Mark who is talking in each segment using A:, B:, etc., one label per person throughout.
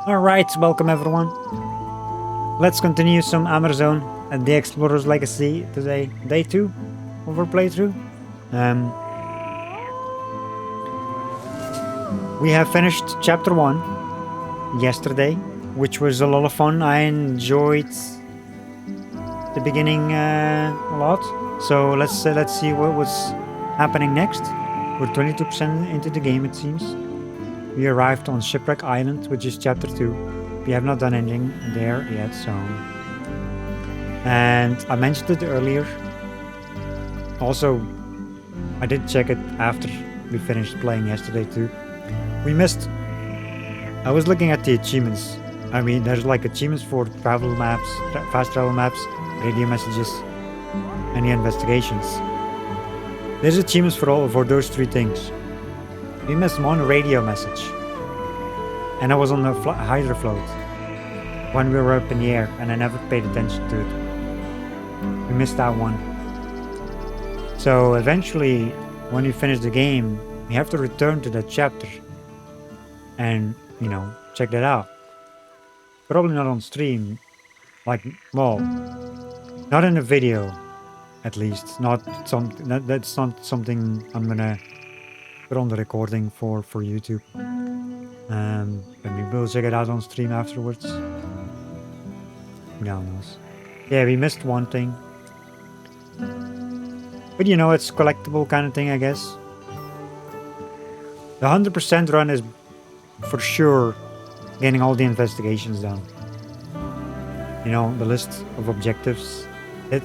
A: Alright, welcome everyone. Let's continue some Amerzone and the Explorer's Legacy today. Day 2 of our playthrough. We have finished chapter 1 yesterday, which was a lot of fun. I enjoyed the beginning a lot. So let's see what was happening next. We're 22% into the game, it seems. We arrived on Shipwreck Island, which is chapter 2. We have not done anything there yet, so... And I mentioned it earlier. Also, I did check it after we finished playing yesterday too. We missed... I was looking at the achievements. I mean, there's like achievements for travel maps, fast travel maps, radio messages, and the investigations. There's achievements for those 3 things. We missed one radio message. And I was on the hydro float when we were up in the air, and I never paid attention to it. We missed that one. So eventually, when we finish the game, we have to return to that chapter and, you know, check that out. Probably not on stream. Like, well, not in a video, at least. That's not something I'm gonna put on the recording for YouTube. But maybe we'll check it out on stream afterwards. Who knows? Yeah, we missed one thing. But you know, it's collectible kind of thing, I guess. The 100% run is for sure getting all the investigations done. You know, the list of objectives.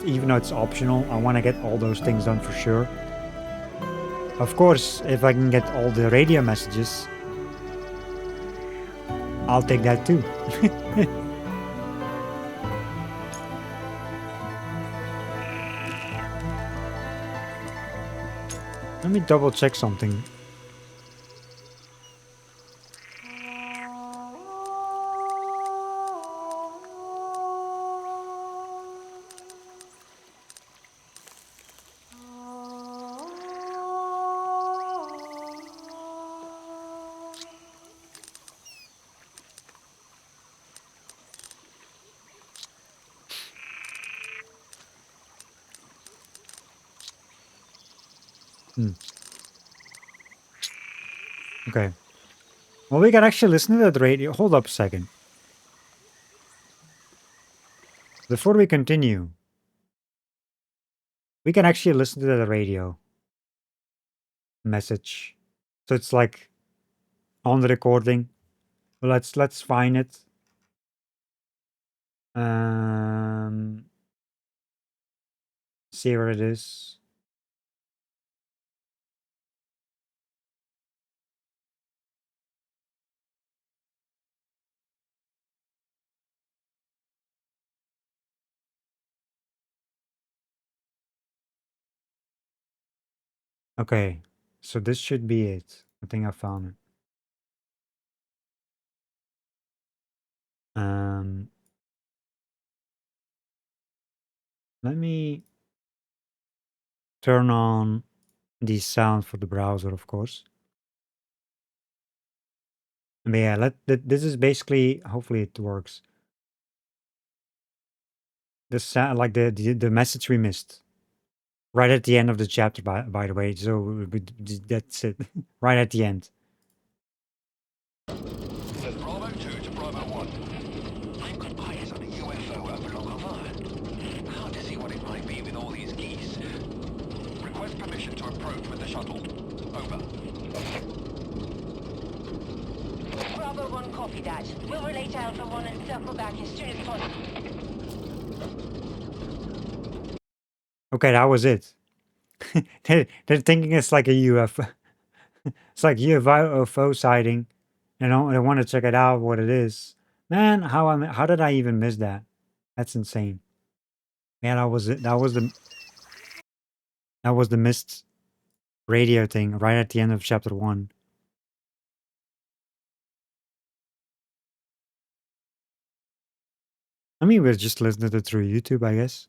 A: Even though it's optional, I want to get all those things done for sure. Of course, if I can get all the radio messages, I'll take that too. Let me double check something. Okay. Well, we can actually listen to that radio. Hold up a second. Before we continue, we can actually listen to the radio message. So it's like on the recording. Well, let's find it. See where it is. Okay, so this should be it. I think I found it. Let me turn on the sound for the browser, of course. But yeah, this is basically, hopefully it works. The sound, like the message we missed. Right at the end of the chapter, by the way. So that's it. Right at the end.
B: Says Bravo 2 to Bravo 1. I've got eyes on a UFO over Long. How to see what it might be with all these geese. Request permission to approach with the shuttle. Over.
C: Bravo 1, copy that. We'll relay to Alpha 1 and circle back as soon as possible.
A: Okay, that was it. They're thinking it's like a UFO. It's like UFO sighting. They want to check it out, what it is. Man, how did I even miss that? That's insane. Man, that was it. That was the missed radio thing right at the end of chapter 1. I mean, we're just listening to it through YouTube, I guess.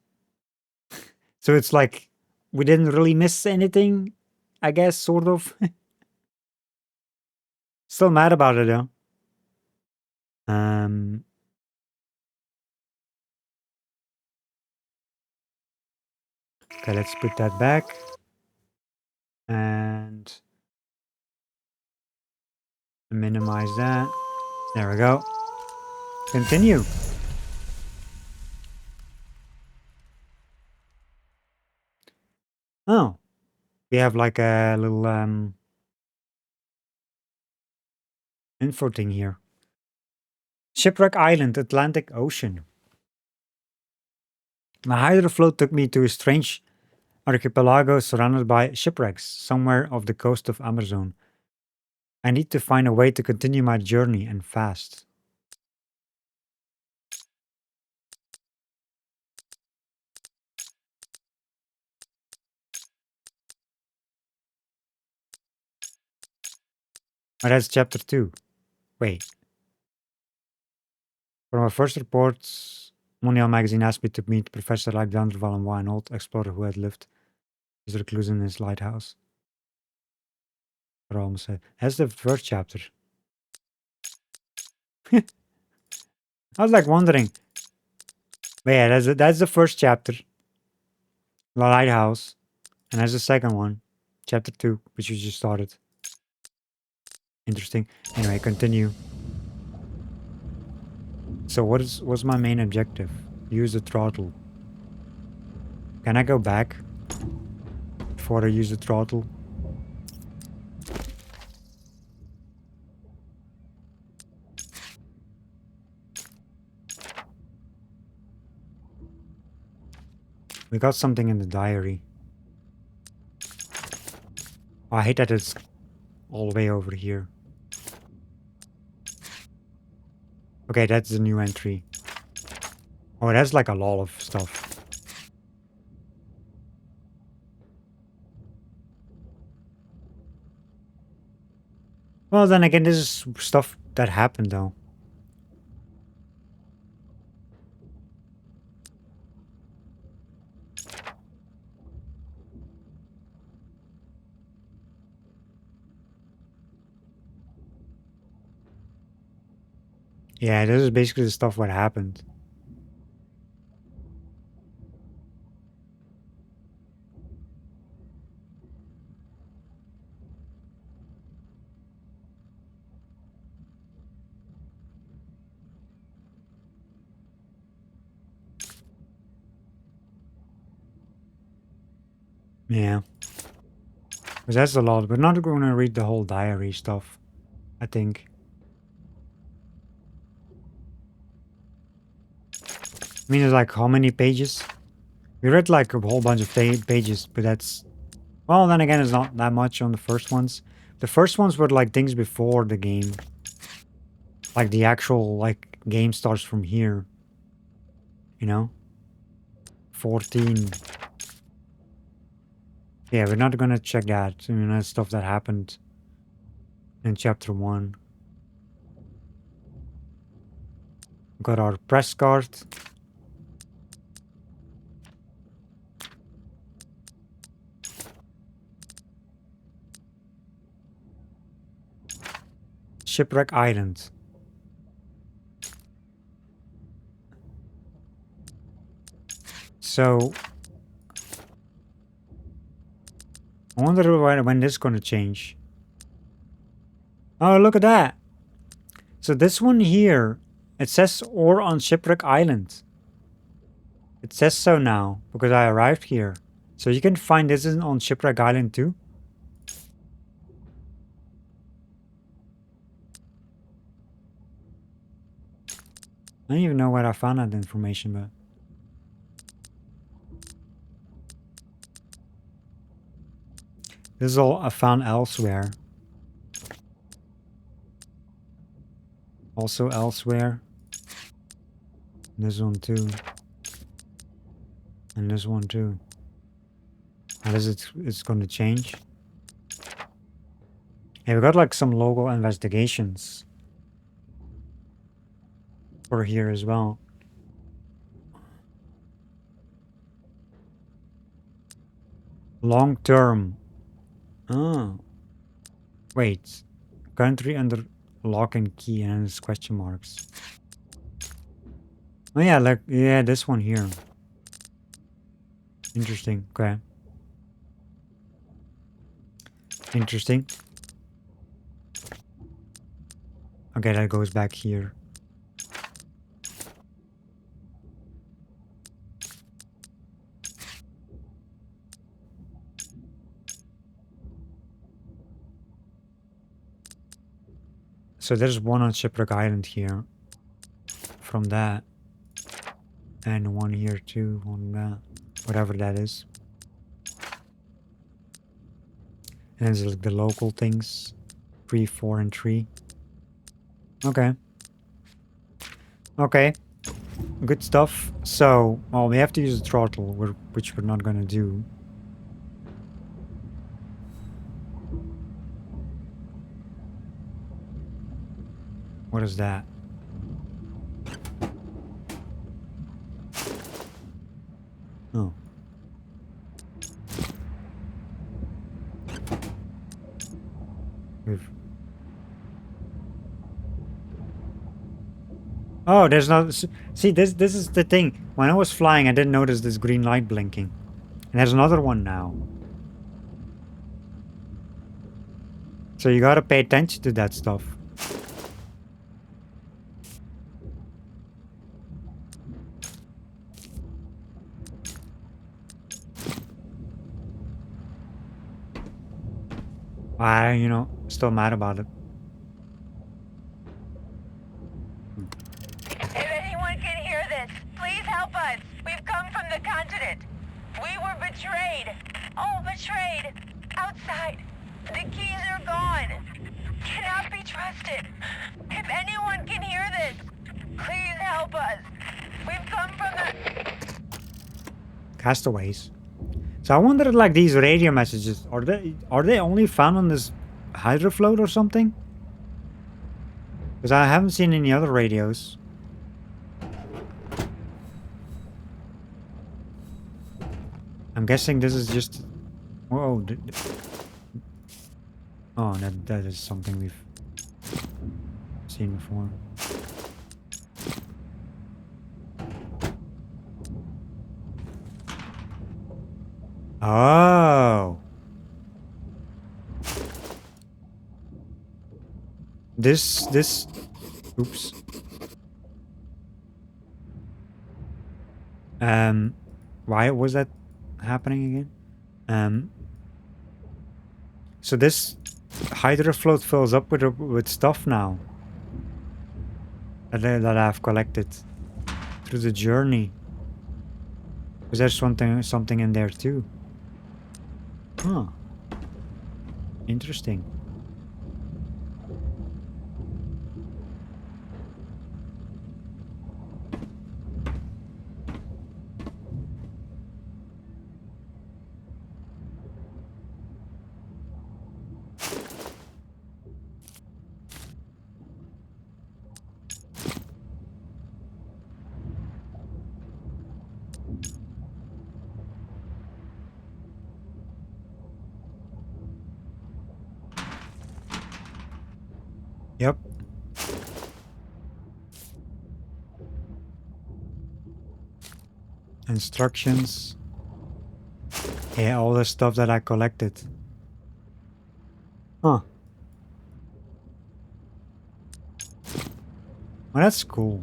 A: So it's like we didn't really miss anything, I guess, sort of. Still mad about it though. Um, okay, let's put that back. And minimize that. There we go. Continue. Oh, we have like a little info thing here. Shipwreck Island, Atlantic Ocean. My hydrofloat took me to a strange archipelago surrounded by shipwrecks somewhere off the coast of Amerzone. I need to find a way to continue my journey and fast. Oh, that's chapter 2. Wait. From our first reports, Mondial magazine asked me to meet Professor Alexander Valois, an old explorer who had lived his recluse in his lighthouse. Rome said. That's the first chapter. I was like wondering. But yeah, that's the first chapter. The lighthouse. And that's the second one. Chapter 2, which you just started. Interesting. Anyway, continue. So what's my main objective? Use the throttle. Can I go back before I use the throttle? We got something in the diary. Oh, I hate that it's all the way over here. Okay, that's the new entry. Oh, that's like a lot of stuff. Well, then again, this is stuff that happened though. Yeah, this is basically the stuff what happened. Yeah. Because that's a lot. We're not going to read the whole diary stuff, I think. I mean, it's like how many pages? We read like a whole bunch of pages, but that's... Well, then again, it's not that much on the first ones. The first ones were like things before the game. Like the actual like game starts from here. You know? 14. Yeah, we're not gonna check that. I mean, that's stuff that happened in chapter 1. Got our press card. Shipwreck Island. So... I wonder when this is gonna change. Oh, look at that! So this one here, it says ore on Shipwreck Island. It says so now, because I arrived here. So you can find this on Shipwreck Island too? I don't even know where I found that information, but... This is all I found elsewhere. Also elsewhere. This one too. And this one too. How does it's gonna change? Yeah, we got like some local investigations for here as well. Long term. Oh. Wait. Country under lock and key and it's question marks. Oh yeah, like yeah, this one here. Interesting. Okay. Interesting. Okay, that goes back here. So there's one on Shipwreck Island here. From that. And one here too on that. Whatever that is. And there's like the local things. 3, 4, and 3. Okay. Okay. Good stuff. So, well, we have to use the throttle, which we're not gonna do. What is that? Oh. We've... Oh, there's not... See, this is the thing. When I was flying, I didn't notice this green light blinking. And there's another one now. So you gotta pay attention to that stuff. You know, still mad about it.
C: If anyone can hear this, please help us. We've come from the continent. We were betrayed. All betrayed. Outside. The keys are gone. Cannot be trusted. If anyone can hear this, please help us. We've come from the...
A: Castaways. So I wonder, like, these radio messages, are they only found on this hydrofloat or something? Because I haven't seen any other radios. I'm guessing this is just... Whoa. Oh, that is something we've seen before. Oh. This... Oops. Why was that happening again? So this hydrofloat fills up with stuff now that I've collected through the journey. Was there something in there too? Huh. Interesting. Yep. Instructions. Yeah, all the stuff that I collected. Huh. Well, that's cool.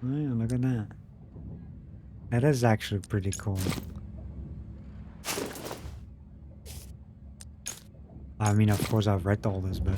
A: Oh, yeah, look at that. That is actually pretty cool. I mean, of course, I've read all this, but...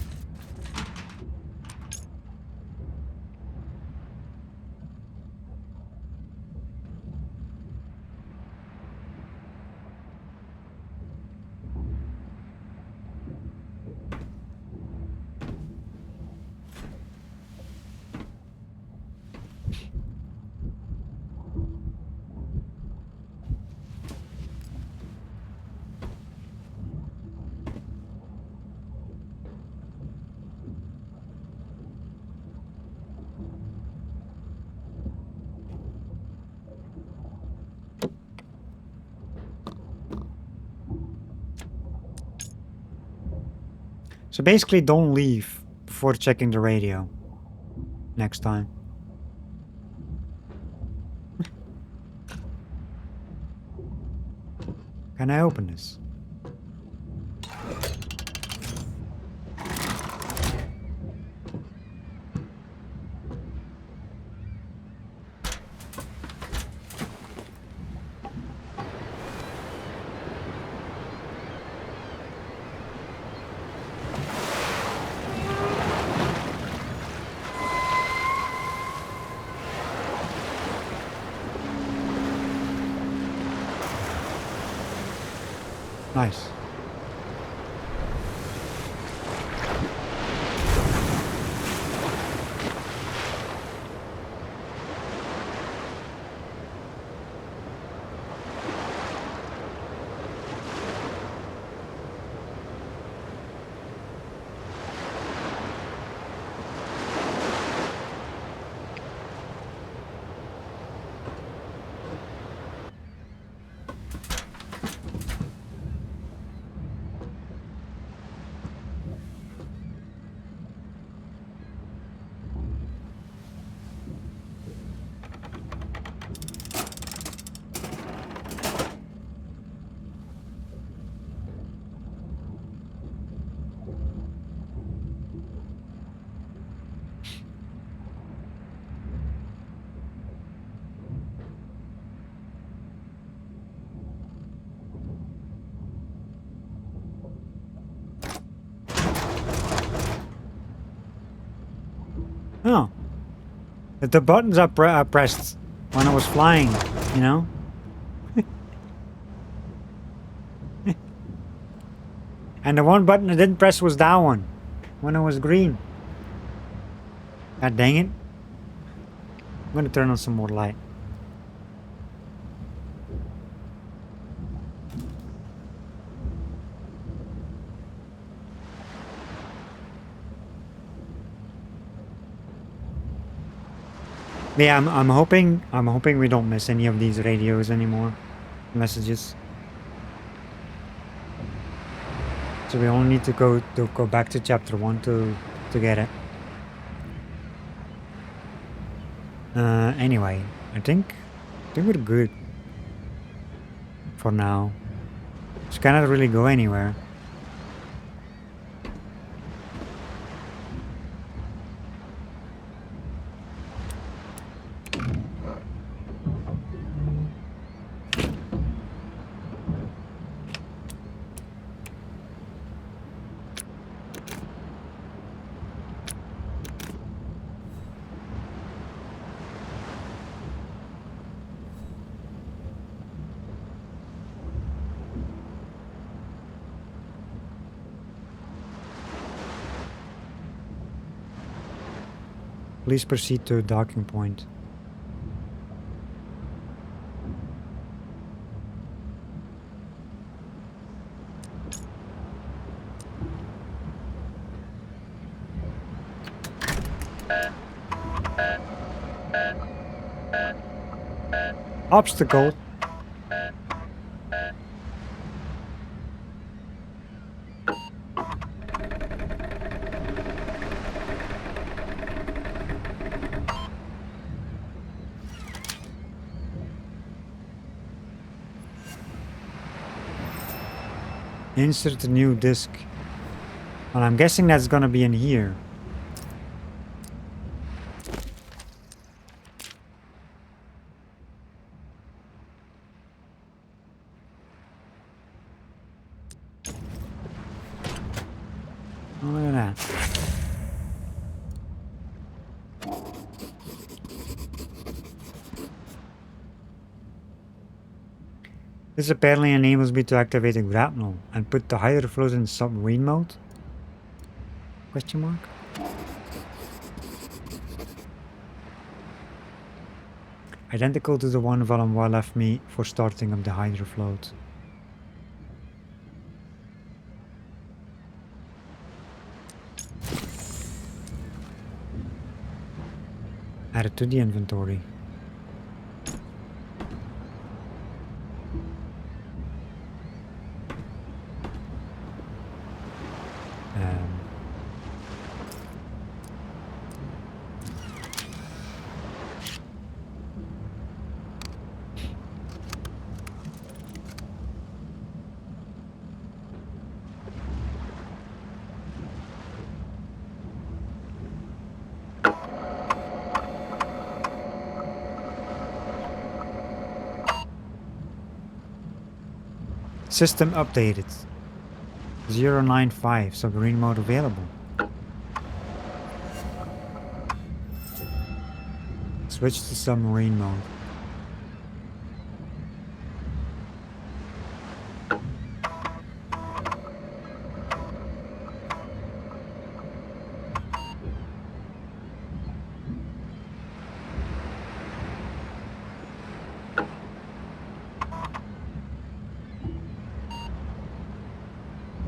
A: So basically, don't leave before checking the radio next time. Can I open this? Nice. Oh. If the buttons are pressed when I was flying, you know? And the one button I didn't press was that one. When it was green. God dang it. I'm gonna turn on some more light. Yeah, I'm hoping we don't miss any of these radios anymore. Messages. So we only need to go back to chapter 1 to get it. Anyway, I think we're good for now. Just cannot really go anywhere. Please proceed to a docking point. Obstacle. Insert a new disk. Well, I'm guessing that's gonna be in here. Oh, look at that. This apparently enables me to activate a grapnel and put the hydrofloat in submarine mode? Question mark? Identical to the one Valenbois left me for starting up the hydrofloat. Add it to the inventory. System updated. 095, submarine mode available. Switch to submarine mode.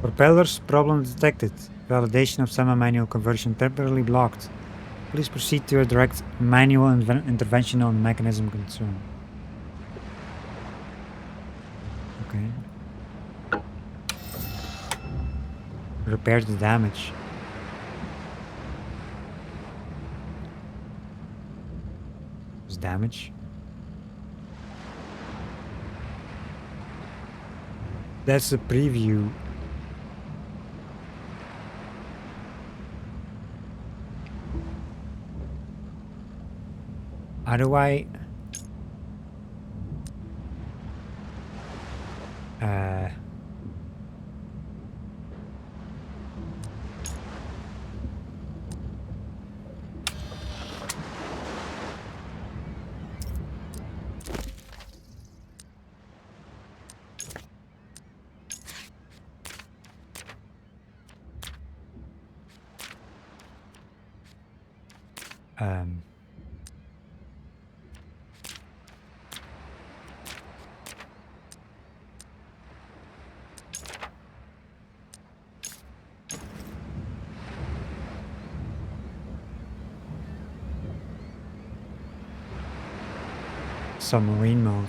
A: Propellers problem detected. Validation of semi-manual conversion temporarily blocked. Please proceed to a direct manual intervention on mechanism concern. Okay. Repair the damage. There's damage. That's a preview. How do I... submarine mode.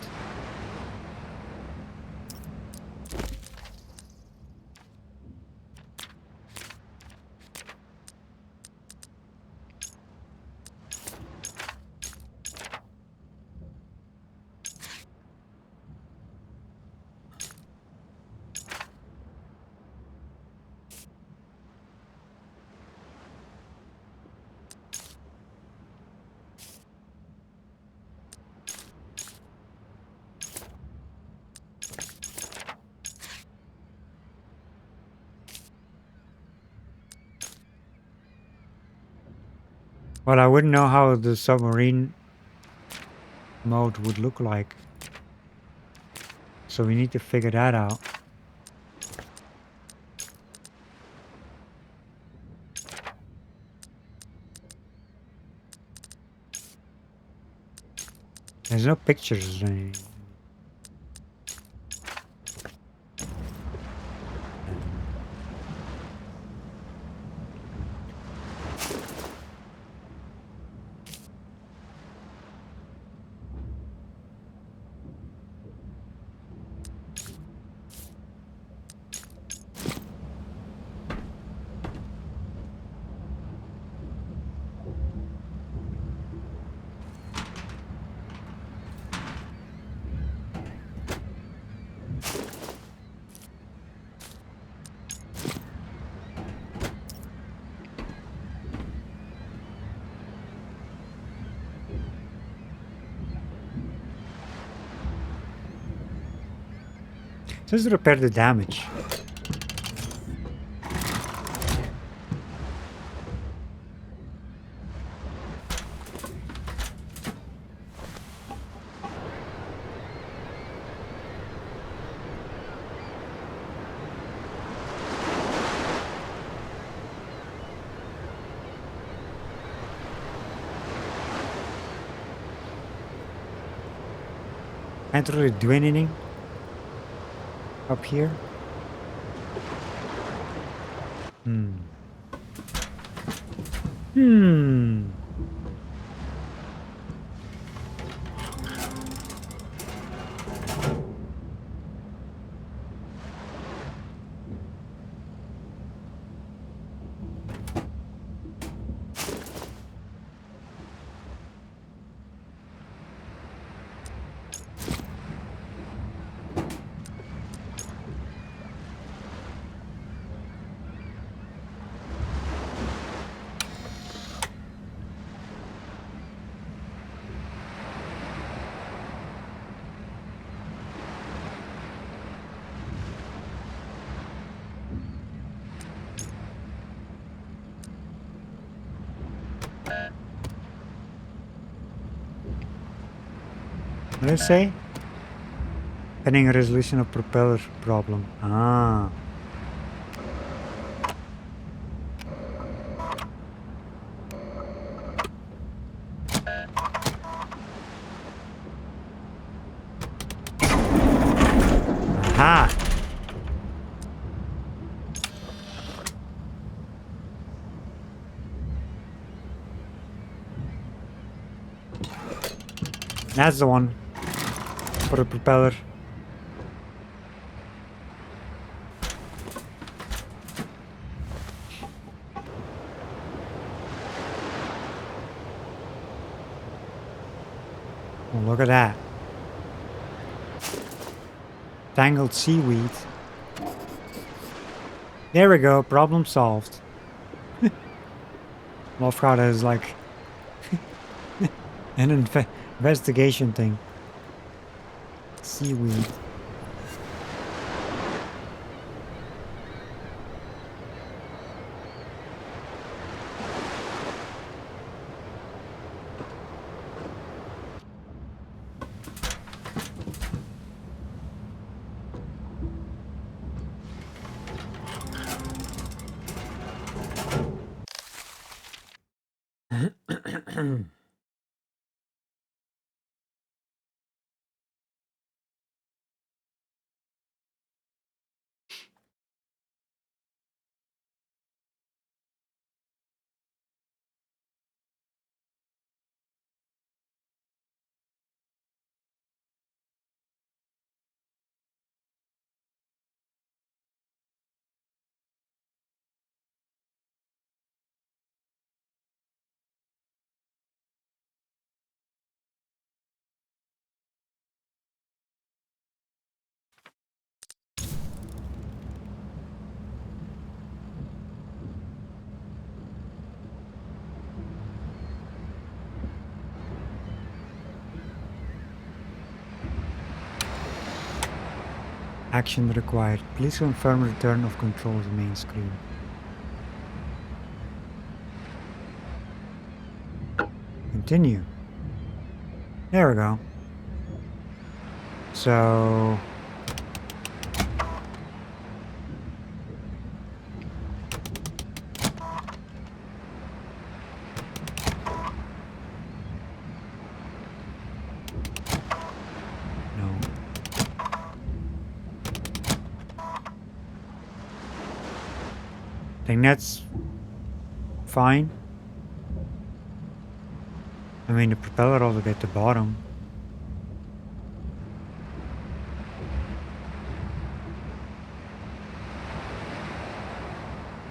A: Well, I wouldn't know how the submarine mode would look like. So we need to figure that out. There's no pictures or anything. Just repair the damage. Can't really do anything up here. What did it say? Pending resolution of propeller problem. Ah. Aha! That's the one. For the propeller. Oh, look at that. Tangled seaweed. There we go, problem solved. Lofgard is like an investigation thing. Seaweed. Action required. Please confirm return of control to main screen. Continue. There we go. So... No. I think that's fine. I mean, the propeller also at the bottom.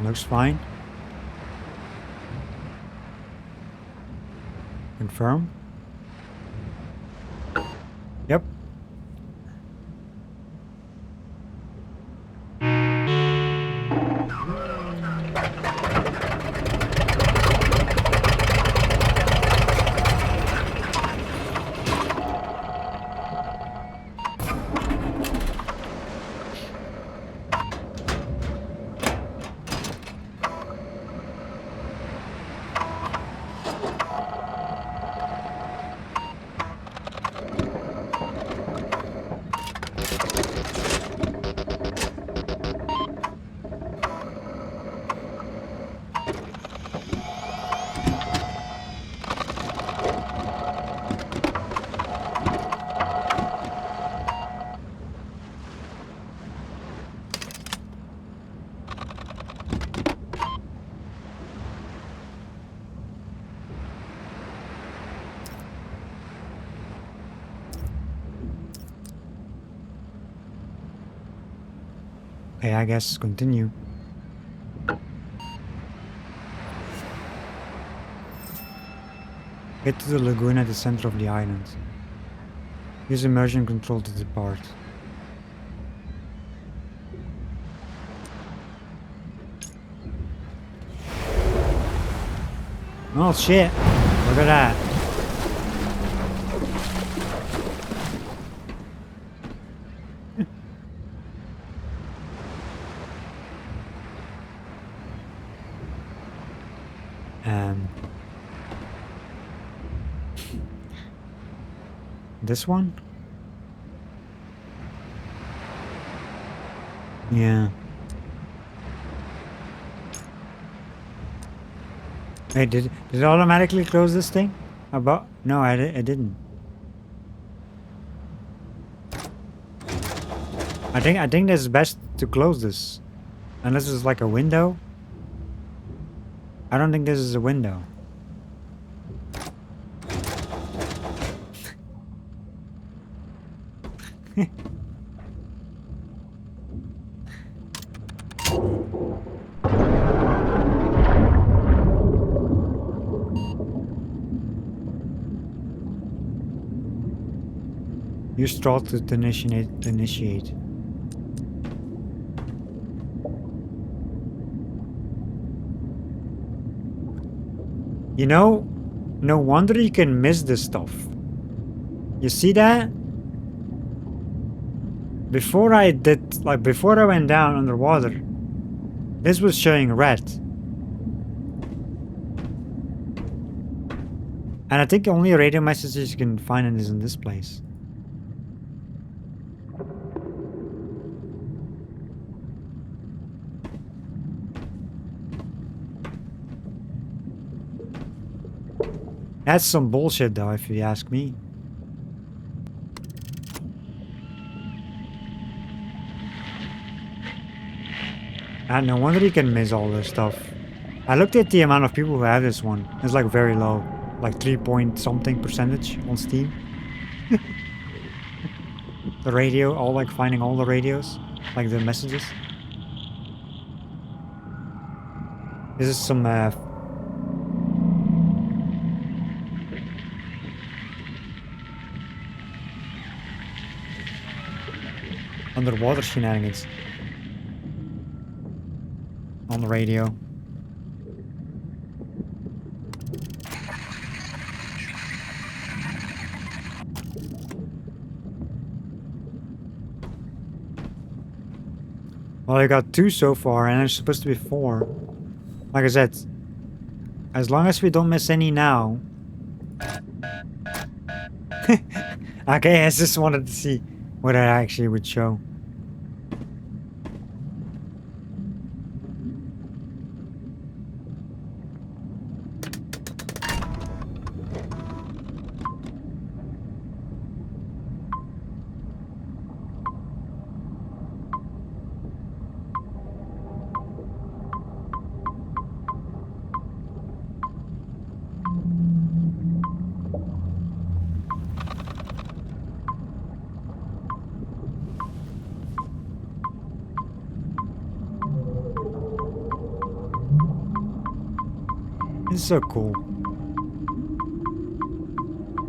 A: Looks fine. Confirm. Yep. Okay, I guess continue. Get to the lagoon at the center of the island. Use immersion control to depart. Oh shit! Look at that. This one? Yeah. Hey, did it automatically close this thing? About no, I didn't. I think it's best to close this, unless it's like a window. I don't think this is a window. Use straw to initiate. You know, no wonder you can miss this stuff. You see that? Before I went down underwater, this was showing red. And I think only radio messages you can find is in this place. That's some bullshit though, if you ask me. And no wonder you can miss all this stuff. I looked at the amount of people who have this one. It's like very low. Like 3 point something percentage on Steam. The radio, all like finding all the radios. Like the messages. This is some underwater shenanigans. On the radio. Well, I got 2 so far, and there's supposed to be 4. Like I said, as long as we don't miss any now. Okay, I just wanted to see what it actually would show. It's so cool.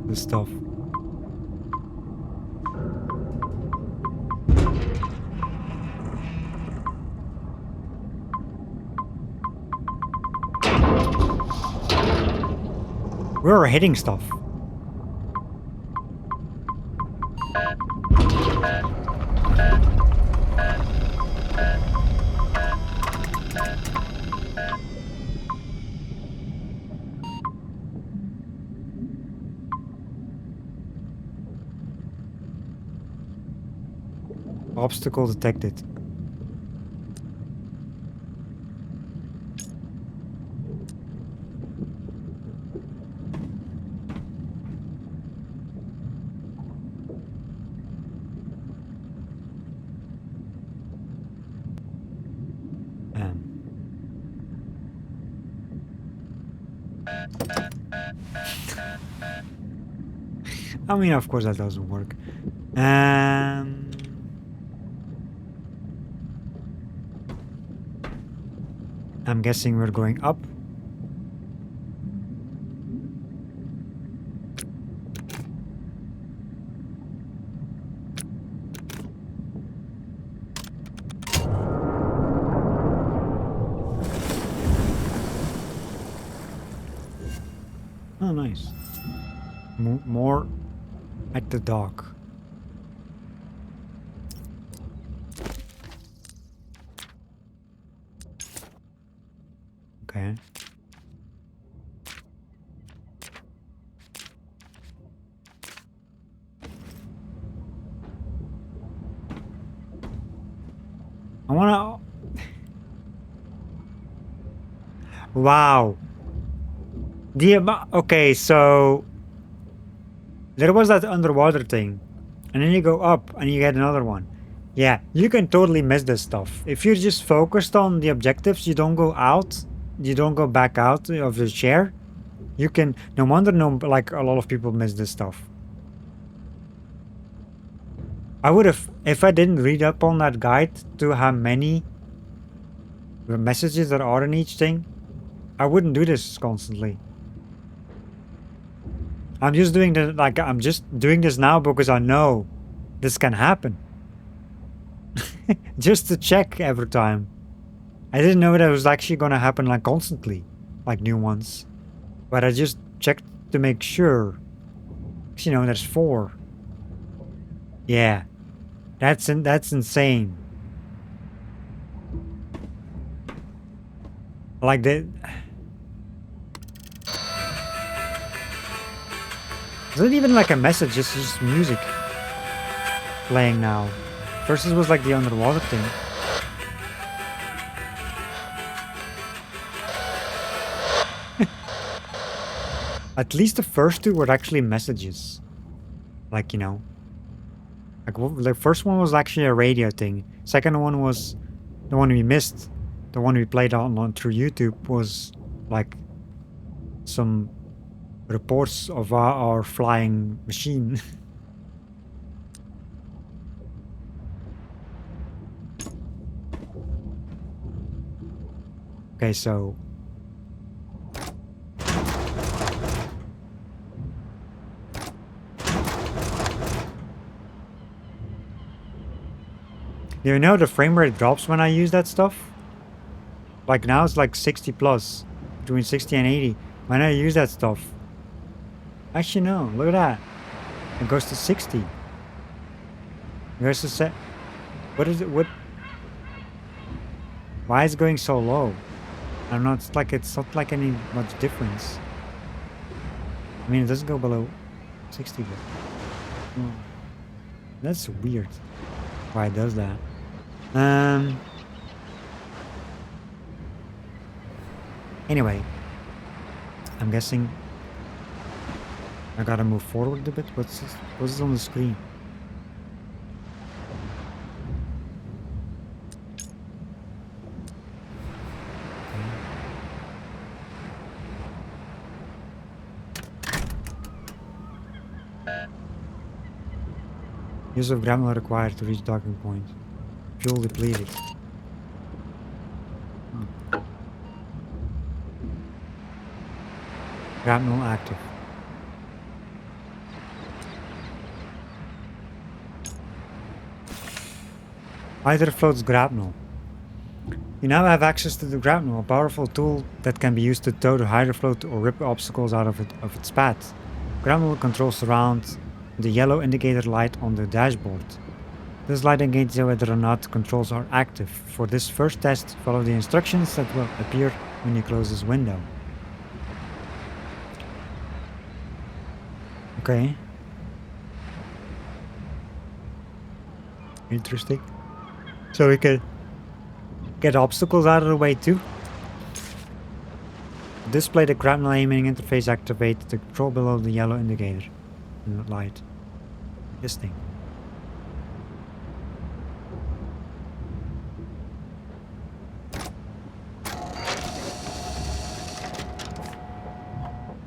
A: This stuff. We're hitting stuff. Obstacle detected. I mean, of course that doesn't work. I'm guessing we're going up. Oh, nice. More at the dock. Okay. I wanna... Wow. Okay, so... There was that underwater thing. And then you go up and you get another one. Yeah, you can totally miss this stuff. If you're just focused on the objectives, you don't go out, you don't go back out of the chair, you can... No wonder like a lot of people miss this stuff. I would have... If I didn't read up on that guide to how many messages there are in each thing, I wouldn't do this constantly. I'm just doing this, like, I'm just doing this now because I know this can happen. Just to check every time. I didn't know that it was actually gonna happen like constantly, like new ones. But I just checked to make sure. 'Cause, you know, there's 4. Yeah, that's insane. Like the... Is it even like a message? It's just music playing now. First it was like the underwater thing. At least the first 2 were actually messages. Like, you know. Like, the first one was actually a radio thing. Second one was the one we missed. The one we played on through YouTube was like some reports of our flying machine. Okay, so... You know the frame rate drops when I use that stuff? Like now it's like 60 plus. Between 60 and 80. When I use that stuff. Actually no, look at that. It goes to 60. It goes to set. What is it? What? Why is it going so low? I don't know, it's not like any much difference. I mean, it doesn't go below 60, but... Oh, that's weird. Why it does that. Anyway. I'm guessing... I gotta move forward a bit. What's this on the screen? Use of grapnel required to reach docking point. Fuel depleted. Grapnel active. Either floats grapnel. You now have access to the grapnel, a powerful tool that can be used to tow the hydrofloat or rip obstacles out of its path. Grapnel controls around the yellow indicator light on the dashboard. This light indicates whether or not controls are active. For this first test, follow the instructions that will appear when you close this window. Okay. Interesting. So we can get obstacles out of the way too. Display the grapnel aiming interface, activate the control below the yellow indicator in the light. This thing.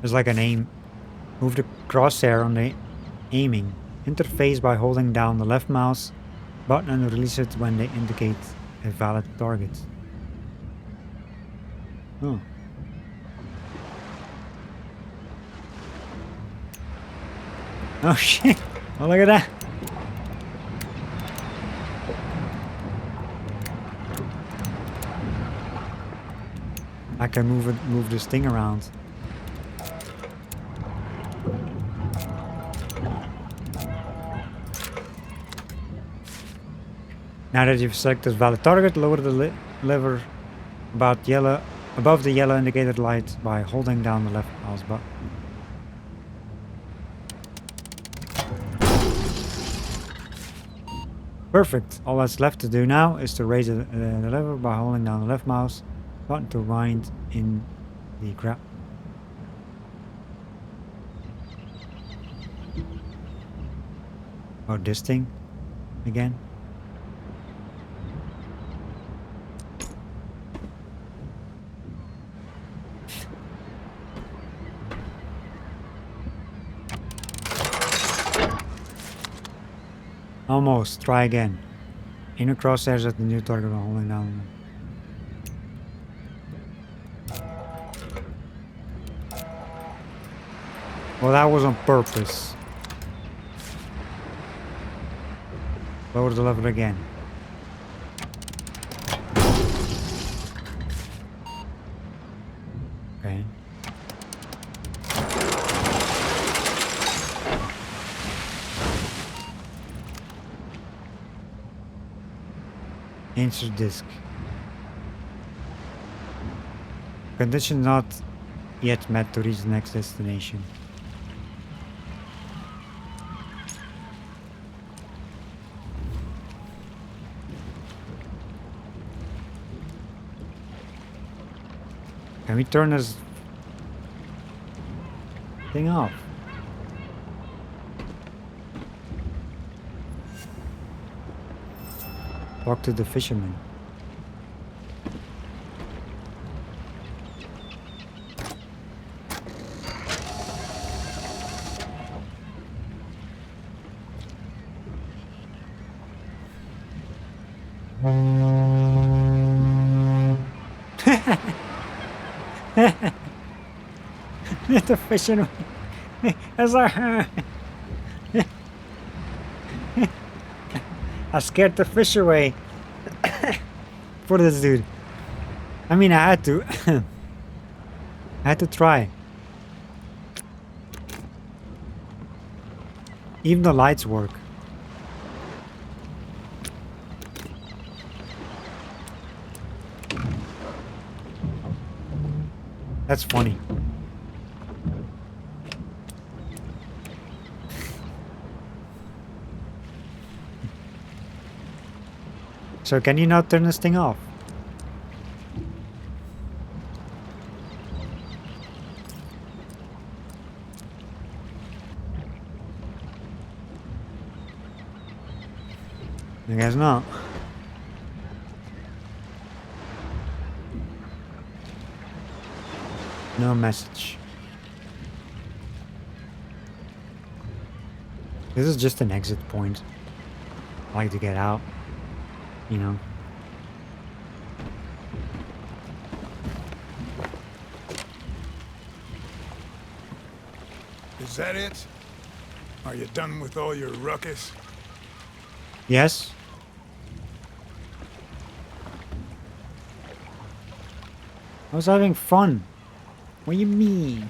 A: There's like an aim. Move the crosshair on the aiming interface by holding down the left mouse button and release it when they indicate a valid target. Oh. Oh shit! Oh, look at that! I can move this thing around. Now that you've selected valid target, lower the lever above the yellow indicated light by holding down the left mouse button. Perfect. All that's left to do now is to raise the lever by holding down the left mouse button to wind in the grab. Oh, this thing again. Almost. Try again. Inner crosshairs at the new target while holding down. Well, that was on purpose. Lower the lever again. Okay. Insert disk. Condition not yet met to reach the next destination. Can we turn this thing off? Talk to the fisherman. The fisherman. As I scared the fish away. For this dude. I mean, I had to. I had to try. Even the lights work. That's funny. So can you not turn this thing off? I guess not. No message. This is just an exit point. I like to get out. You know.
D: Is that it? Are you done with all your ruckus?
A: Yes. I was having fun. What do you mean?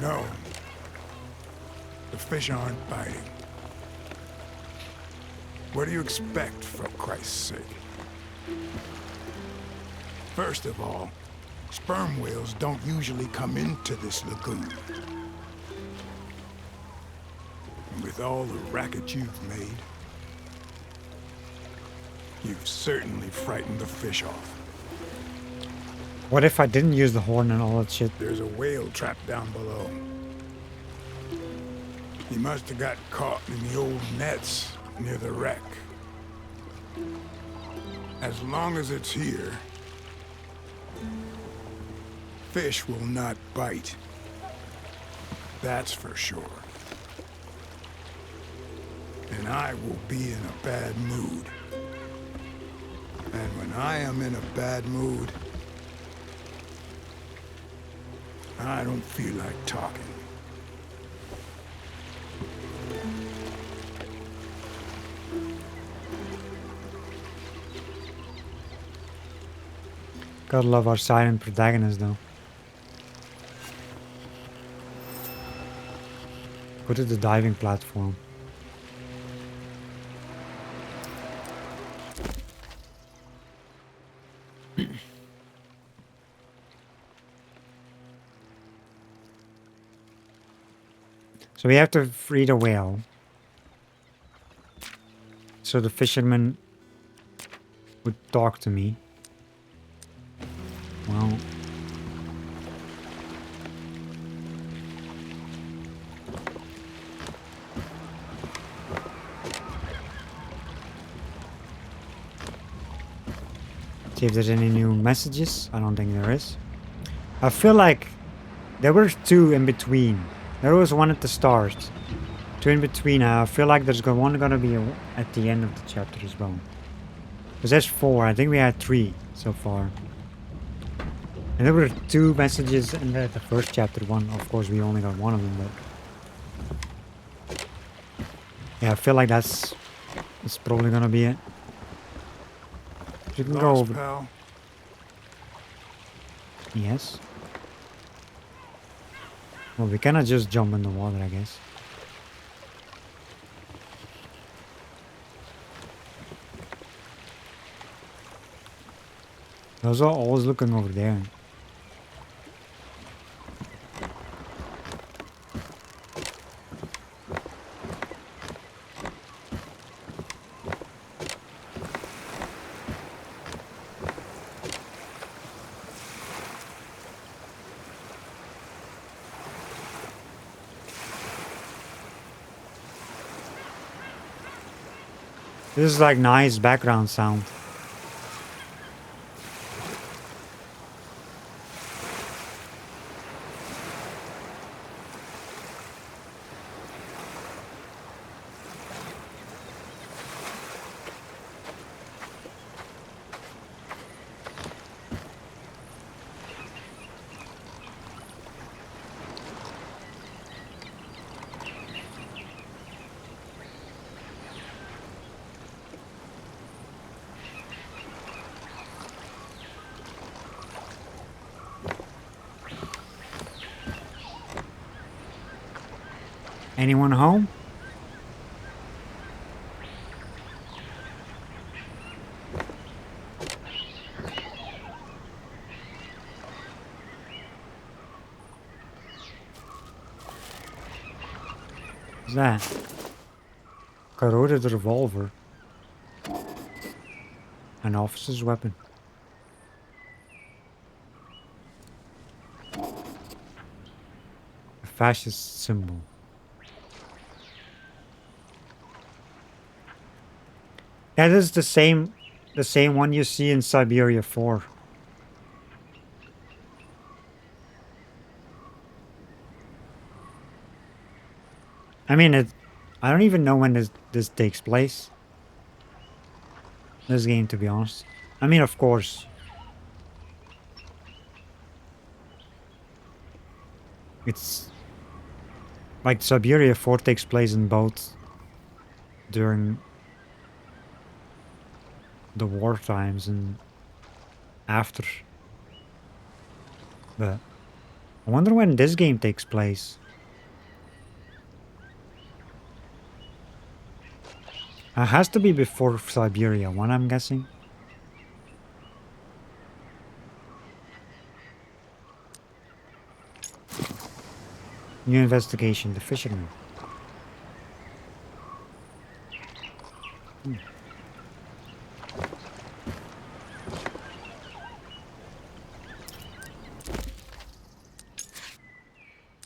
D: No. The fish aren't biting. What do you expect, for Christ's sake? First of all, sperm whales don't usually come into this lagoon. And with all the racket you've made, you've certainly frightened the fish off.
A: What if I didn't use the horn and all that shit?
D: There's a whale trapped down below. He must have got caught in the old nets near the wreck. As long as it's here, fish will not bite. That's for sure. And I will be in a bad mood. And when I am in a bad mood, I don't feel like talking.
A: Gotta love our silent protagonist though. Go to the diving platform. So we have to free the whale. So the fisherman would talk to me. Well, see if there's any new messages. I don't think there is. I feel like there were two in between. There was one at the start. Two in between. I feel like there's one gonna be at the end of the chapter as well. Because there's 4. I think we had 3 so far. And there were 2 messages in the first chapter. One, of course, we only got one of them, but yeah, I feel like that's probably gonna be it. You can go
D: Lost,
A: over.
D: pal.
A: Yes. Well, we cannot just jump in the water, I guess. Those are always looking over there. This is like nice background sound. Anyone home? What's that? Corroded revolver. An officer's weapon. A fascist symbol. That is the same one you see in Siberia 4. I mean, I don't even know when this takes place. This game, to be honest. I mean, of course. It's like Siberia 4 takes place in both during the war times and after. But I wonder when this game takes place. It has to be before Siberia 1, I'm guessing. New investigation, the fisherman.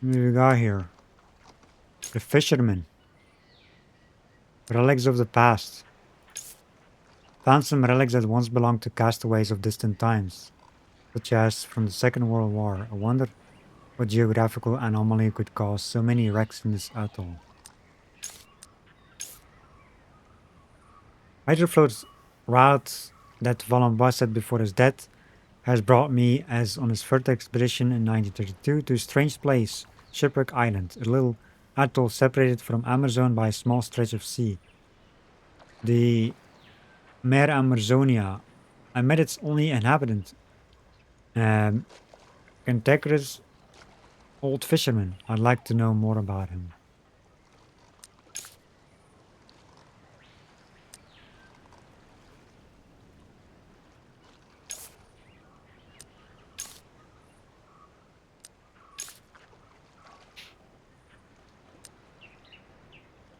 A: What do we got here? The fisherman. Relics of the past. Found some relics that once belonged to castaways of distant times, such as from the Second World War. I wonder what geographical anomaly could cause so many wrecks in this atoll. Hydrofloat's route that Valenbois said before his death has brought me, as on his first expedition in 1932, to a strange place, Shipwreck Island, a little atoll separated from Amerzone by a small stretch of sea. The Mare Amerzonia. I met its only inhabitant, Cantankerous old fisherman. I'd like to know more about him.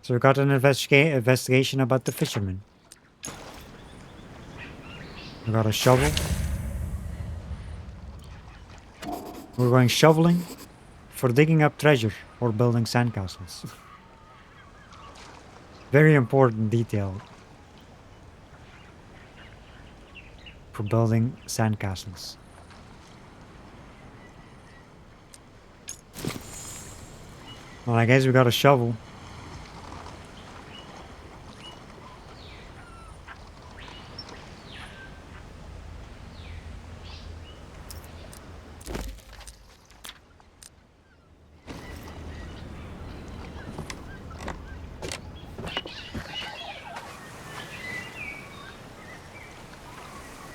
A: So we got an investigation about the fishermen. We got a shovel. We're going shoveling for digging up treasure or building sandcastles. Very important detail for building sandcastles. Well, I guess we got a shovel.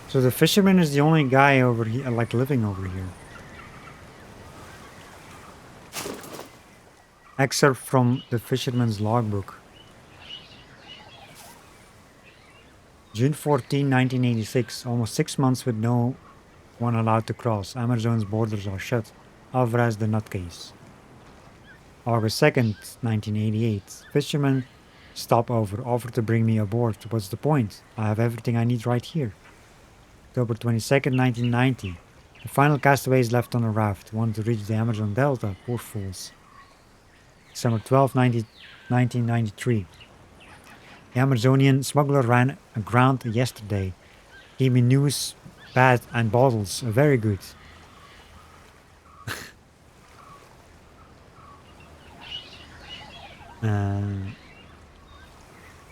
A: So the fisherman is the only guy over here, like living over here. Excerpt from the fisherman's logbook. June 14, 1986. Almost 6 months with no one allowed to cross. Amerzone's borders are shut. Alvarez the nutcase. August 2nd, 1988. Fisherman stopover. Offered to bring me aboard. What's the point? I have everything I need right here. October 22nd, 1990. The final castaways left on a raft. Wanted to reach the Amazon Delta. Poor fools. December 12, 1993. The Amazonian smuggler ran aground yesterday. Gave me news, bad, and bottles. Very good.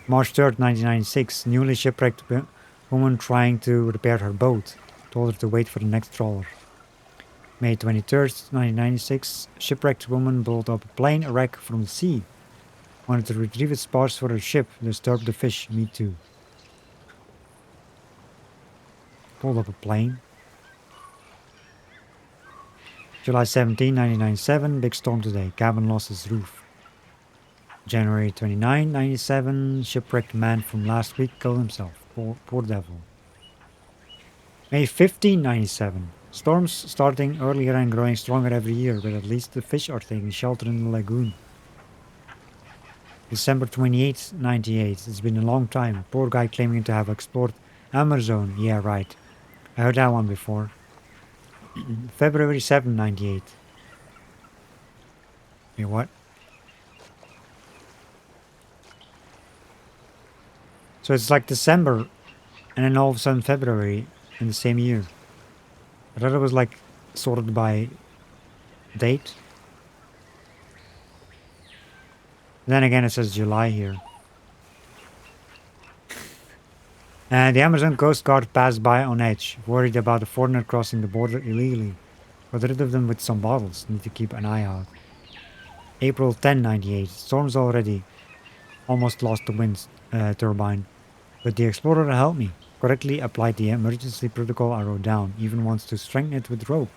A: March 3rd, 1996. Newly shipwrecked woman trying to repair her boat. Told her to wait for the next trawler. May 23rd, 1996. Shipwrecked woman pulled up a plane wreck from the sea. Wanted to retrieve its parts for her ship. Disturbed the fish. Me too. Pulled up a plane. July 17, 1997. Big storm today. Cabin lost its roof. January 29, 97. Shipwrecked man from last week killed himself. Poor devil. May 15, 97. Storms starting earlier and growing stronger every year, but at least the fish are taking shelter in the lagoon. December 28, 98. It's been a long time. Poor guy claiming to have explored Amerzone. Yeah, right. I heard that one before. February 7, 98. Wait, what? So it's like December, and then all of a sudden February in the same year. I thought it was like sorted by date. Then again, it says July here. And the Amazon Coast Guard passed by on edge, worried about a foreigner crossing the border illegally. Got rid of them with some bottles. Need to keep an eye out. April 10, 98. Storms already. Almost lost the wind turbine. But the explorer helped me. Correctly applied the emergency protocol I wrote down. Even wants to strengthen it with rope.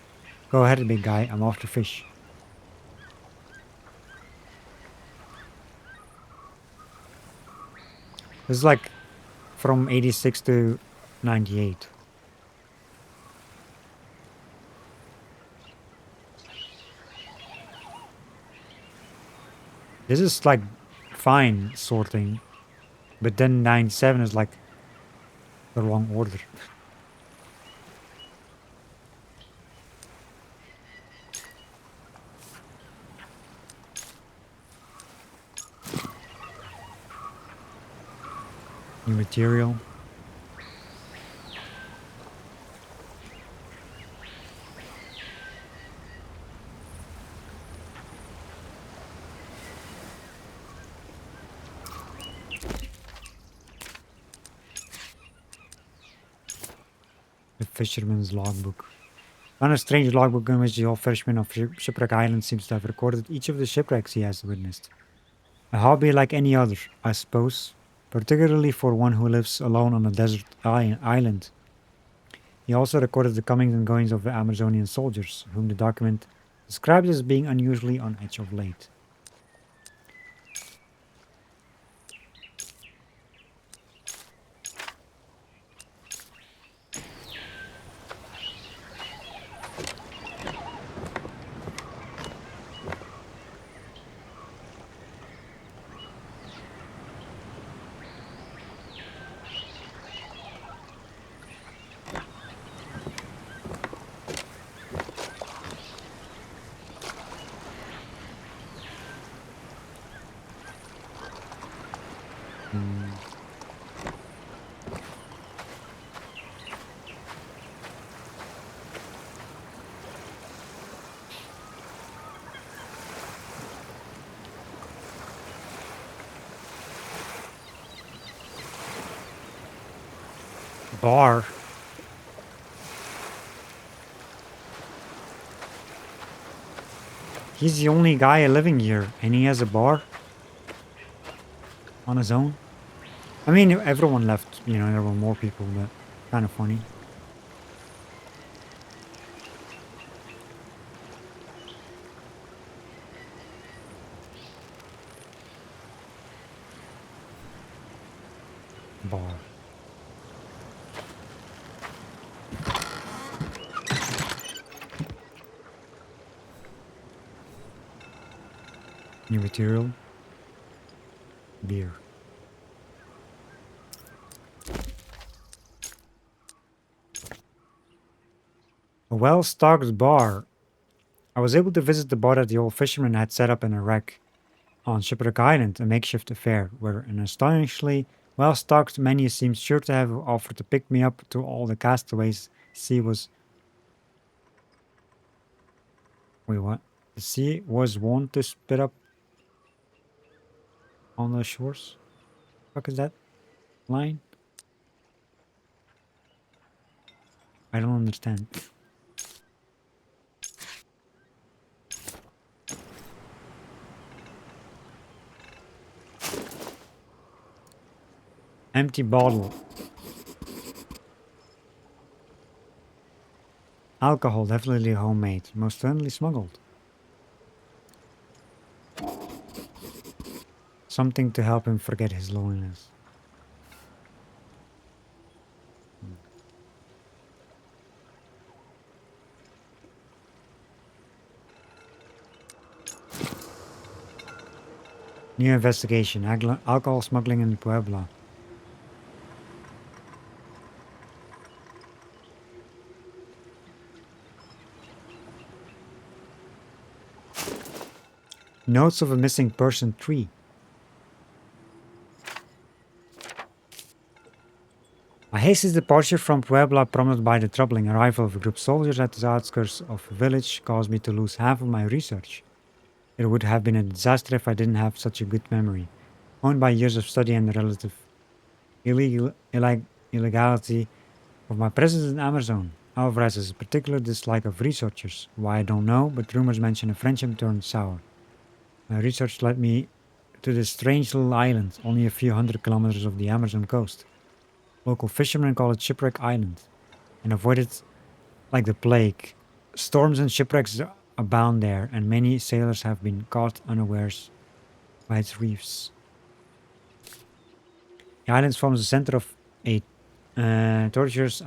A: Go ahead, big guy. I'm after fish. This is like from 86 to 98. This is like fine sorting. But then 97 is like the wrong order. New material. The fisherman's logbook. Found a strange logbook in which the old fisherman of Shipwreck Island seems to have recorded each of the shipwrecks he has witnessed. A hobby like any other, I suppose, particularly for one who lives alone on a desert island. He also recorded the comings and goings of the Amazonian soldiers, whom the document describes as being unusually on edge of late. Bar. He's the only guy living here, and he has a bar on his own. I mean, everyone left. You know, there were more people, but kind of funny. Bar. New material. Beer. A well-stocked bar. I was able to visit the bar that the old fisherman had set up in a wreck on Shipwreck Island, a makeshift affair, where an astonishingly well-stocked menu seemed sure to have offered to pick me up to all the castaways sea was... Wait, what? The sea was wont to spit up on the shores? Fuck is that line? I don't understand. Empty bottle. Alcohol, definitely homemade, most certainly smuggled. Something to help him forget his loneliness. New investigation. Alcohol smuggling in Puebla. Notes of a missing person tree. A hasty departure from Puebla prompted by the troubling arrival of a group of soldiers at the outskirts of a village caused me to lose half of my research. It would have been a disaster if I didn't have such a good memory, honed by years of study and the relative illegality of my presence in Amerzone. Alvarez has a particular dislike of researchers. Why I don't know, but rumors mention a friendship turned sour. My research led me to this strange little island, only a few hundred kilometers off the Amazon coast. Local fishermen call it Shipwreck Island, and avoid it like the plague. Storms and shipwrecks abound there, and many sailors have been caught unawares by its reefs. The island forms the center of a tortuous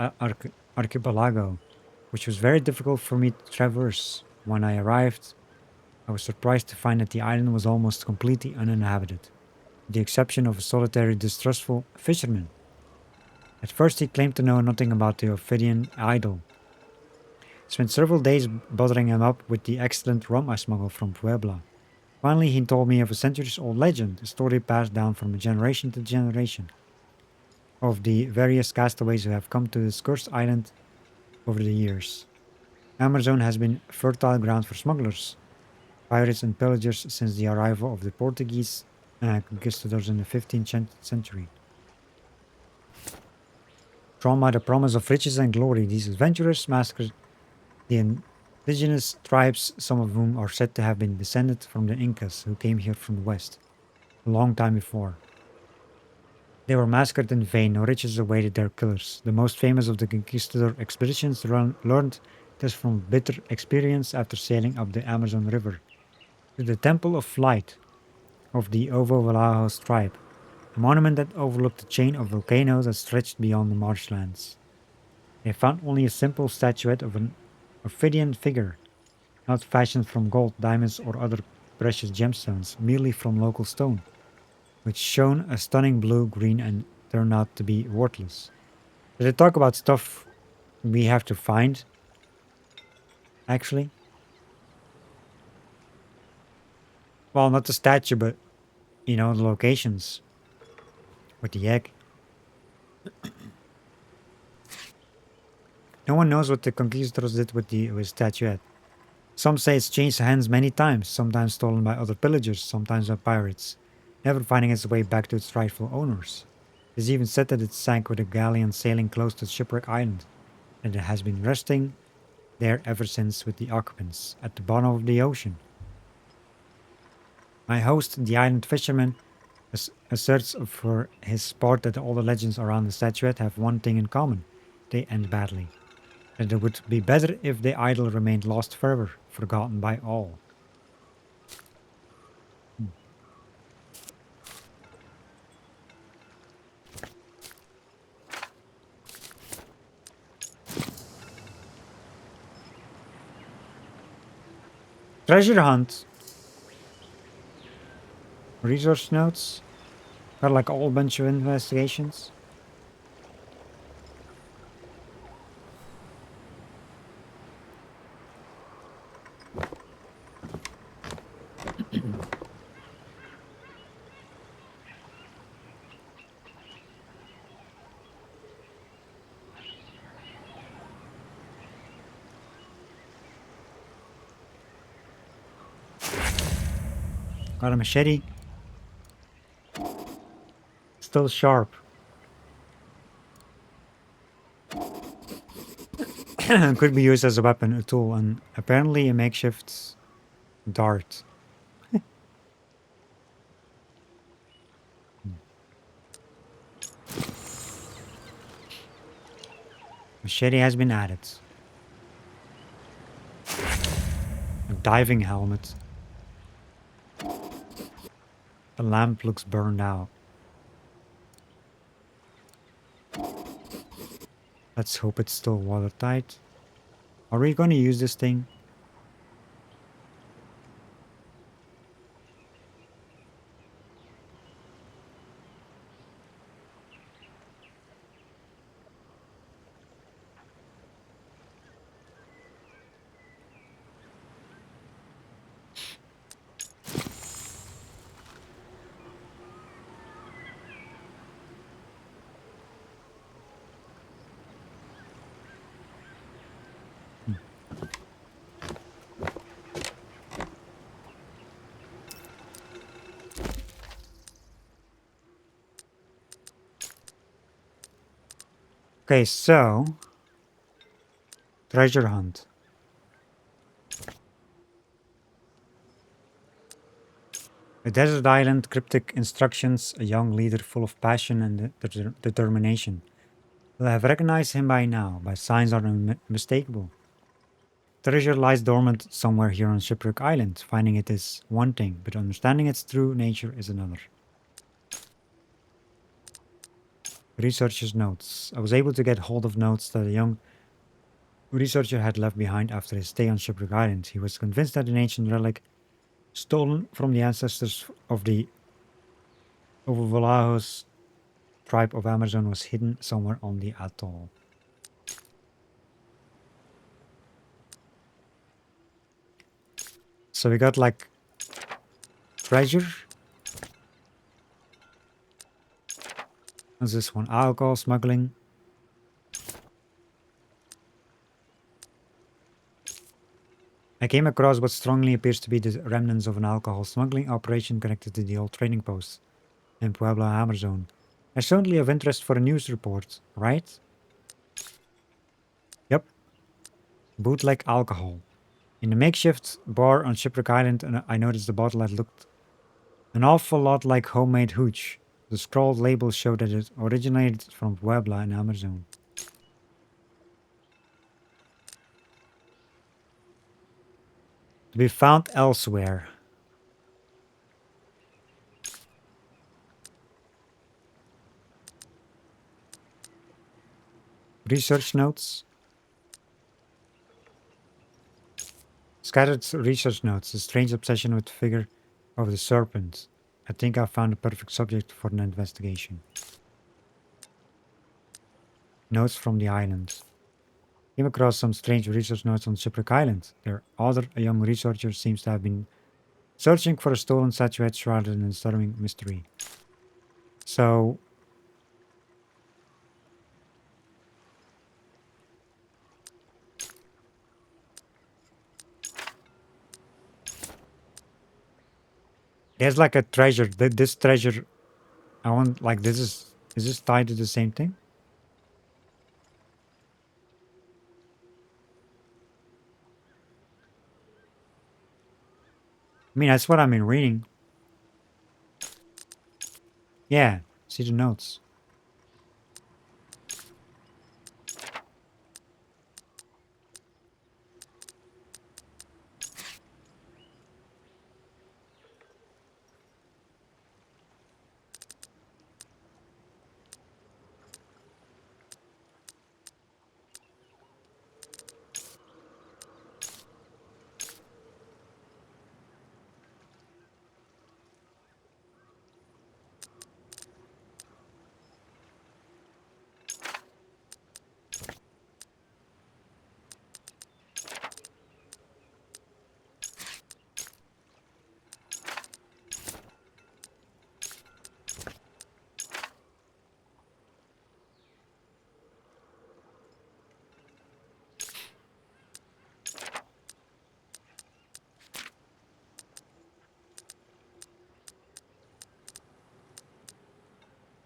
A: archipelago, which was very difficult for me to traverse. When I arrived, I was surprised to find that the island was almost completely uninhabited, with the exception of a solitary, distrustful fisherman. At first he claimed to know nothing about the Ophidian idol. I spent several days bothering him up with the excellent rum I smuggled from Puebla. Finally he told me of a centuries-old legend, a story passed down from generation to generation, of the various castaways who have come to this cursed island over the years. Amerzone has been a fertile ground for smugglers, pirates and pillagers since the arrival of the Portuguese conquistadors in the 15th century. Drawn by the promise of riches and glory, these adventurers massacred the indigenous tribes, some of whom are said to have been descended from the Incas who came here from the west, a long time before. They were massacred in vain, no riches awaited their killers. The most famous of the conquistador expeditions learned this from bitter experience after sailing up the Amazon River to the Temple of Light of the Ovo Valajos tribe, a monument that overlooked a chain of volcanoes that stretched beyond the marshlands. They found only a simple statuette of an Ophidian figure, not fashioned from gold, diamonds, or other precious gemstones, merely from local stone, which shone a stunning blue-green and turned out to be worthless. So they talk about stuff we have to find, actually. Well, not the statue, but, you know, the locations. With the egg. No one knows what the conquistadors did with the statuette. Some say it's changed hands many times, sometimes stolen by other pillagers, sometimes by pirates, never finding its way back to its rightful owners. It is even said that it sank with a galleon sailing close to Shipwreck Island, and it has been resting there ever since with the occupants at the bottom of the ocean. My host, the island fisherman, asserts for his part that all the legends around the statuette have one thing in common: they end badly. And it would be better if the idol remained lost forever, forgotten by all. Treasure hunt. Resource notes. Got like a whole bunch of investigations. Got a machete. Still sharp. Could be used as a weapon, a tool, and apparently a makeshift dart. Machete has been added. A diving helmet. The lamp looks burned out. Let's hope it's still watertight. Are we going to use this thing? Okay, so treasure hunt. A desert island, cryptic instructions, a young leader full of passion and determination. You'll have recognized him by now, but signs are unmistakable. Treasure lies dormant somewhere here on Shipwreck Island. Finding it is one thing, but understanding its true nature is another. Researcher's notes. I was able to get hold of notes that a young researcher had left behind after his stay on Shipwreck Island. He was convinced that an ancient relic stolen from the ancestors of the Ovovalahos tribe of Amerzone was hidden somewhere on the atoll. So we got like treasure. What's this one? Alcohol smuggling. I came across what strongly appears to be the remnants of an alcohol smuggling operation connected to the old trading post in Puebla, Amerzone. That's certainly of interest for a news report, right? Yep. Bootleg alcohol. In the makeshift bar on Shipwreck Island, I noticed the bottle had looked an awful lot like homemade hooch. The scrawled label showed that it originated from Puebla in Amerzone. To be found elsewhere. Research notes. Scattered research notes. A strange obsession with the figure of the serpent. I think I found a perfect subject for an investigation. Notes from the island. Came across some strange research notes on Shipwreck Island. Their author, a young researcher, seems to have been searching for a stolen statuette rather than a disturbing mystery. So there's like a treasure. This treasure, I want, like, this is Is this tied to the same thing? I mean, that's what I've been reading. Yeah, see the notes.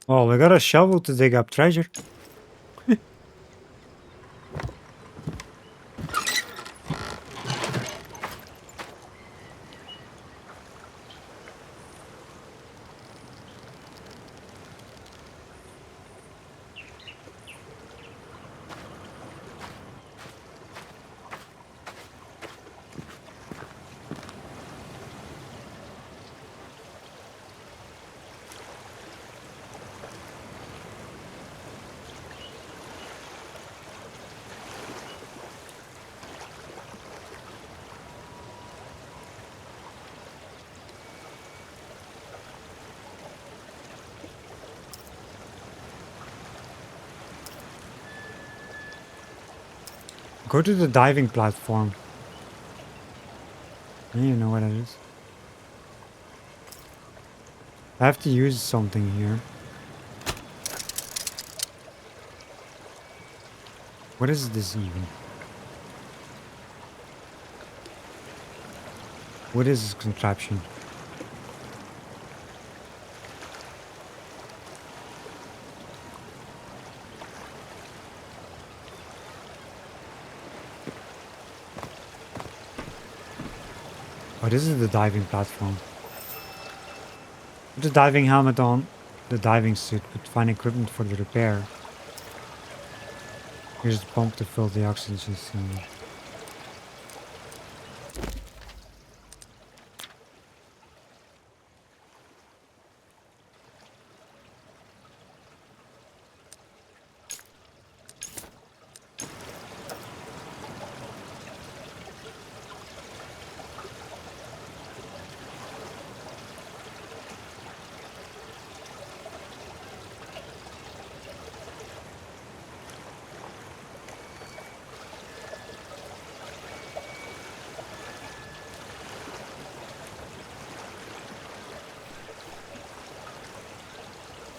A: Oh, we got a shovel to dig up treasure. Go to the diving platform. I don't even know what that is. I have to use something here. What is this even? What is this contraption? Oh, this is the diving platform. Put the diving helmet on, the diving suit, but find equipment for the repair. Here's the pump to fill the oxygen cylinder.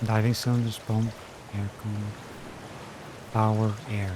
A: Diving cylinders, pump, air con, power, air.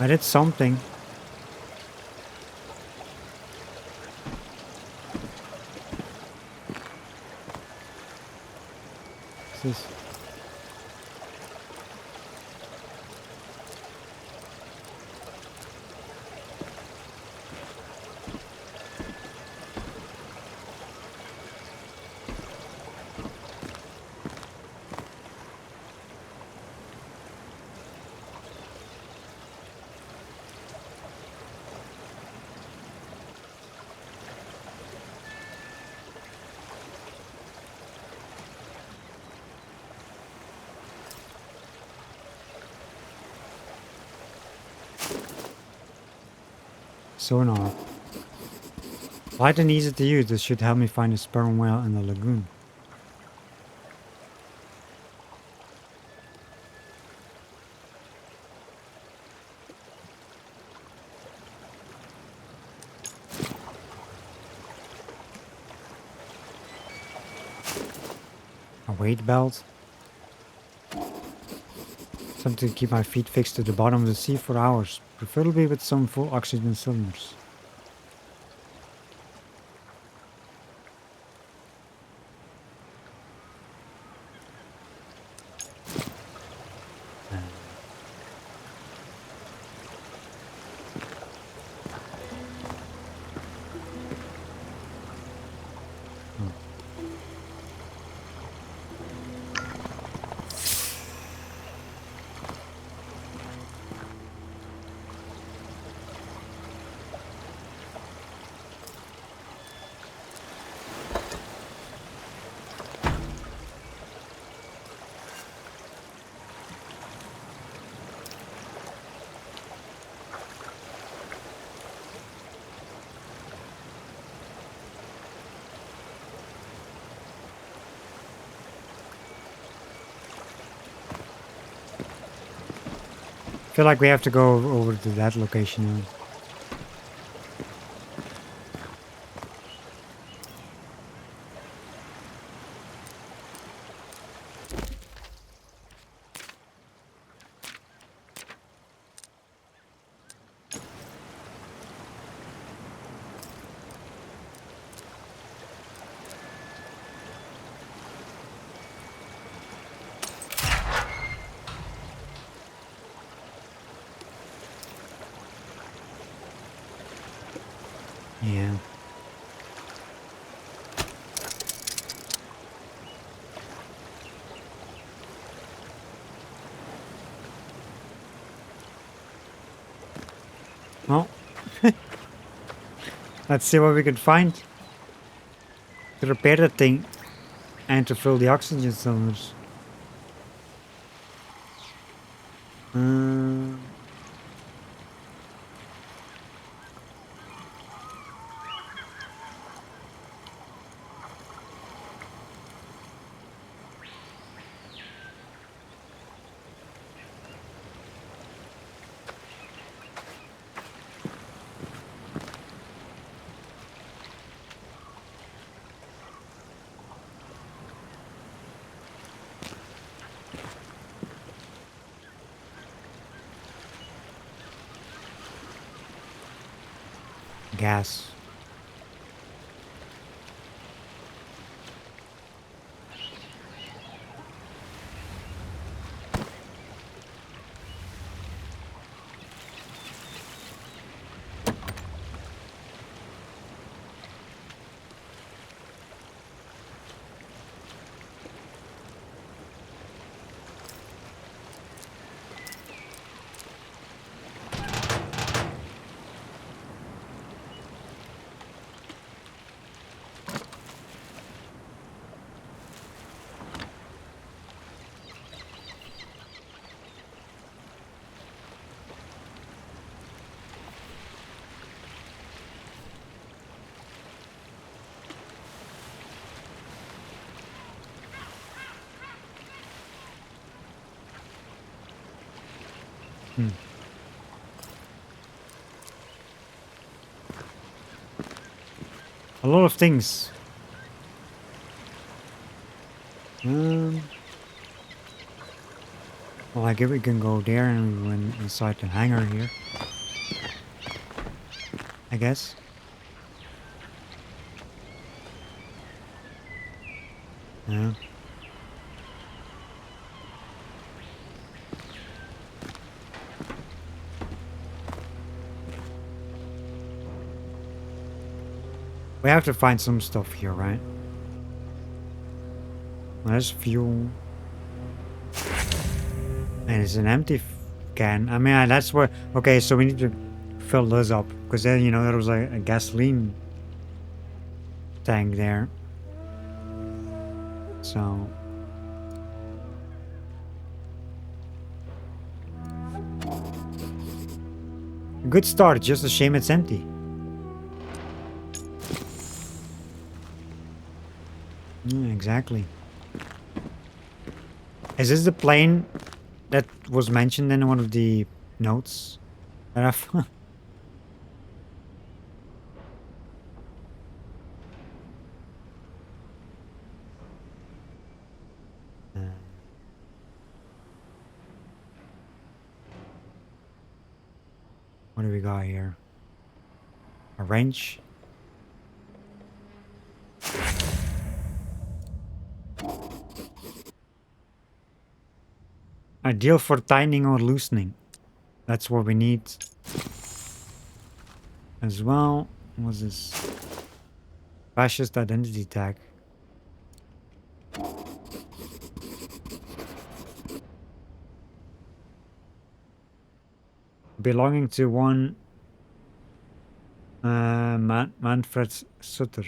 A: I did something. What's this? Sonar. Light and easy to use. This should help me find a sperm whale in the lagoon. A weight belt. Something to keep my feet fixed to the bottom of the sea for hours, preferably with some full oxygen cylinders. I feel like we have to go over to that location now. Yeah. Well, let's see what we can find to repair that thing and to fill the oxygen cylinders. Gas. A lot of things. Well, I guess we can go there and we went inside the hangar here. I guess. Yeah. We have to find some stuff here, right? There's fuel. And it's an empty can. I mean, that's what... Okay, so we need to fill this up. Because then, you know, there was a gasoline tank there. So... Good start, just a shame it's empty. Exactly. Is this the plane that was mentioned in one of the notes that I found? Uh, what do we got here? A wrench. Ideal for tightening or loosening. That's what we need as well. What's this? Fascist identity tag. Belonging to one Manfred Sutter.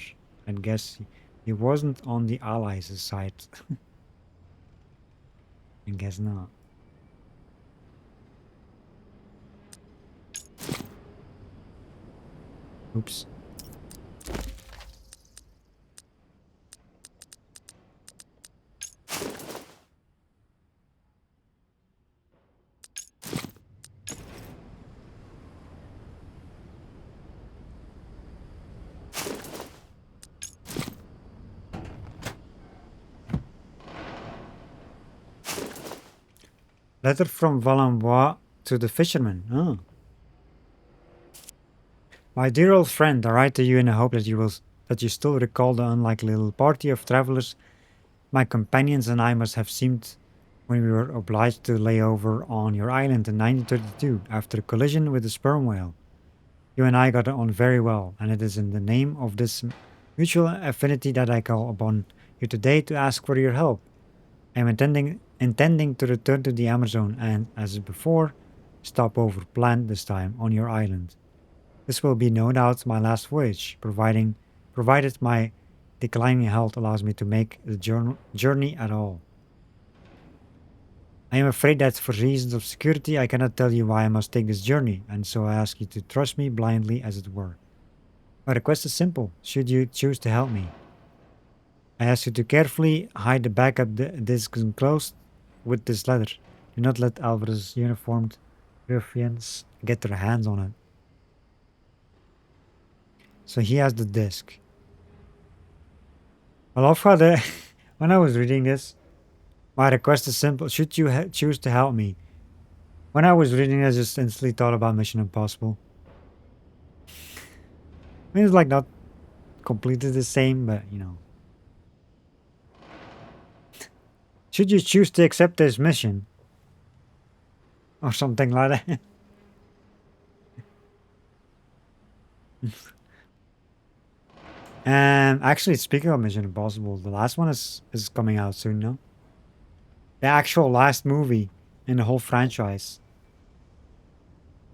A: I guess he wasn't on the Allies' side. I guess not. Oops. Letter from Valenbois to the fisherman. Oh. My dear old friend, I write to you in the hope that you still recall the unlikely little party of travelers my companions and I must have seemed when we were obliged to lay over on your island in 1932 after a collision with a sperm whale. You and I got on very well, and it is in the name of this mutual affinity that I call upon you today to ask for your help. I am intending to return to the Amerzone and, as before, stop over planned this time on your island. This will be no doubt my last voyage, provided my declining health allows me to make the journey at all. I am afraid that for reasons of security I cannot tell you why I must take this journey, and so I ask you to trust me blindly as it were. My request is simple, should you choose to help me. I ask you to carefully hide the backup disc enclosed with this letter. Do not let Alvarez's uniformed ruffians get their hands on it. So he has the disc. I love how when I was reading this, my request is simple. Should you choose to help me? When I was reading this, I just instantly thought about Mission Impossible. I mean, it's like not completely the same, but you know. Should you choose to accept this mission? Or something like that. And actually, speaking of Mission Impossible, the last one is coming out soon, no? The actual last movie in the whole franchise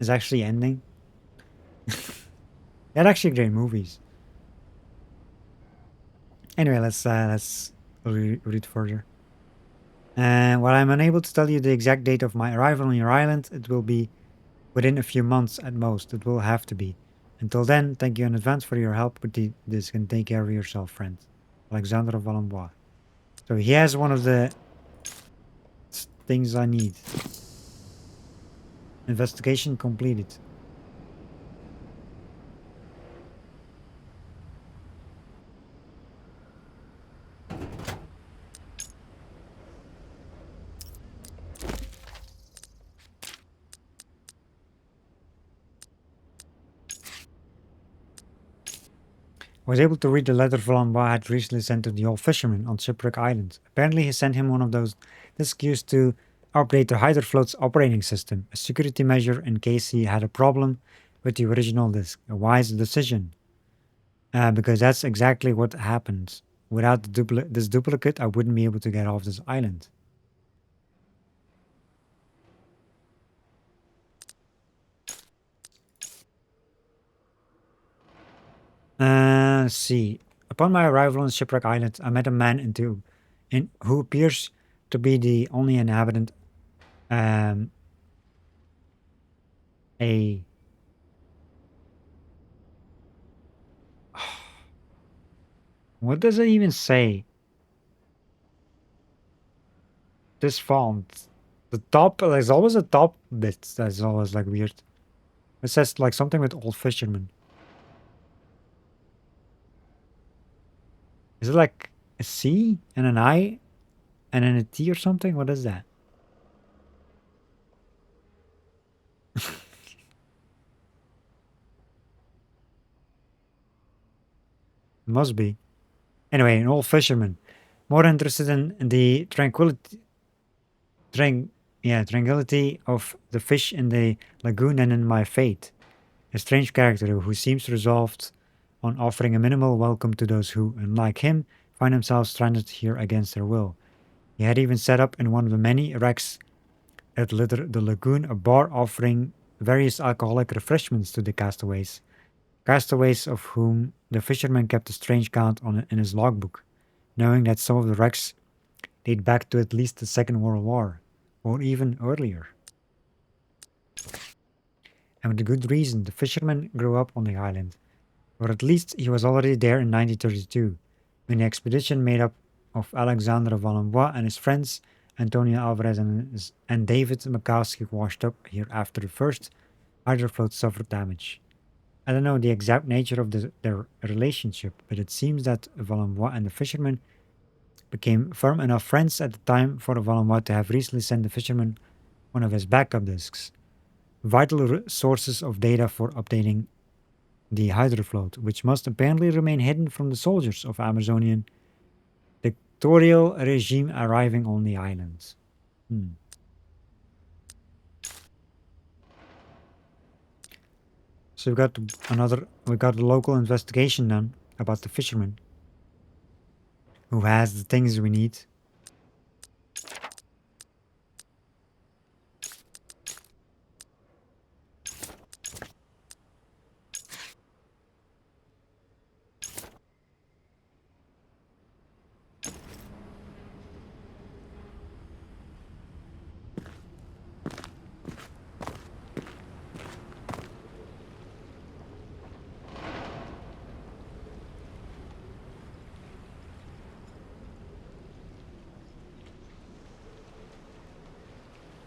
A: is actually ending. They're actually great movies. Anyway, let's read further. And while I'm unable to tell you the exact date of my arrival on your island, it will be within a few months at most. It will have to be. Until then, thank you in advance for your help with this and take care of yourself, friend. Alexander of Valenbois. So he has one of the things I need. Investigation completed. I was able to read the letter Valenbois had recently sent to the old fisherman on Shipwreck Island. Apparently he sent him one of those discs used to update the Hydrofloat's operating system, a security measure in case he had a problem with the original disc. A wise decision. Because that's exactly what happened. Without this duplicate, I wouldn't be able to get off this island. Let's see. Upon my arrival on Shipwreck Island, I met a man who appears to be the only inhabitant. Um, a what does it even say? this font. The top, there's always a top bit that's always like weird. It says like something with old fisherman. Is it like a C and an I and then a T or something? What is that? Must be. Anyway, an old fisherman. More interested in the tranquility of the fish in the lagoon than in my fate. A strange character who seems resolved on offering a minimal welcome to those who, unlike him, find themselves stranded here against their will. He had even set up in one of the many wrecks that litter the lagoon a bar offering various alcoholic refreshments to the castaways of whom the fisherman kept a strange count in his logbook, knowing that some of the wrecks date back to at least the Second World War, or even earlier. And with good reason, the fisherman grew up on the island, or at least he was already there in 1932, when the expedition made up of Alexander Valenbois and his friends, Antonio Alvarez and David Makowski washed up here after the first hydrofloat suffered damage. I don't know the exact nature of their relationship, but it seems that Valenbois and the fisherman became firm enough friends at the time for Valenbois to have recently sent the fisherman one of his backup disks, vital sources of data for updating the hydrofloat, which must apparently remain hidden from the soldiers of Amazonian dictatorial regime arriving on the island. So we got a local investigation done about the fisherman who has the things we need.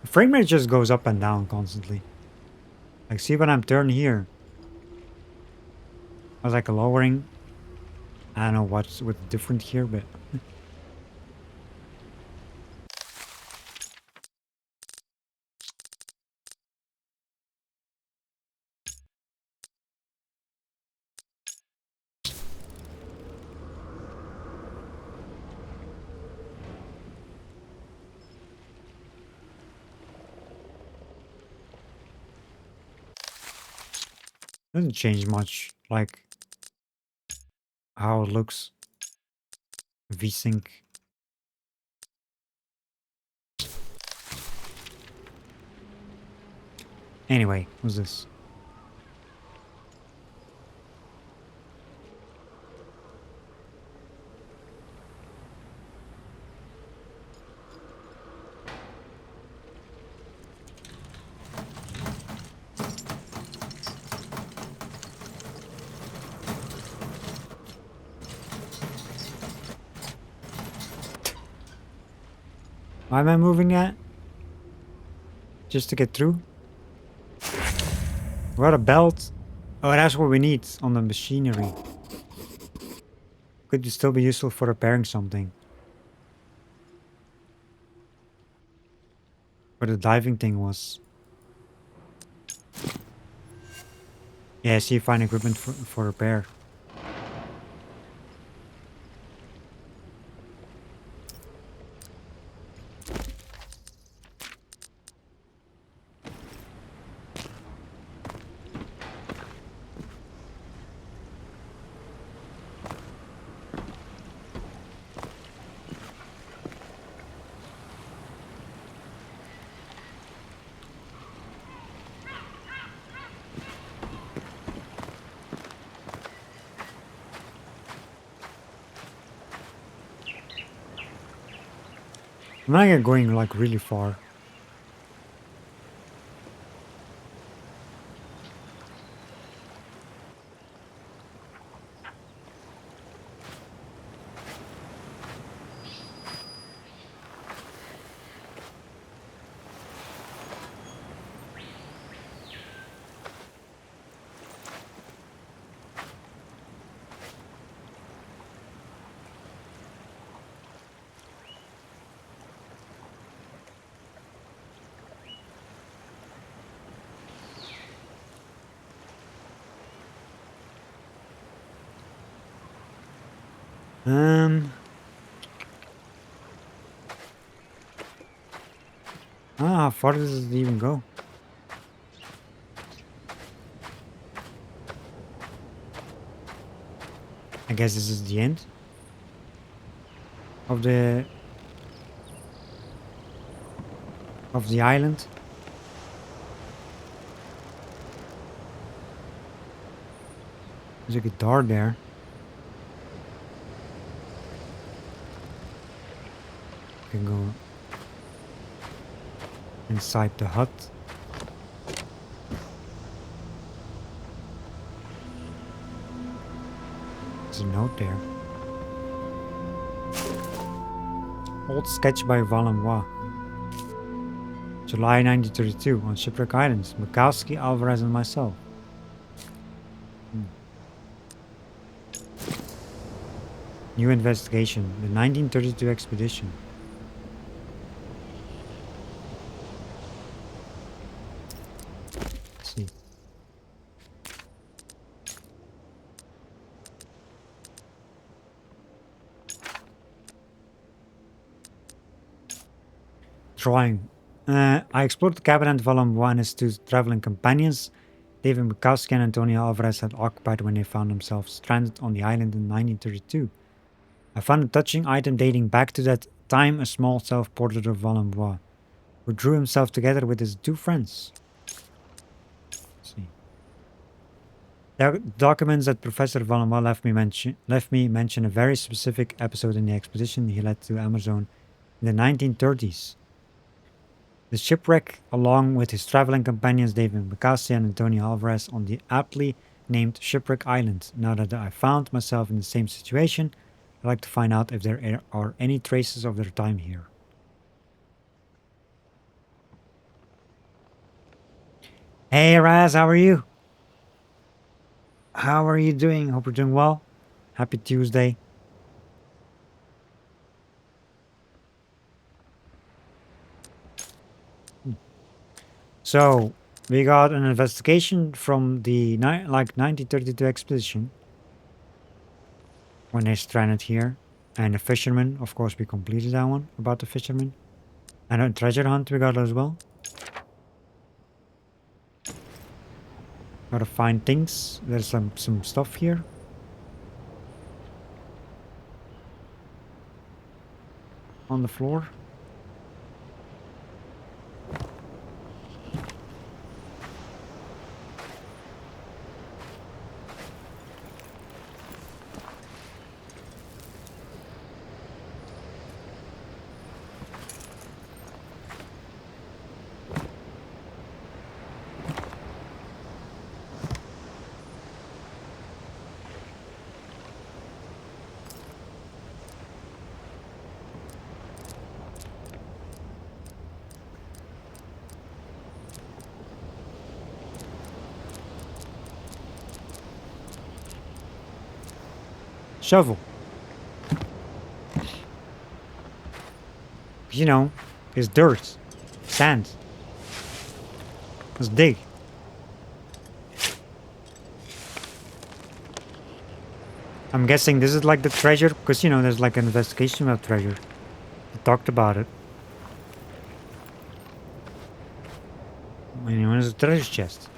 A: The frame rate just goes up and down constantly. Like, see when I'm turning here. I was like lowering. I don't know what's different here, but doesn't change much. Like how it looks. VSync. Anyway, what's this? Why am I moving that? Just to get through? What a belt. Oh, that's what we need on the machinery. Could still be useful for repairing something. Where the diving thing was. Yeah, see, find equipment for repair. I'm not going like really far. Um. How far does it even go? I guess this is the end of the island. There's a guitar there. You can go inside the hut. There's a note there. Old sketch by Valois. July 1932 on Shipwreck Islands. Mikowski, Alvarez, and myself. New investigation. The 1932 expedition. Let's see. Drawing. I explored the cabin and Valois and his two traveling companions. David Mikowski and Antonio Alvarez had occupied when they found themselves stranded on the island in 1932. I found a touching item dating back to that time, a small self-portrait of Valois, who drew himself together with his two friends. Let's see. The documents that Professor Valois left me mention a very specific episode in the expedition he led to Amerzone in the 1930s. The shipwreck, along with his traveling companions David Mikowski and Antonio Alvarez on the aptly named Shipwreck Island. Now that I found myself in the same situation, I'd like to find out if there are any traces of their time here. Hey Raz, how are you? How are you doing? Hope you're doing well. Happy Tuesday. So, we got an investigation from the 1932 expedition when they stranded here. And the fisherman, of course, we completed that one about the fisherman. And a treasure hunt we got as well. Gotta find things. There's some stuff here. On the floor. Shovel. You know, it's dirt, sand. Let's dig. I'm guessing this is like the treasure, because you know, there's like an investigation about treasure. We talked about it. Anyone has a treasure chest.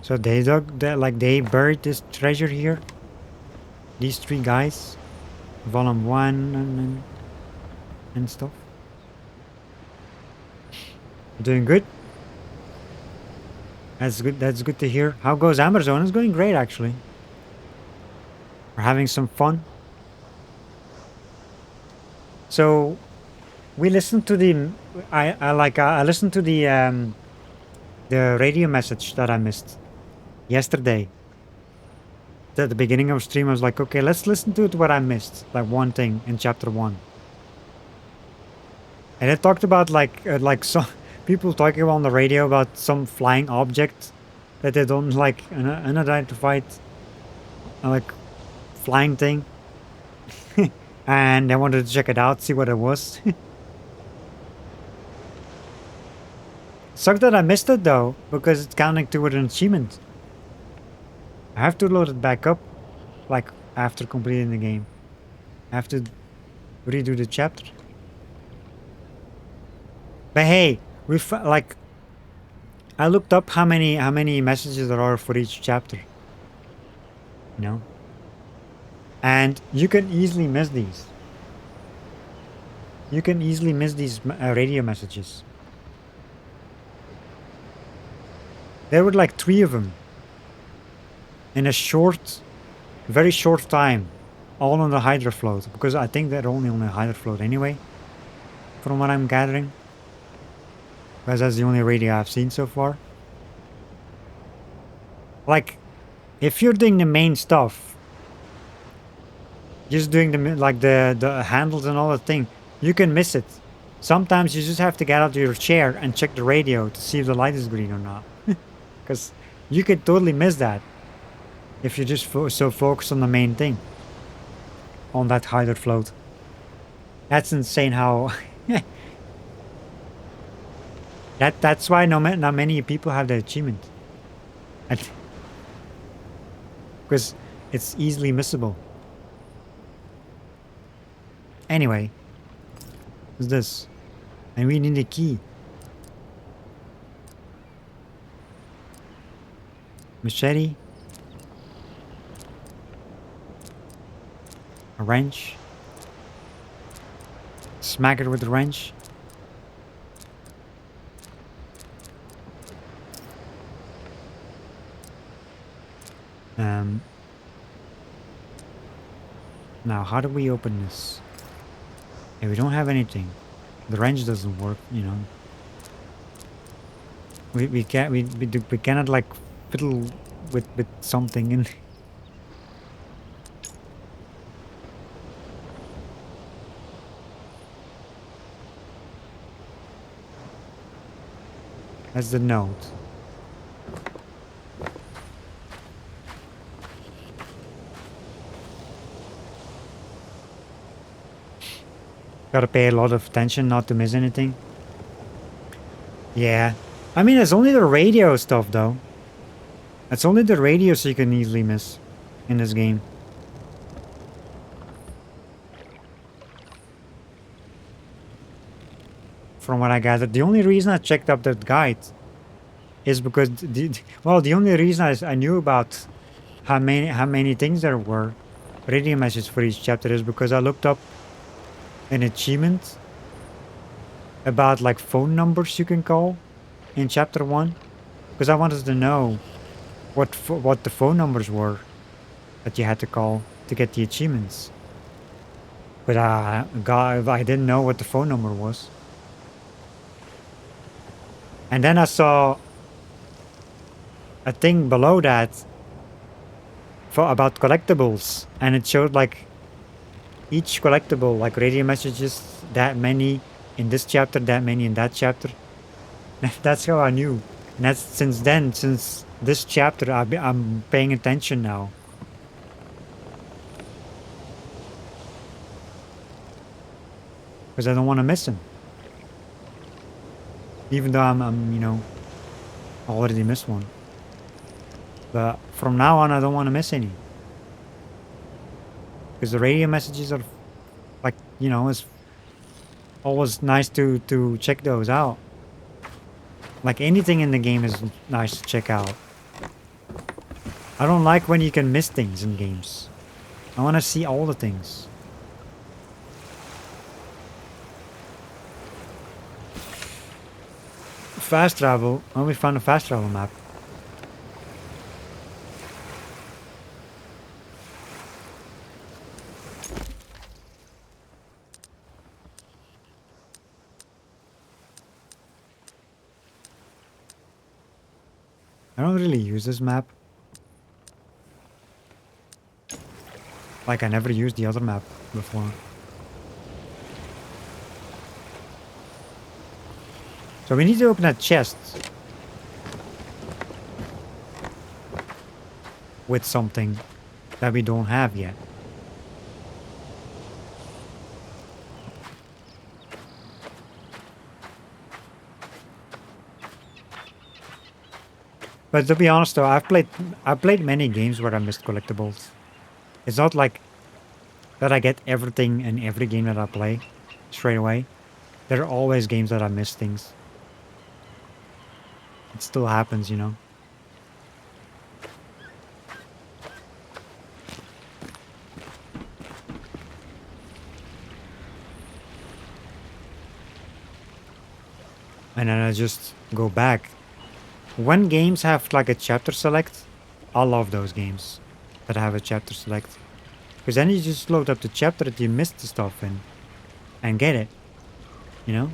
A: So they dug that, like they buried this treasure here. These three guys, Volume 1 and stuff. Doing good. That's good. That's good to hear. How goes Amerzone? It's going great actually. We're having some fun. So we listened to the. I listened to the radio message that I missed yesterday. At the beginning of stream, I was like, okay, let's listen to it what I missed, like one thing in chapter 1. And it talked about like some people talking on the radio about some flying object that they don't like, an unidentified like flying thing. And they wanted to check it out, see what it was. Suck that I missed it though, because it's counting toward an achievement. I have to load it back up, like after completing the game. I have to redo the chapter. But hey, like I looked up how many messages there are for each chapter. You know? And you can easily miss these. You can easily miss these radio messages. There were like 3 of them. In a short, very short time. All on the Hydra float. Because I think they're only on the Hydra float anyway. From what I'm gathering. Because that's the only radio I've seen so far. Like, if you're doing the main stuff, just doing the handles and all that thing, you can miss it. Sometimes you just have to get out of your chair and check the radio to see if the light is green or not. Because you could totally miss that if you just so focused on the main thing. On that Hydra float. That's insane how... That's why not many people have the achievement. Because it's easily missable. Anyway. What's this? And we need a key. Machete. A wrench. Smack it with the wrench. Now, how do we open this? Yeah, we don't have anything. The wrench doesn't work, you know. We cannot like fiddle with something in. That's the note. Gotta pay a lot of attention not to miss anything. Yeah. I mean, it's only the radio stuff, though. It's only the radio so you can easily miss in this game. From what I gathered, the only reason I checked up that guide is because the only reason I knew about how many things there were radio messages for each chapter is because I looked up an achievement about like phone numbers you can call in chapter 1 because I wanted to know what the phone numbers were that you had to call to get the achievements. But I didn't know what the phone number was. And then I saw a thing below that about collectibles, and it showed like each collectible, like radio messages, that many in this chapter, that many in that chapter. That's how I knew. And that's since this chapter, I'm paying attention now. Because I don't want to miss him. Even though I'm, you know, already missed one. But from now on, I don't want to miss any. Because the radio messages are, like, you know, it's always nice to check those out. Like, anything in the game is nice to check out. I don't like when you can miss things in games. I want to see all the things. Fast travel. Oh, we found a fast travel map. I don't really use this map. Like I never used the other map before. So we need to open that chest. With something that we don't have yet. But to be honest though, I've played many games where I missed collectibles. It's not like that I get everything in every game that I play straight away. There are always games that I miss things. It still happens, you know. And then I just go back. When games have like a chapter select, I love those games that have a chapter select. Because then you just load up the chapter that you missed the stuff in and get it, you know?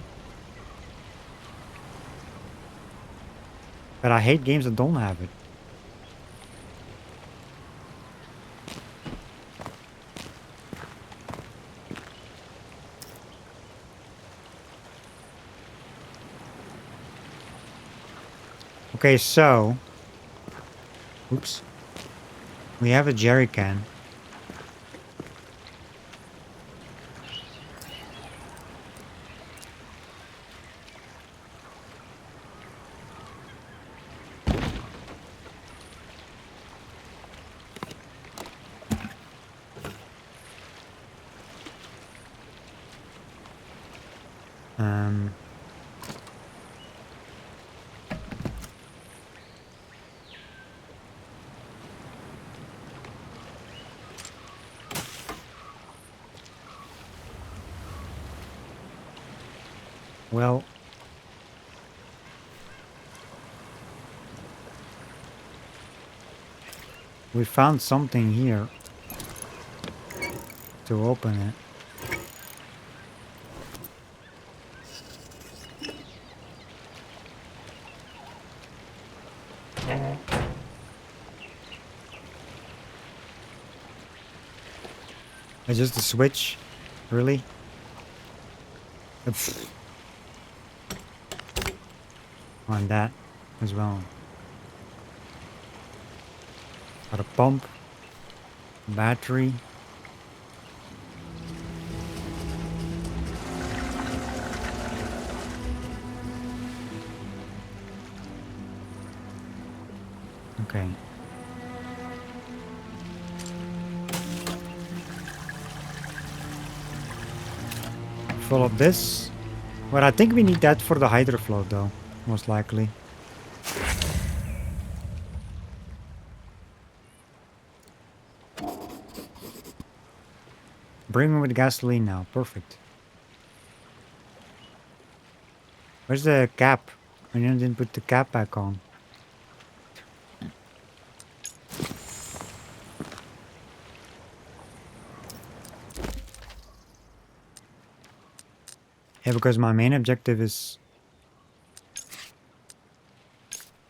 A: But I hate games that don't have it. Okay, so... Oops. We have a jerry can. Um... Well... We found something here to open it. It's just a switch? Really? Pfft. On that as well. Got a pump, battery. Okay. Fill up this. Well, I think we need that for the hydrofloat though, most likely. Bring me with gasoline now. Perfect. Where's the cap? I didn't put the cap back on. Yeah, because my main objective is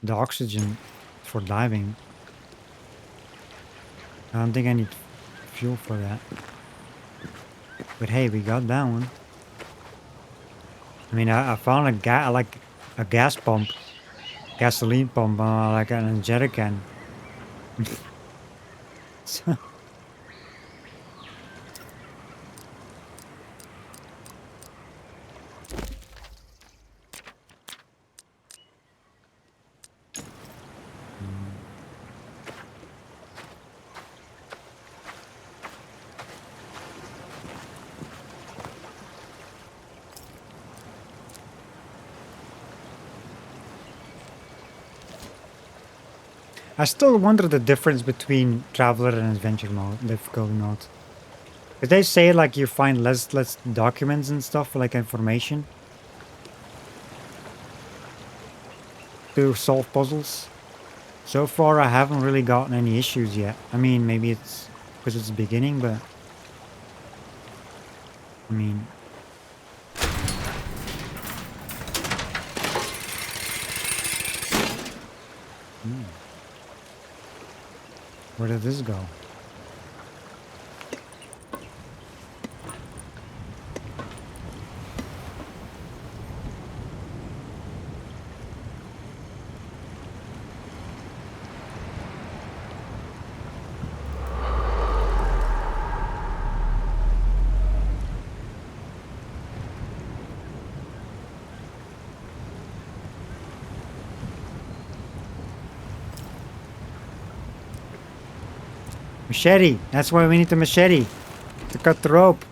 A: the oxygen for diving. I don't think I need fuel for that. But hey, we got that one. I mean, I found a gas pump, gasoline pump, like an jerry can. So- I still wonder the difference between traveler and adventure mode, difficulty mode. Because they say like you find less documents and stuff, like information to solve puzzles. So far, I haven't really gotten any issues yet. I mean, maybe it's because it's the beginning, but I mean, where did this go? Machete. That's why we need the machete. To cut the rope.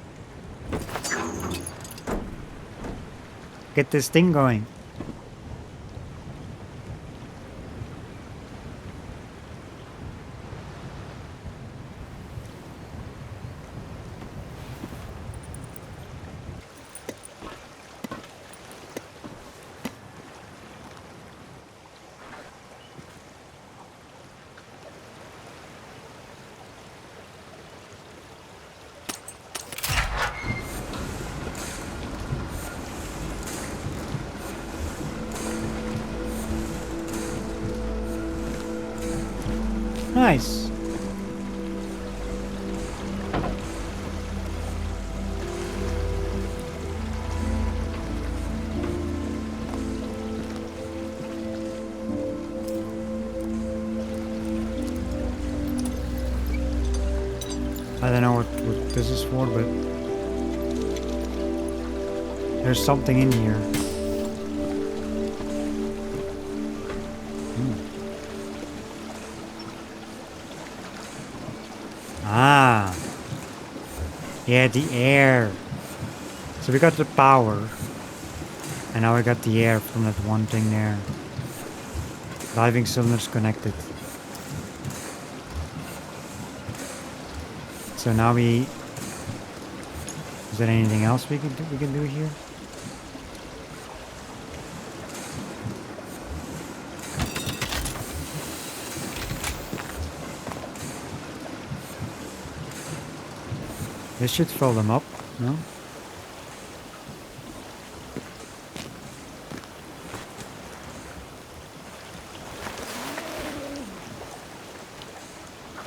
A: Get this thing going. Nice. I don't know what this is for, but there's something in here. Ah. Yeah, the air. So we got the power. And now we got the air from that one thing there. Diving cylinders connected. So now we... Is there anything else we can do here? This should fill them up, no?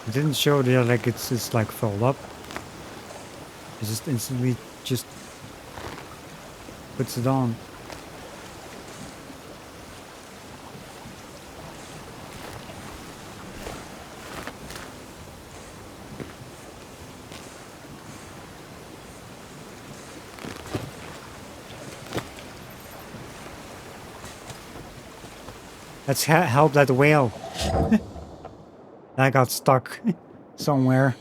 A: It didn't show there like it's like filled up. It just instantly just puts it on. Let's help that whale. That got stuck somewhere.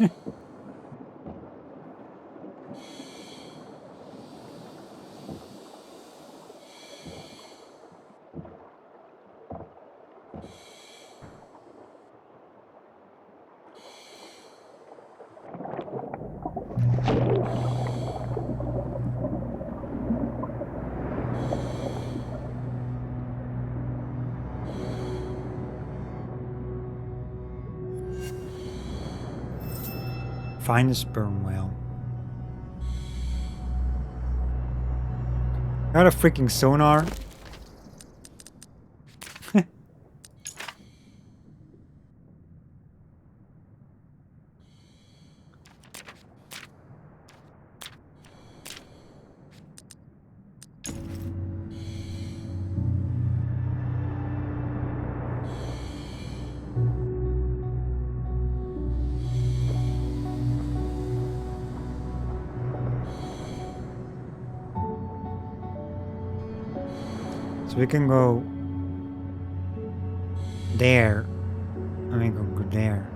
A: Find the sperm whale. Got a freaking sonar. So we can go there. I mean, go there.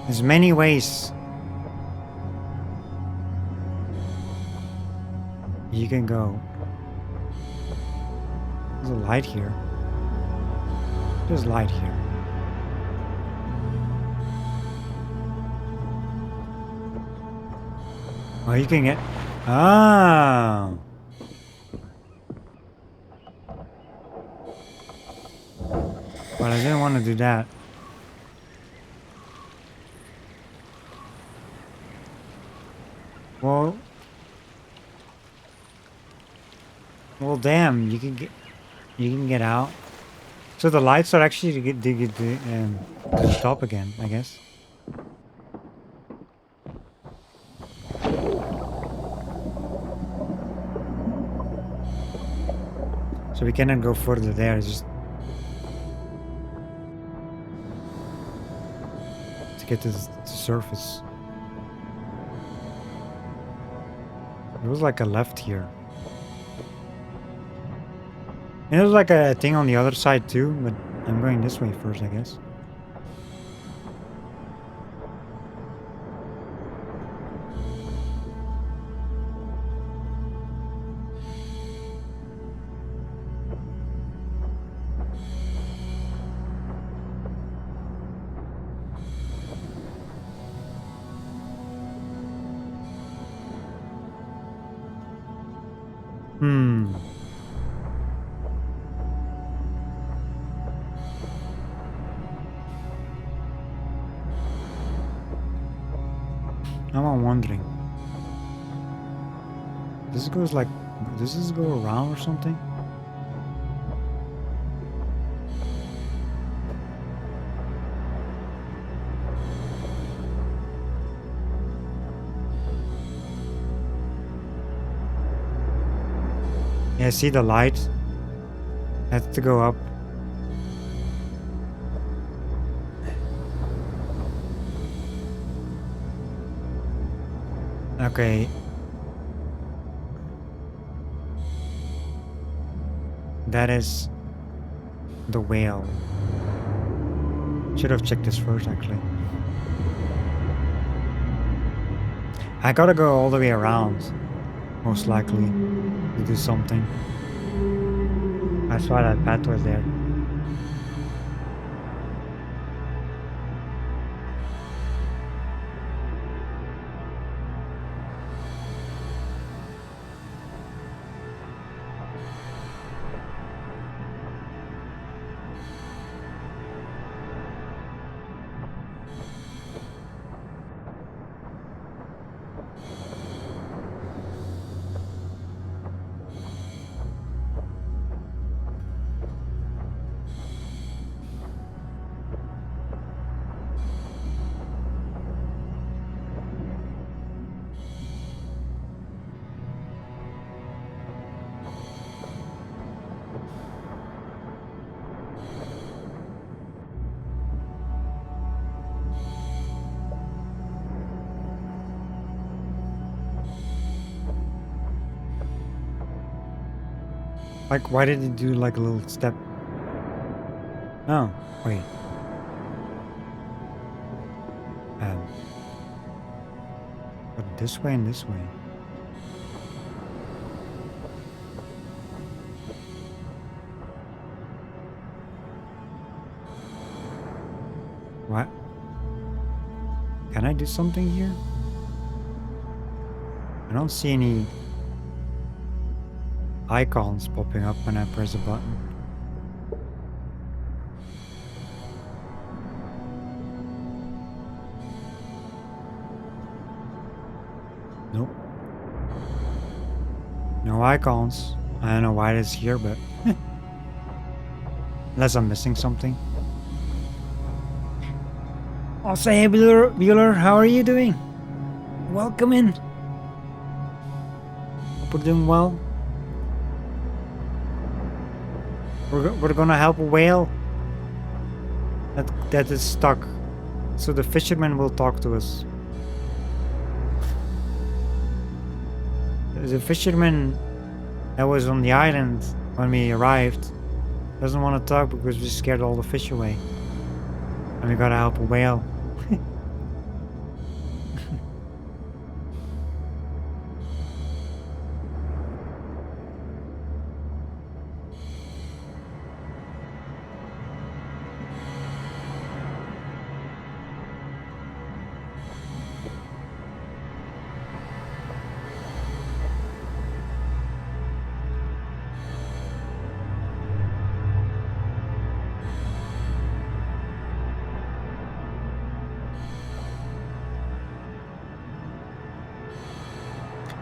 A: There's many ways you can go. There's a light here. There's light here. Oh, you can get... Oh! But I didn't want to do that. Well... Well, damn, you can get out. So the lights are actually to stop again, I guess. So we cannot go further there. It's just to get to the surface. There was like a left here. And there's like a thing on the other side too, but I'm going this way first, I guess. Hmm. I'm wondering. This goes like, does this go around or something? Yeah, see the light? Has to go up. Okay. That is the whale. Should have checked this first, actually. I gotta go all the way around, most likely, to do something. That's why that path was there. Like, why did it do like a little step? Oh, wait. But this way and this way. What? Can I do something here? I don't see any icons popping up when I press a button. Nope. No icons. I don't know why it is here, but unless I'm missing something. I'll say, hey, Bueller, how are you doing? Welcome in. Hope we're doing well. We're gonna help a whale that is stuck. So the fisherman will talk to us. The fisherman that was on the island when we arrived doesn't want to talk because we scared all the fish away. And we gotta help a whale.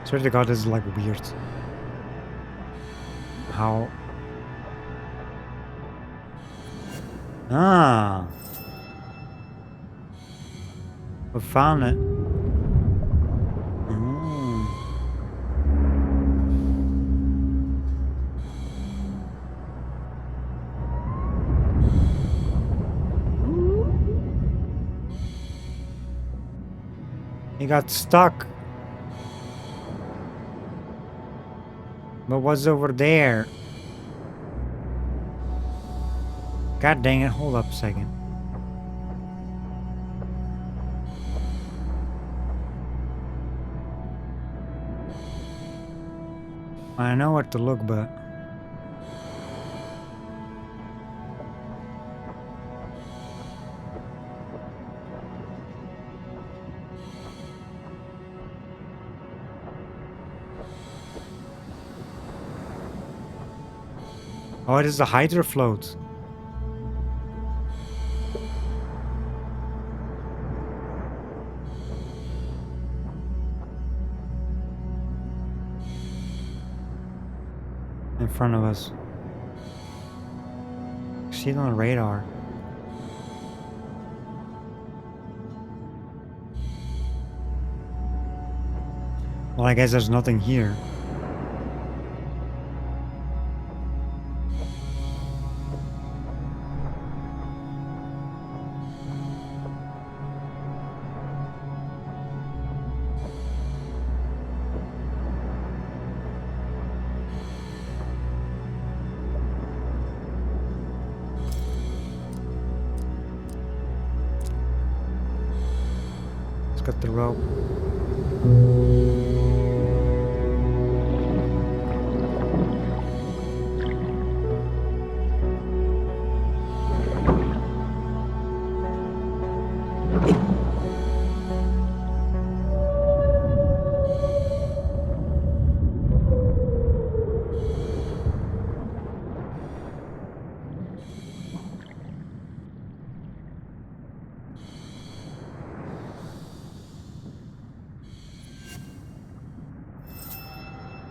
A: Swear to God, this is like weird. how... Ah. We found it. Oh. He got stuck. But what's over there? God dang it, hold up a second. I know where to look, but... Oh, it is the hydro float. In front of us. See it on the radar. Well, I guess there's nothing here. Let's cut the rope.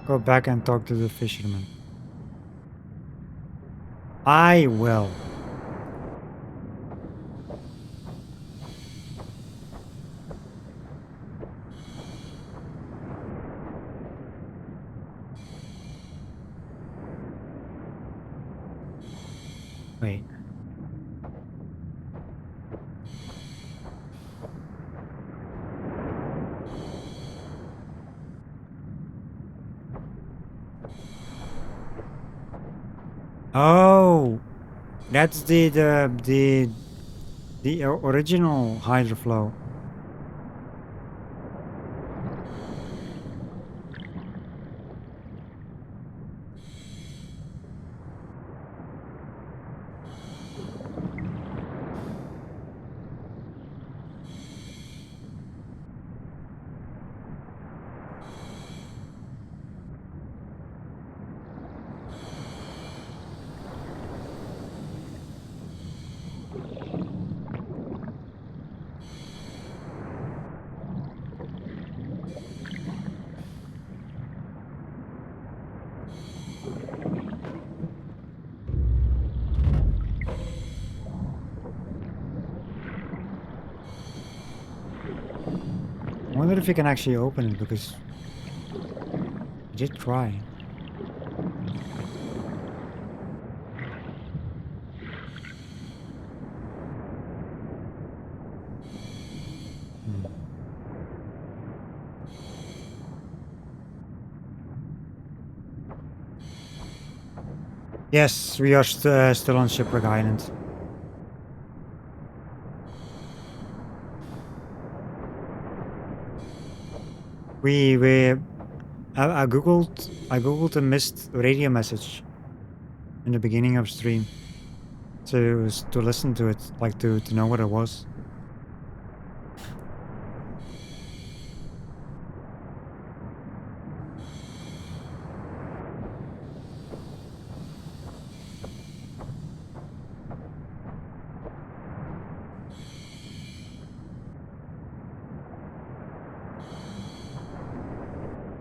A: Go back and talk to the fisherman. I will. Wait. Oh, that's the original hydroflow. I wonder if you can actually open it, because I did try. Yes, we are still on Shipwreck Island. I googled a missed radio message in the beginning of stream to listen to it, like to know what it was.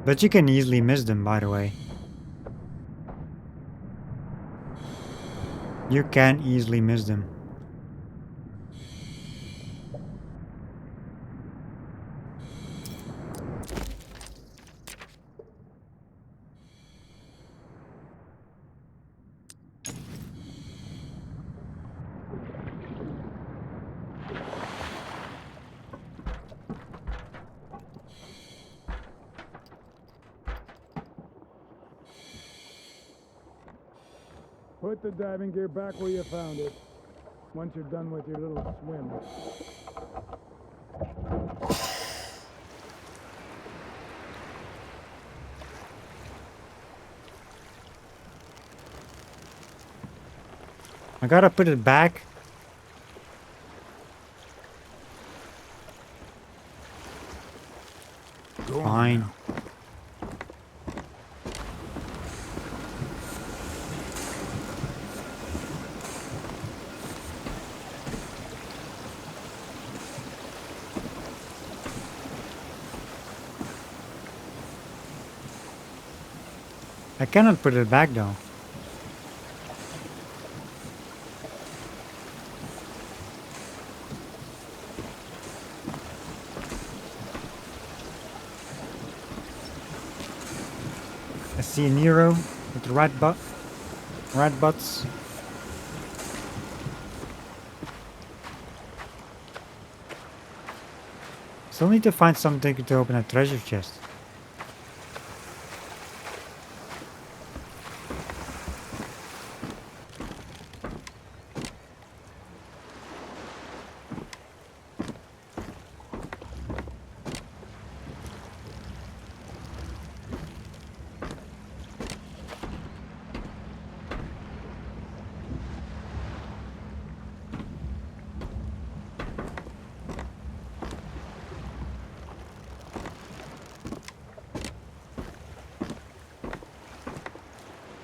A: But you can easily miss them, by the way. You can easily miss them.
E: Put the diving gear back where you found it. Once you're done with your little swim.
A: I gotta put it back.
D: Go on
A: Fine.
D: now.
A: I cannot put it back though. I see a Nero with red butts. Still need to find something to open a treasure chest.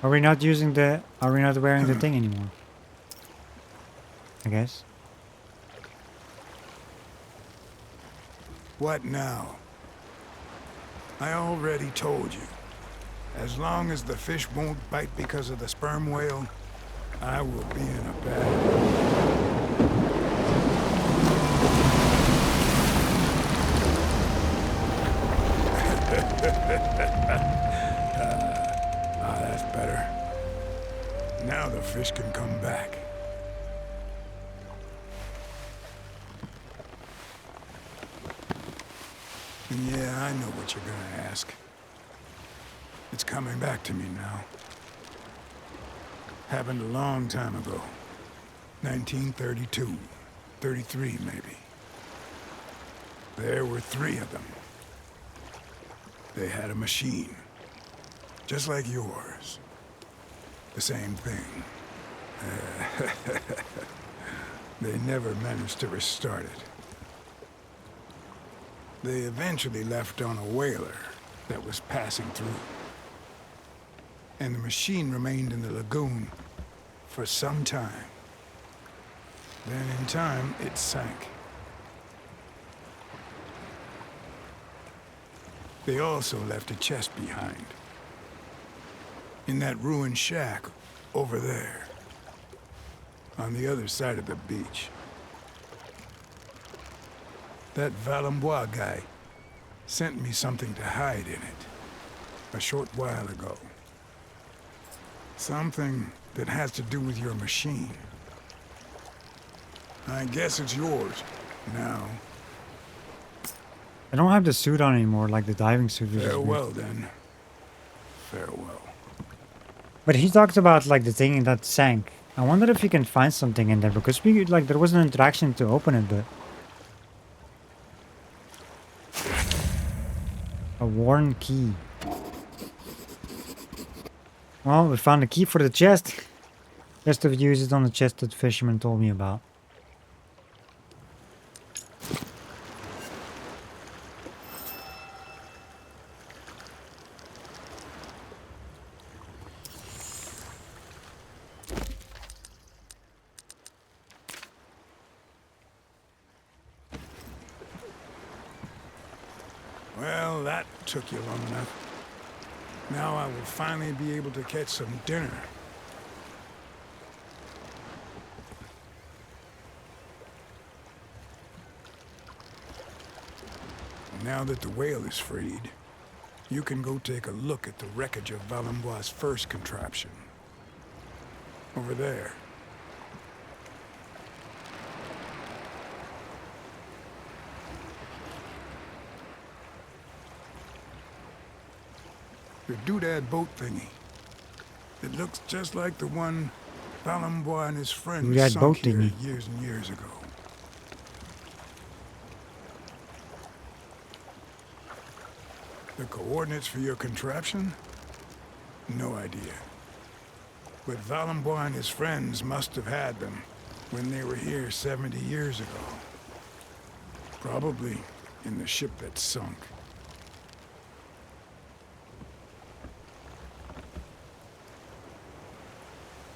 A: Are we not wearing the thing anymore? I guess.
D: What now? I already told you. As long as the fish won't bite because of the sperm whale, I will be in a bad... that's better. Now the fish can come back. And yeah, I know what you're gonna ask. It's coming back to me now. Happened a long time ago. 1932. 33, maybe. There were 3 of them. They had a machine. Just like yours. The same thing. They never managed to restart it. They eventually left on a whaler that was passing through. And the machine remained in the lagoon for some time. Then in time, it sank. They also left a chest behind. In that ruined shack over there. On the other side of the beach. That Valembois guy sent me something to hide in it a short while ago. Something that has to do with your machine. I guess it's yours now.
A: I don't have the suit on anymore, like the diving suit. which is weird.
D: Farewell, then. Farewell.
A: But he talked about like the thing that sank. I wonder if you can find something in there because we like there was an interaction to open it, but a worn key. Well, we found a key for the chest. Just to use it on the chest that the fisherman told me about.
D: Well, that took you long enough. Now I will finally be able to catch some dinner. Now that the whale is freed, you can go take a look at the wreckage of Valembois' first contraption. Over there. The doodad boat thingy. It looks just like the one Valembois and his friends
A: Doodad
D: sunk
A: boat
D: here
A: thingy.
D: years and years ago. The coordinates for your contraption? No idea. But Valembois and his friends must have had them when they were here 70 years ago. Probably in the ship that sunk.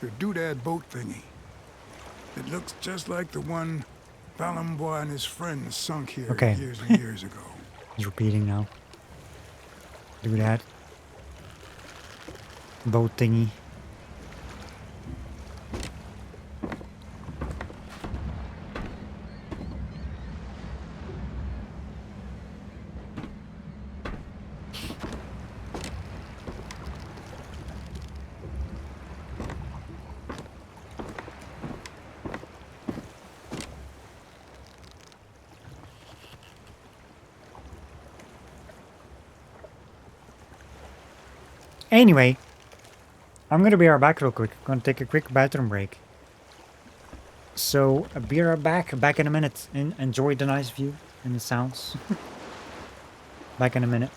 D: The doodad boat thingy. It looks just like the one Valembois and his friends sunk here
A: Okay.
D: years and years ago.
A: He's repeating now. Do that. Boat thingy. Anyway, I'm gonna be right back real quick. Gonna take a quick bathroom break. So, be right back in a minute. And enjoy the nice view and the sounds. Back in a minute.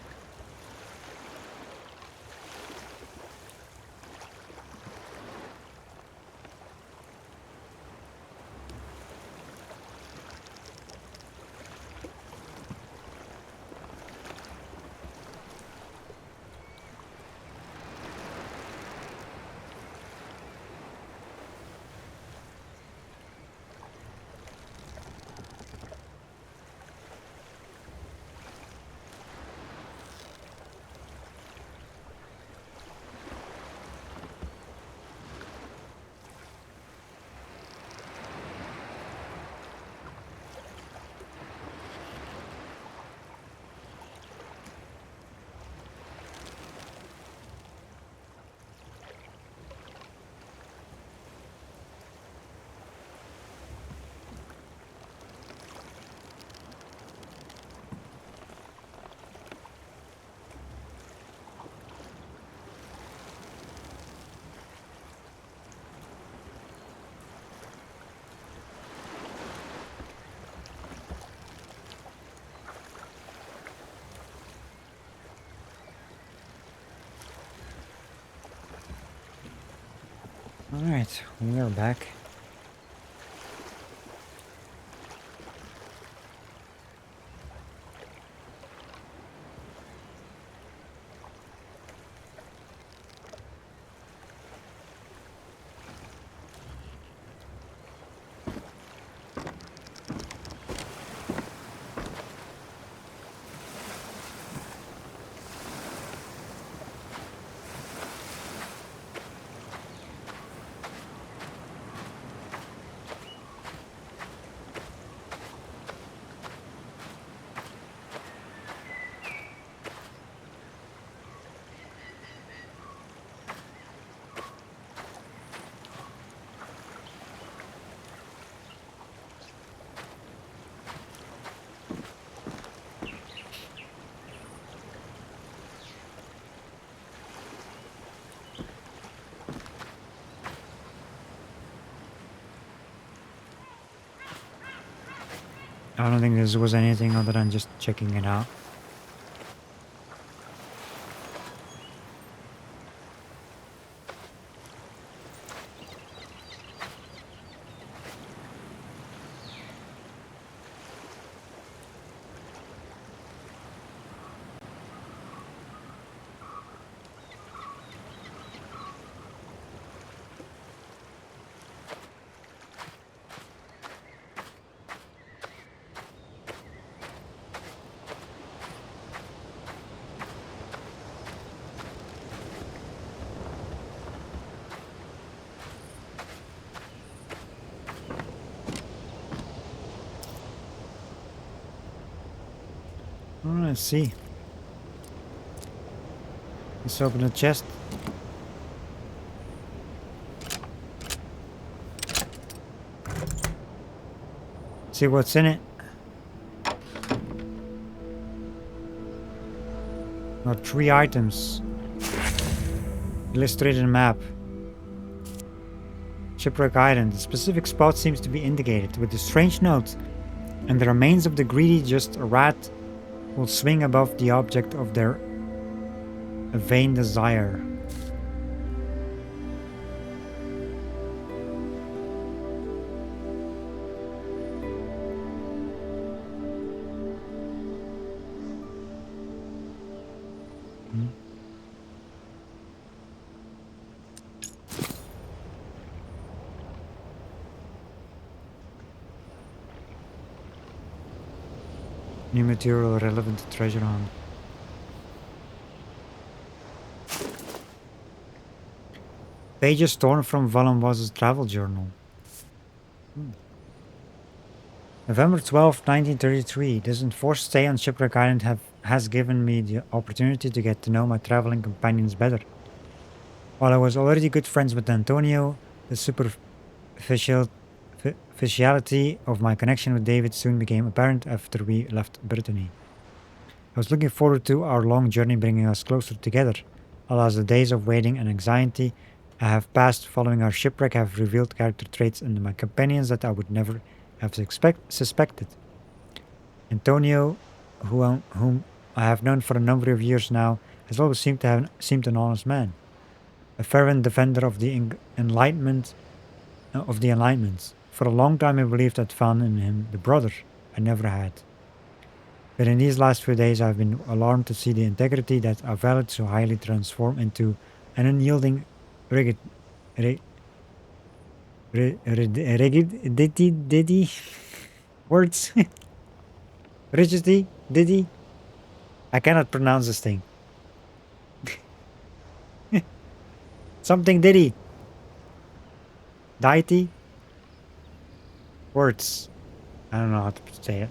A: Alright, we are back. I don't think this was anything other than just checking it out. Oh, let's see. Let's open the chest. See what's in it. Got 3 items. Illustrated map. Shipwreck Island. The specific spot seems to be indicated with a strange note. And the remains of the greedy, just a rat, will swing above the object of their vain desire. New material relevant to treasure hunt. Pages torn from Vallenbois's travel journal. November 12, 1933. This enforced stay on Shipwreck Island has given me the opportunity to get to know my traveling companions better. While I was already good friends with Antonio, the superficiality of my connection with David soon became apparent after we left Brittany. I was looking forward to our long journey bringing us closer together. Alas, the days of waiting and anxiety I have passed following our shipwreck have revealed character traits in my companions that I would never have suspected. Antonio, whom I have known for a number of years now, has always seemed an honest man, a fervent defender of the enlightenment. For a long time, I believed I'd found in him the brother I never had. But in these last few days, I've been alarmed to see the integrity that I valued so highly transform into an unyielding rigidity words rigidity diddy. I cannot pronounce this thing. Something diddy. Deity. Words. I don't know how to say it.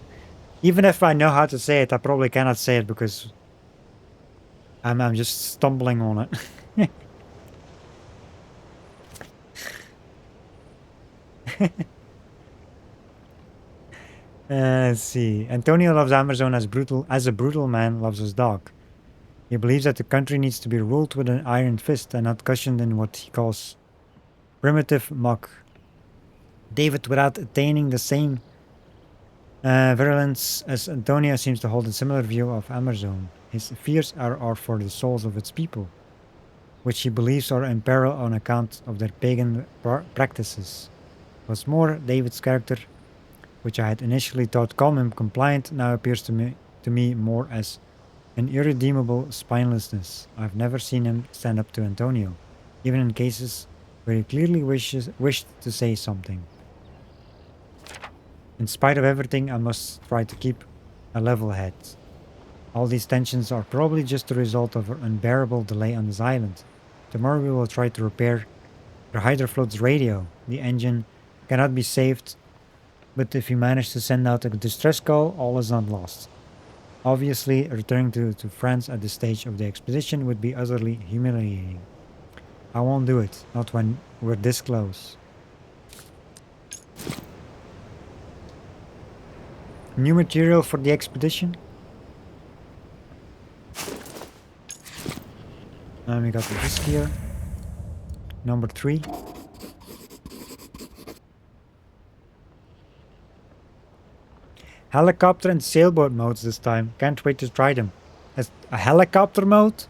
A: Even if I know how to say it, I probably cannot say it because I'm just stumbling on it. Let's see. Antonio loves Amerzone as a brutal man loves his dog. He believes that the country needs to be ruled with an iron fist and not cushioned in what he calls primitive muck. David, without attaining the same virulence as Antonio, seems to hold a similar view of Amerzone. His fears are for the souls of its people, which he believes are in peril on account of their pagan practices. What's more, David's character, which I had initially thought calm and compliant, now appears to me more as an irredeemable spinelessness. I've never seen him stand up to Antonio, even in cases where he clearly wished to say something. In spite of everything, I must try to keep a level head. All these tensions are probably just the result of an unbearable delay on this island. Tomorrow we will try to repair the Hydrofloat's radio. The engine cannot be saved, but if we manage to send out a distress call, all is not lost. Obviously, returning to France at this stage of the expedition would be utterly humiliating. I won't do it, not when we're this close. New material for the expedition. And we got the disc here. Number 3. Helicopter and sailboat modes this time. Can't wait to try them. As a helicopter mode?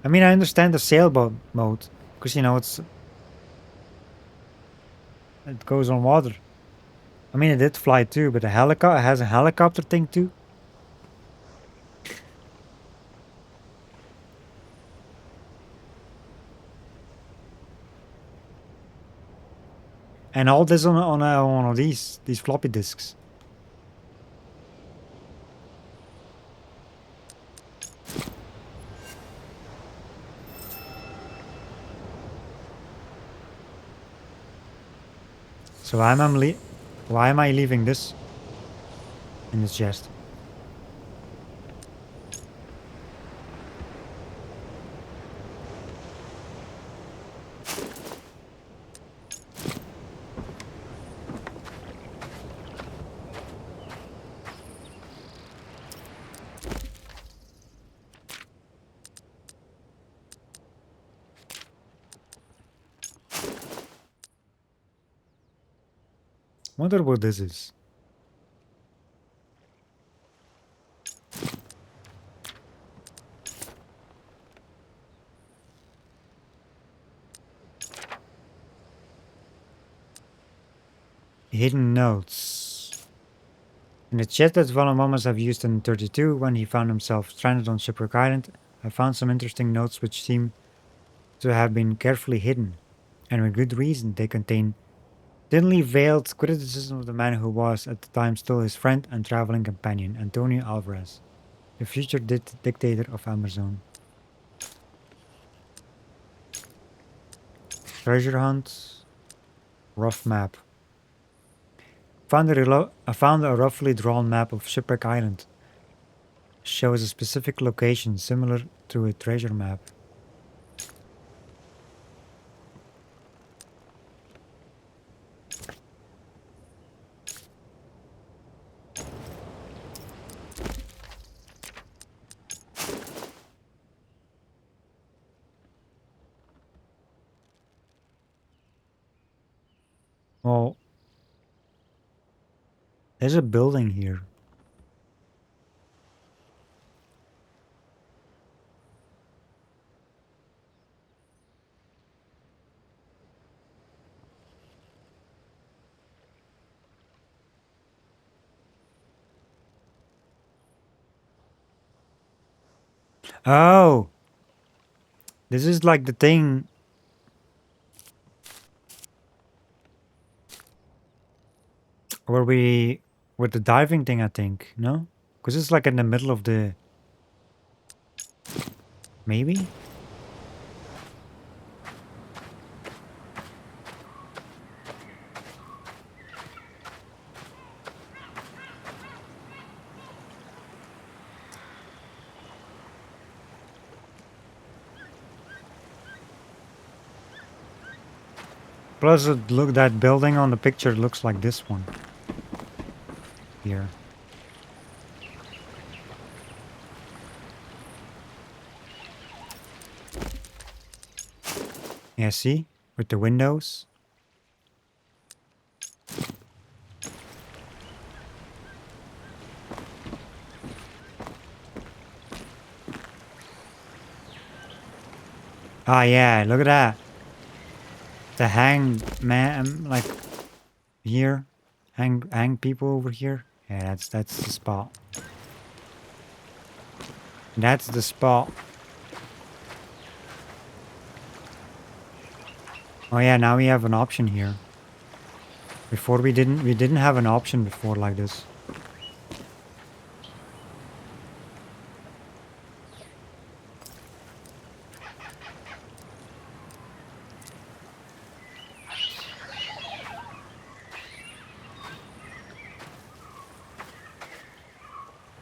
A: I mean, I understand the sailboat mode. Because, you know, it goes on water. I mean, it did fly too, but it has a helicopter thing too. And all this on one of these floppy disks. So why am I leaving this? in the chest. Wonder what this is. Hidden notes. In the chest that Valamamas have used in 32 when he found himself stranded on Shipwreck Island, I found some interesting notes which seem to have been carefully hidden, and with good reason. They contain thinly veiled criticism of the man who was at the time still his friend and traveling companion, Antonio Alvarez, the future dictator of Amerzone. Treasure hunt. Rough map. I found a roughly drawn map of Shipwreck Island. Shows a specific location similar to a treasure map. Well, there's a building here. Oh! This is like the thing. With the diving thing, I think, no? Because it's like in the middle of the... Maybe? Plus, that building on the picture looks like this one. Here. Yeah, see? With the windows. Ah, yeah, look at that. The hang man, like here. Hang people over here. Yeah, that's the spot. That's the spot. Oh yeah, now we have an option here. Before we didn't have an option before like this.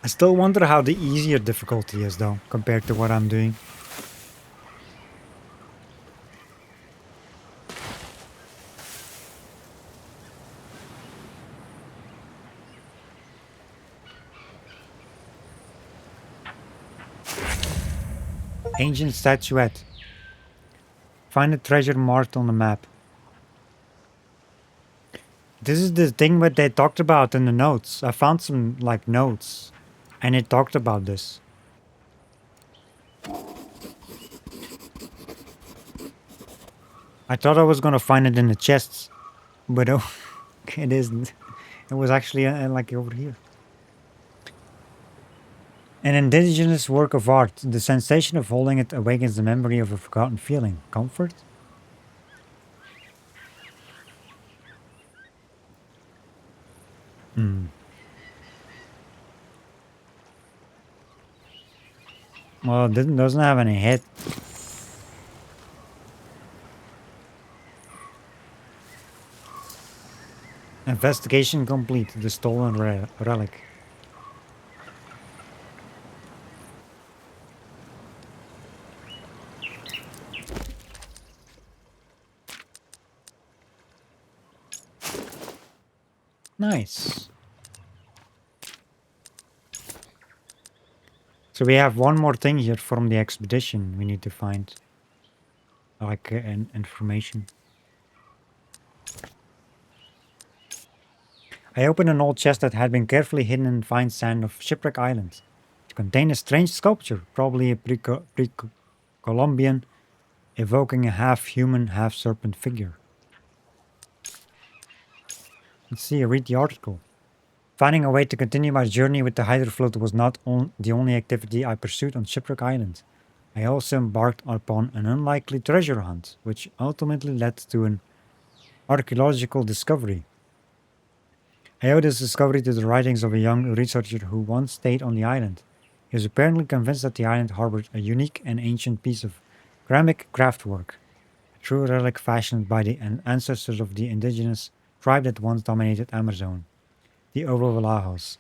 A: I still wonder how the easier difficulty is though, compared to what I'm doing. Ancient statuette. Find a treasure marked on the map. This is the thing that they talked about in the notes. I found some like notes and it talked about this. I thought I was gonna find it in the chests, but oh, it isn't. It was actually like over here. An indigenous work of art. The sensation of holding it awakens the memory of a forgotten feeling. Comfort? Well, it doesn't have any head. Investigation complete. The stolen relic. Nice. So we have one more thing here from the expedition we need to find. Like information. I opened an old chest that had been carefully hidden in fine sand of Shipwreck Island. It contained a strange sculpture, probably a pre-Columbian, evoking a half-human, half-serpent figure. Let's see, read the article. Finding a way to continue my journey with the hydrofloat was not the only activity I pursued on Shipwreck Island. I also embarked upon an unlikely treasure hunt, which ultimately led to an archaeological discovery. I owe this discovery to the writings of a young researcher who once stayed on the island. He was apparently convinced that the island harbored a unique and ancient piece of ceramic craftwork, a true relic fashioned by the ancestors of the indigenous tribe that once dominated Amerzone, the Ovovallajos.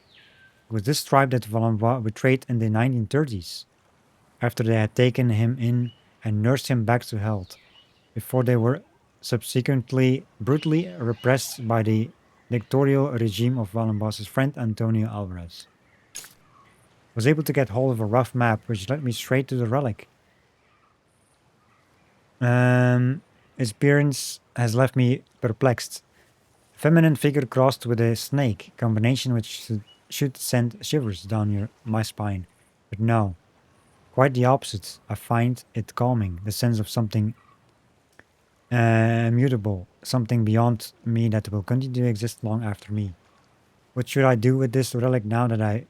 A: It was this tribe that Valambois betrayed in the 1930s, after they had taken him in and nursed him back to health, before they were subsequently brutally repressed by the dictatorial regime of Valambois' friend Antonio Alvarez. I was able to get hold of a rough map, which led me straight to the relic. Its appearance has left me perplexed. A feminine figure crossed with a snake, combination which should send shivers down my spine. But no, quite the opposite. I find it calming, the sense of something immutable, something beyond me that will continue to exist long after me. What should I do with this relic now that I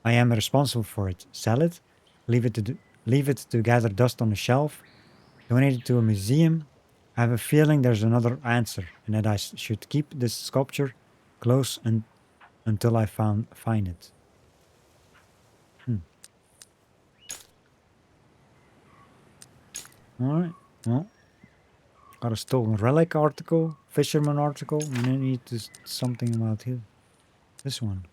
A: am responsible for it? Sell it? Leave it to gather dust on a shelf? Donate it to a museum? I have a feeling there's another answer, and that I should keep this sculpture close until I find it. Alright, well. Got a stolen relic article, fisherman article, and then need to something about here. This one.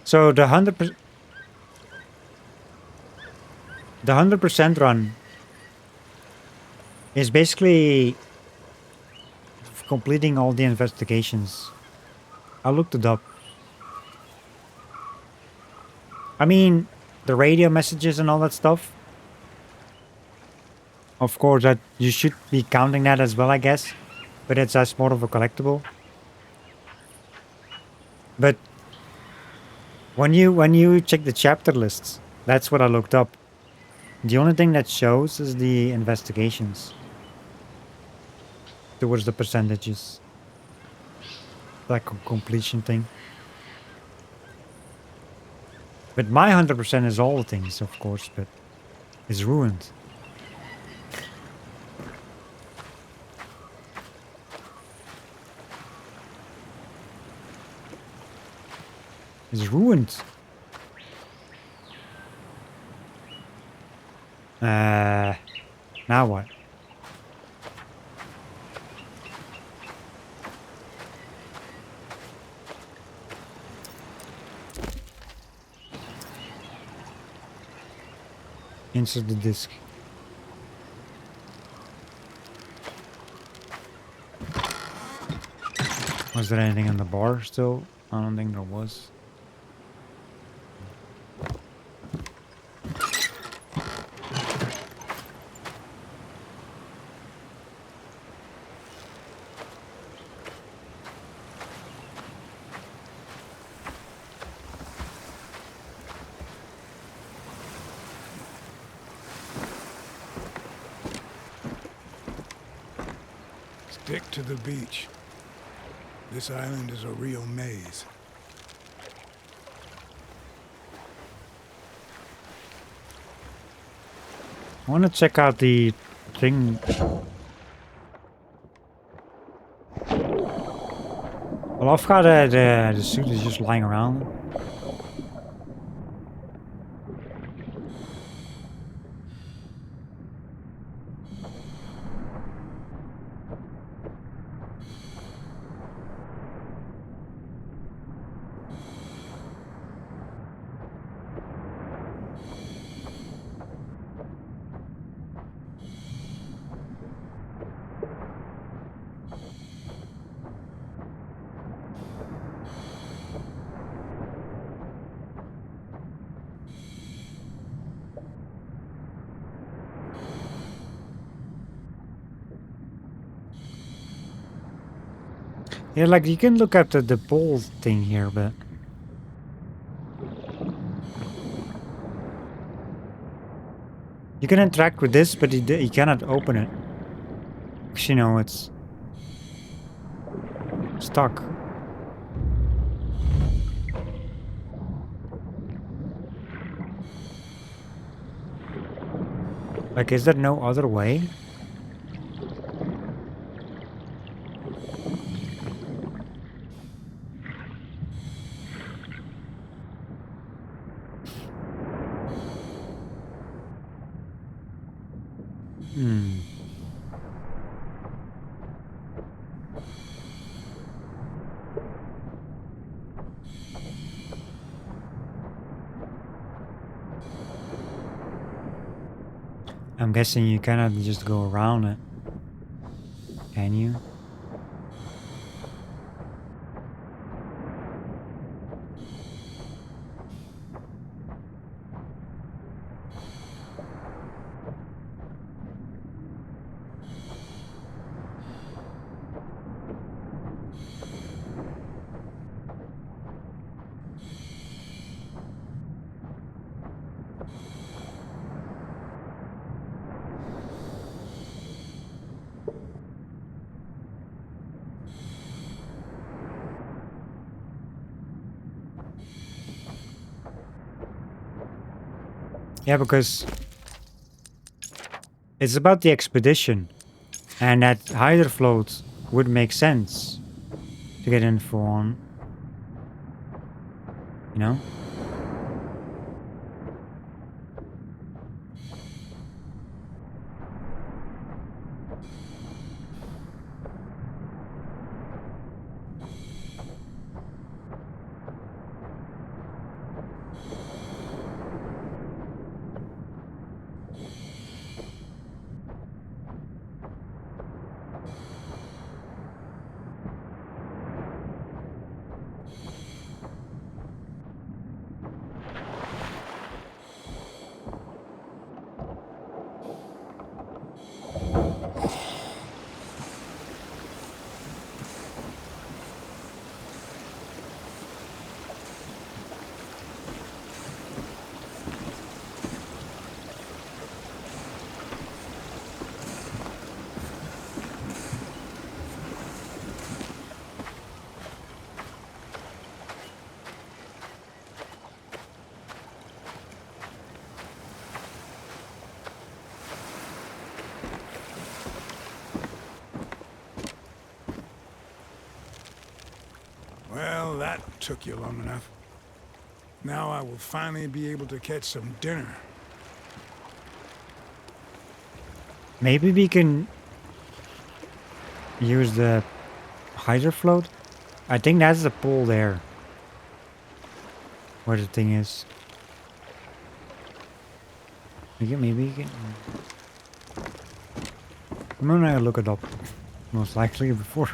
A: So the 100% run is basically completing all the investigations. I looked it up. I mean, the radio messages and all that stuff. Of course, that you should be counting that as well, I guess. But it's as more of a collectible. But when you check the chapter lists, that's what I looked up. The only thing that shows is the investigations. Towards the percentages. Like a completion thing. But my 100% is all things, of course, but it's ruined. It's ruined. Now what? Insert the disk. Was there anything on the bar still? I don't think there was.
D: Stick to the beach. This island is a real maze.
A: I want to check out the thing. Well, I've got the suit is just lying around. Yeah, like you can look at the ball thing here, but you can interact with this, but you cannot open it. Because, you know, it's stuck. Like, is there no other way? Hmm. I'm guessing you cannot just go around it. Can you? Yeah, because it's about the expedition. And that hydro float would make sense to get info on. You know?
D: Well, that took you long enough. Now I will finally be able to catch some dinner.
A: Maybe we can use the hydro float. I think that's the pool there. Where the thing is. Maybe you can. I'm gonna look it up. Most likely before.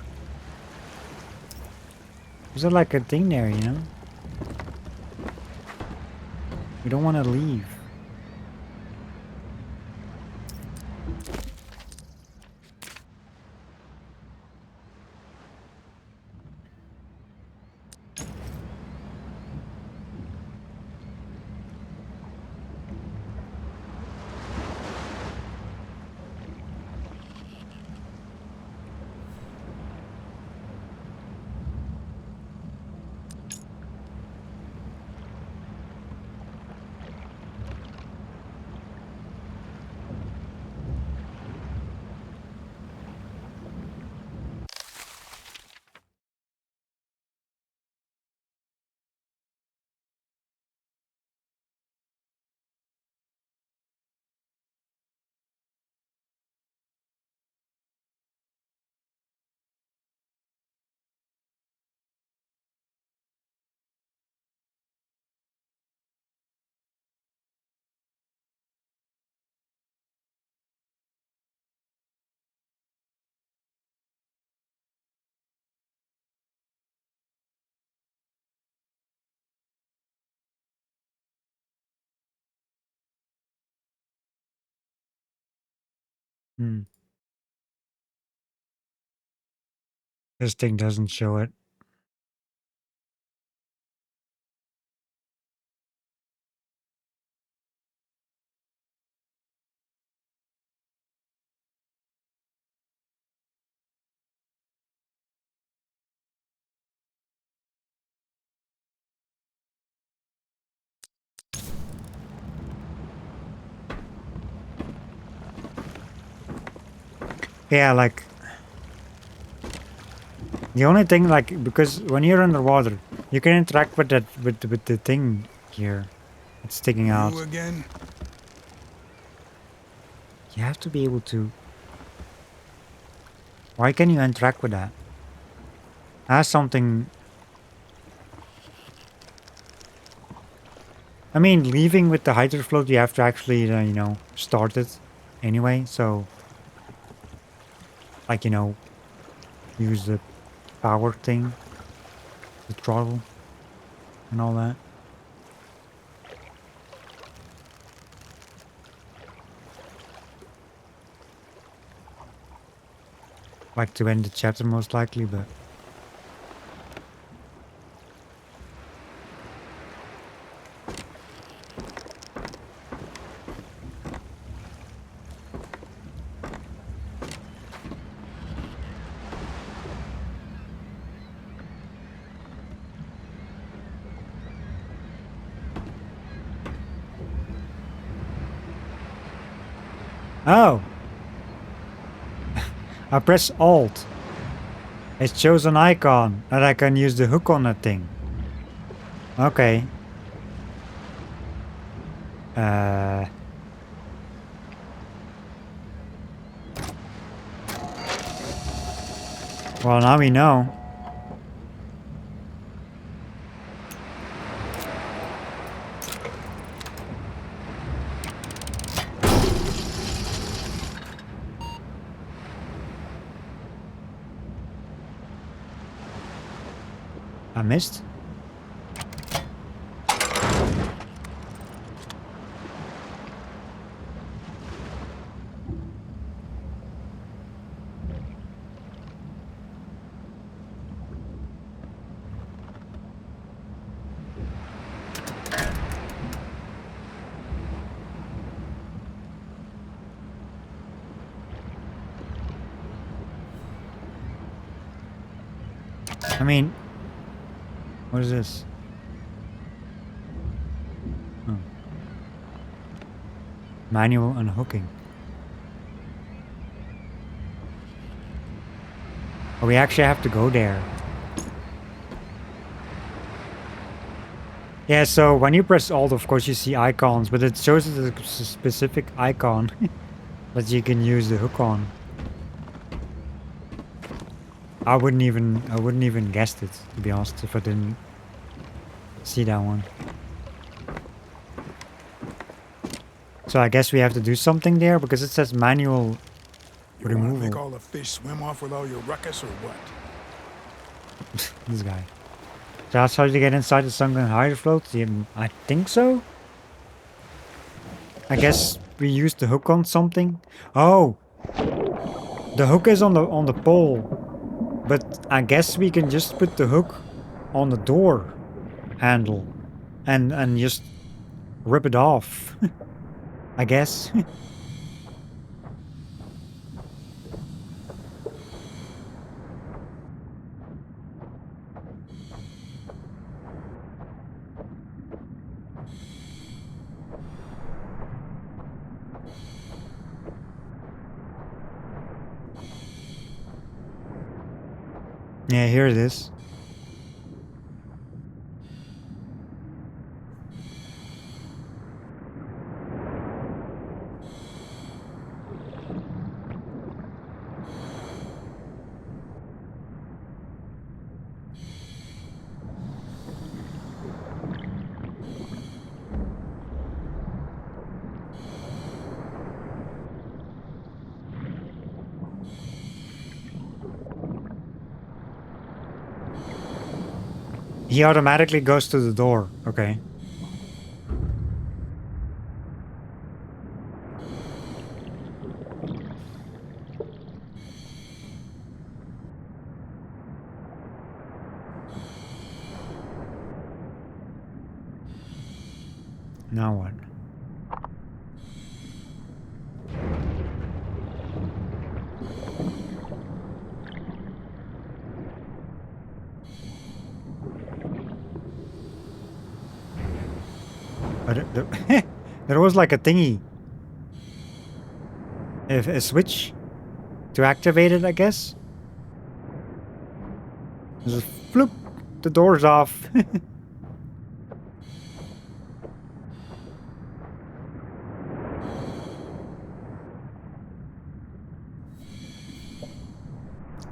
A: Is there like a thing there, you know? We don't want to leave. Hmm. This thing doesn't show it. Yeah, like the only thing, like, because when you're underwater, you can interact with that with the thing here. It's sticking out.
D: You again?
A: You have to be able to. Why can you interact with that? That's something. I mean, leaving with the hydro float, you have to actually, start it anyway. So, like, use the power thing, the throttle, and all that. Like to end the chapter most likely, but. Oh! I press Alt. It shows an icon that I can use the hook on that thing. Okay. Well, now we know. I missed. I mean, what is this? Oh. Manual unhooking. Oh, we actually have to go there. Yeah, so when you press Alt, of course, you see icons, but it shows a specific icon that you can use the hook on. I wouldn't even guessed it, to be honest, if I didn't see that one. So I guess we have to do something there because it says manual
D: You want to make
A: removal.
D: all the fish swim off with all your ruckus or what?
A: This guy. So that's how you get inside the sunken hydro float? Yeah, I think so. I guess we used the hook on something. Oh, the hook is on the pole, but I guess we can just put the hook on the door handle and just rip it off. I guess. Yeah, here it is. He automatically goes to the door. Okay. Now what? But there was like a thingy. If a switch to activate it, I guess. Just floop, the door's off.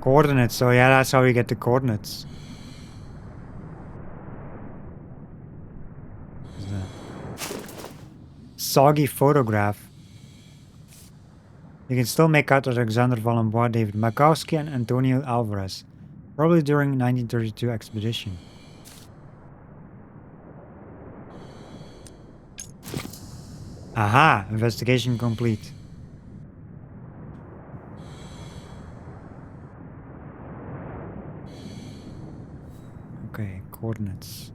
A: Coordinates, so yeah, that's how you get the coordinates. What's that? Soggy photograph. You can still make out Alexander Valenbois, David Makowski, and Antonio Alvarez, probably during 1932 expedition. Aha! Investigation complete. Okay, coordinates.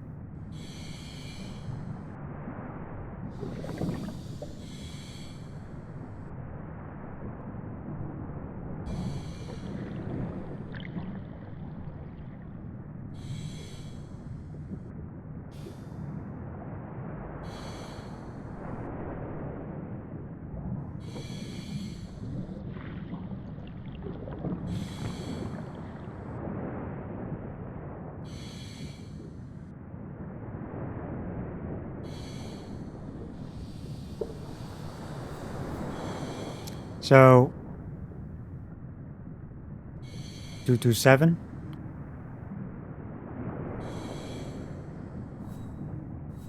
A: So 227.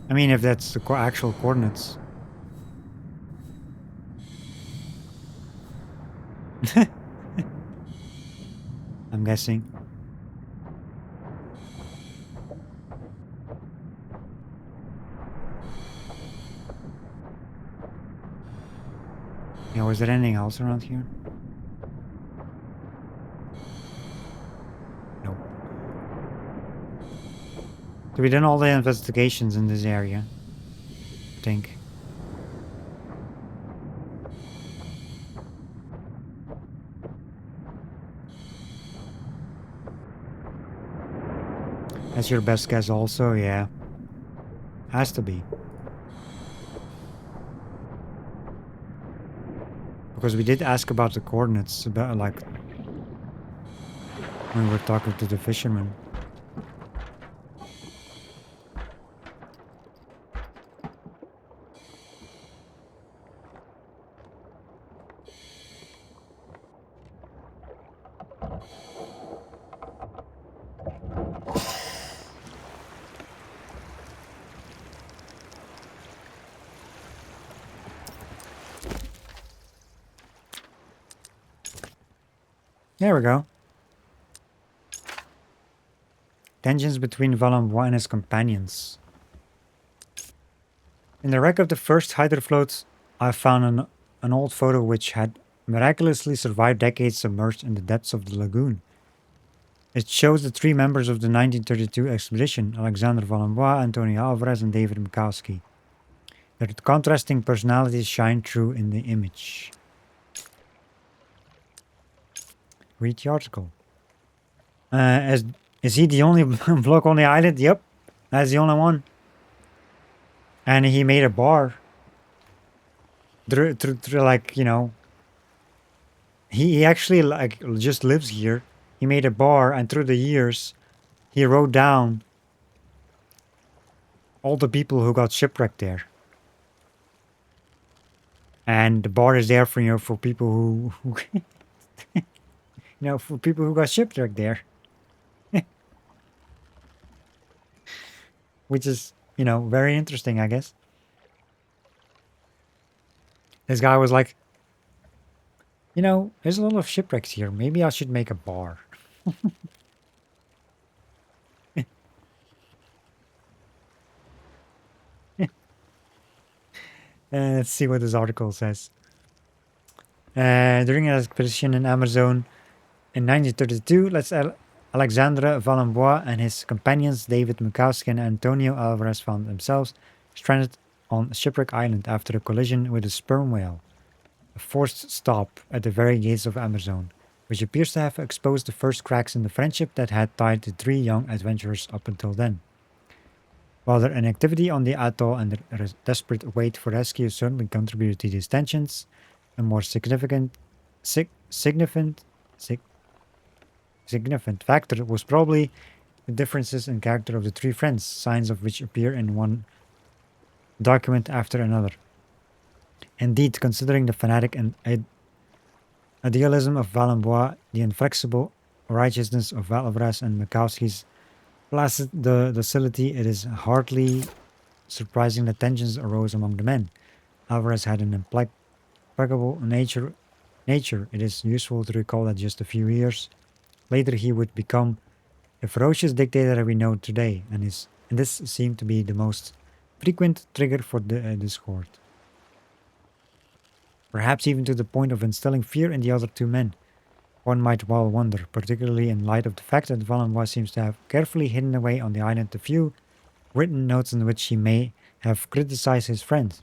A: I mean, if that's the actual coordinates. I'm guessing. Yeah, was there anything else around here? Nope. So we done all the investigations in this area, I think. That's your best guess also, yeah. Has to be. Because we did ask about the coordinates, about like when we were talking to the fisherman. There we go. Tensions between Valenbois and his companions. In the wreck of the first hydrofloat, I found an old photo which had miraculously survived decades submerged in the depths of the lagoon. It shows the three members of the 1932 expedition, Alexander Valenbois, Antonio Alvarez, and David Makowski. Their contrasting personalities shine through in the image. Read the article. Is he the only bloke on the island? Yep, that's the only one. And he made a bar. Like, you know, he actually like just lives here. He made a bar, and through the years, he wrote down all the people who got shipwrecked there. And the bar is there for, you know, for people who you know, for people who got shipwrecked there. Which is, you know, very interesting, I guess. This guy was like, you know, there's a lot of shipwrecks here. Maybe I should make a bar. Let's see what this article says. During an expedition in Amerzone in 1932, Alexandre Valenbois and his companions David Makowski and Antonio Alvarez found themselves stranded on Shipwreck Island after a collision with a sperm whale, a forced stop at the very gates of Amerzone, which appears to have exposed the first cracks in the friendship that had tied the three young adventurers up until then. While their inactivity on the atoll and their desperate wait for rescue certainly contributed to these tensions, a more significant factor was probably the differences in character of the three friends, signs of which appear in one document after another. Indeed, considering the fanatic and idealism of Valenbois, the inflexible righteousness of Valvras and Mikowski's placid docility, it is hardly surprising that tensions arose among the men. Alvarez had an implacable nature. It is useful to recall that just a few years later he would become a ferocious dictator we know today, and this seemed to be the most frequent trigger for the discord. Perhaps even to the point of instilling fear in the other two men. One might well wonder, particularly in light of the fact that Valenbois seems to have carefully hidden away on the island a few written notes in which he may have criticized his friends.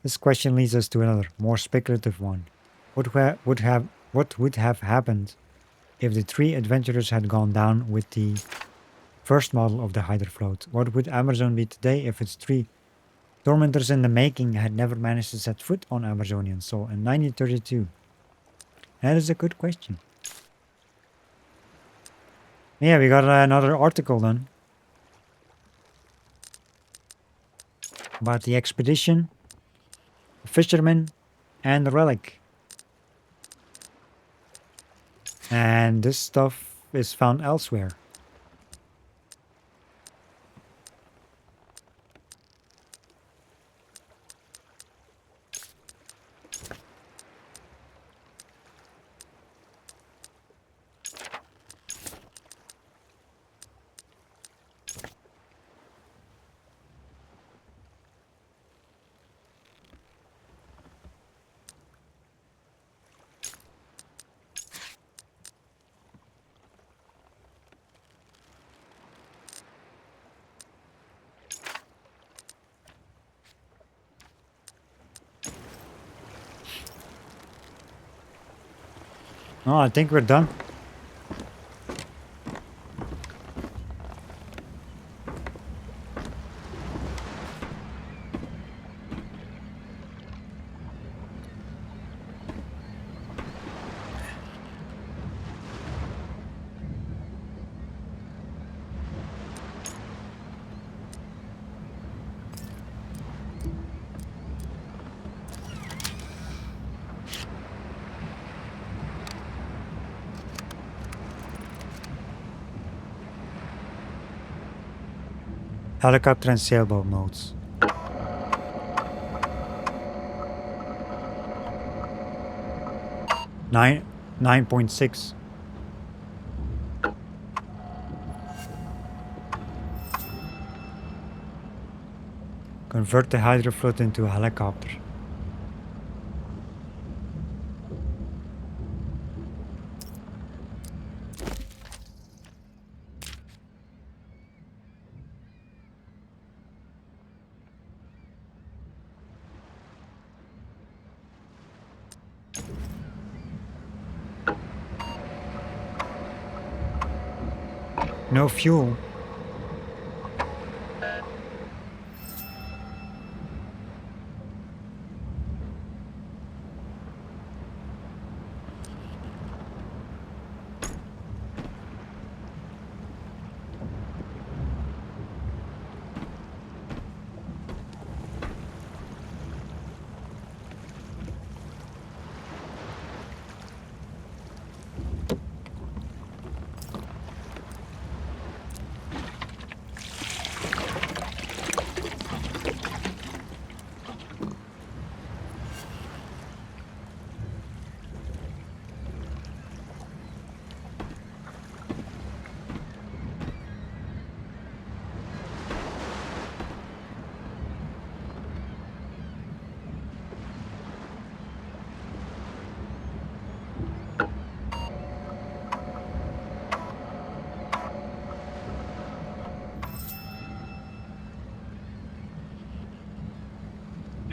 A: This question leads us to another, more speculative one. What would have happened if the three adventurers had gone down with the first model of the Hydra float? What would Amerzone be today if its three tormentors in the making had never managed to set foot on Amazonian soil in 1932? That is a good question. Yeah, we got another article done about the expedition, the fisherman, and the relic. And this stuff is found elsewhere. Oh, I think we're done. Helicopter and sailboat modes. Nine 9.6. Convert the Hydra float into a helicopter. No fuel.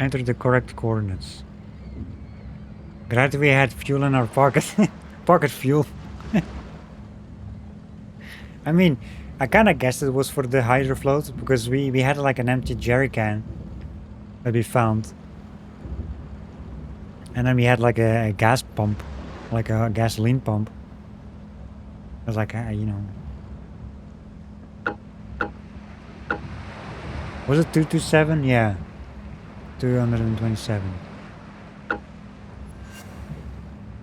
A: Enter the correct coordinates. Glad we had fuel in our pocket. Pocket fuel. I mean, I kind of guessed it was for the hydrofloat because we had like an empty jerry can that we found. And then we had like a gas pump, like a gasoline pump. I was like, you know. Was it 227? Yeah. 227.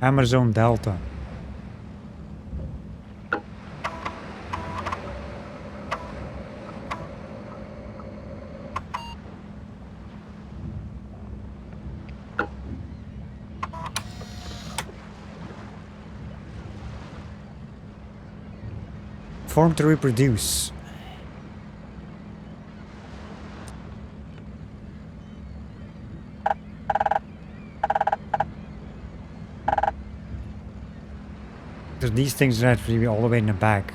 A: Amerzone Delta. Form to reproduce. Because these things are actually all the way in the back.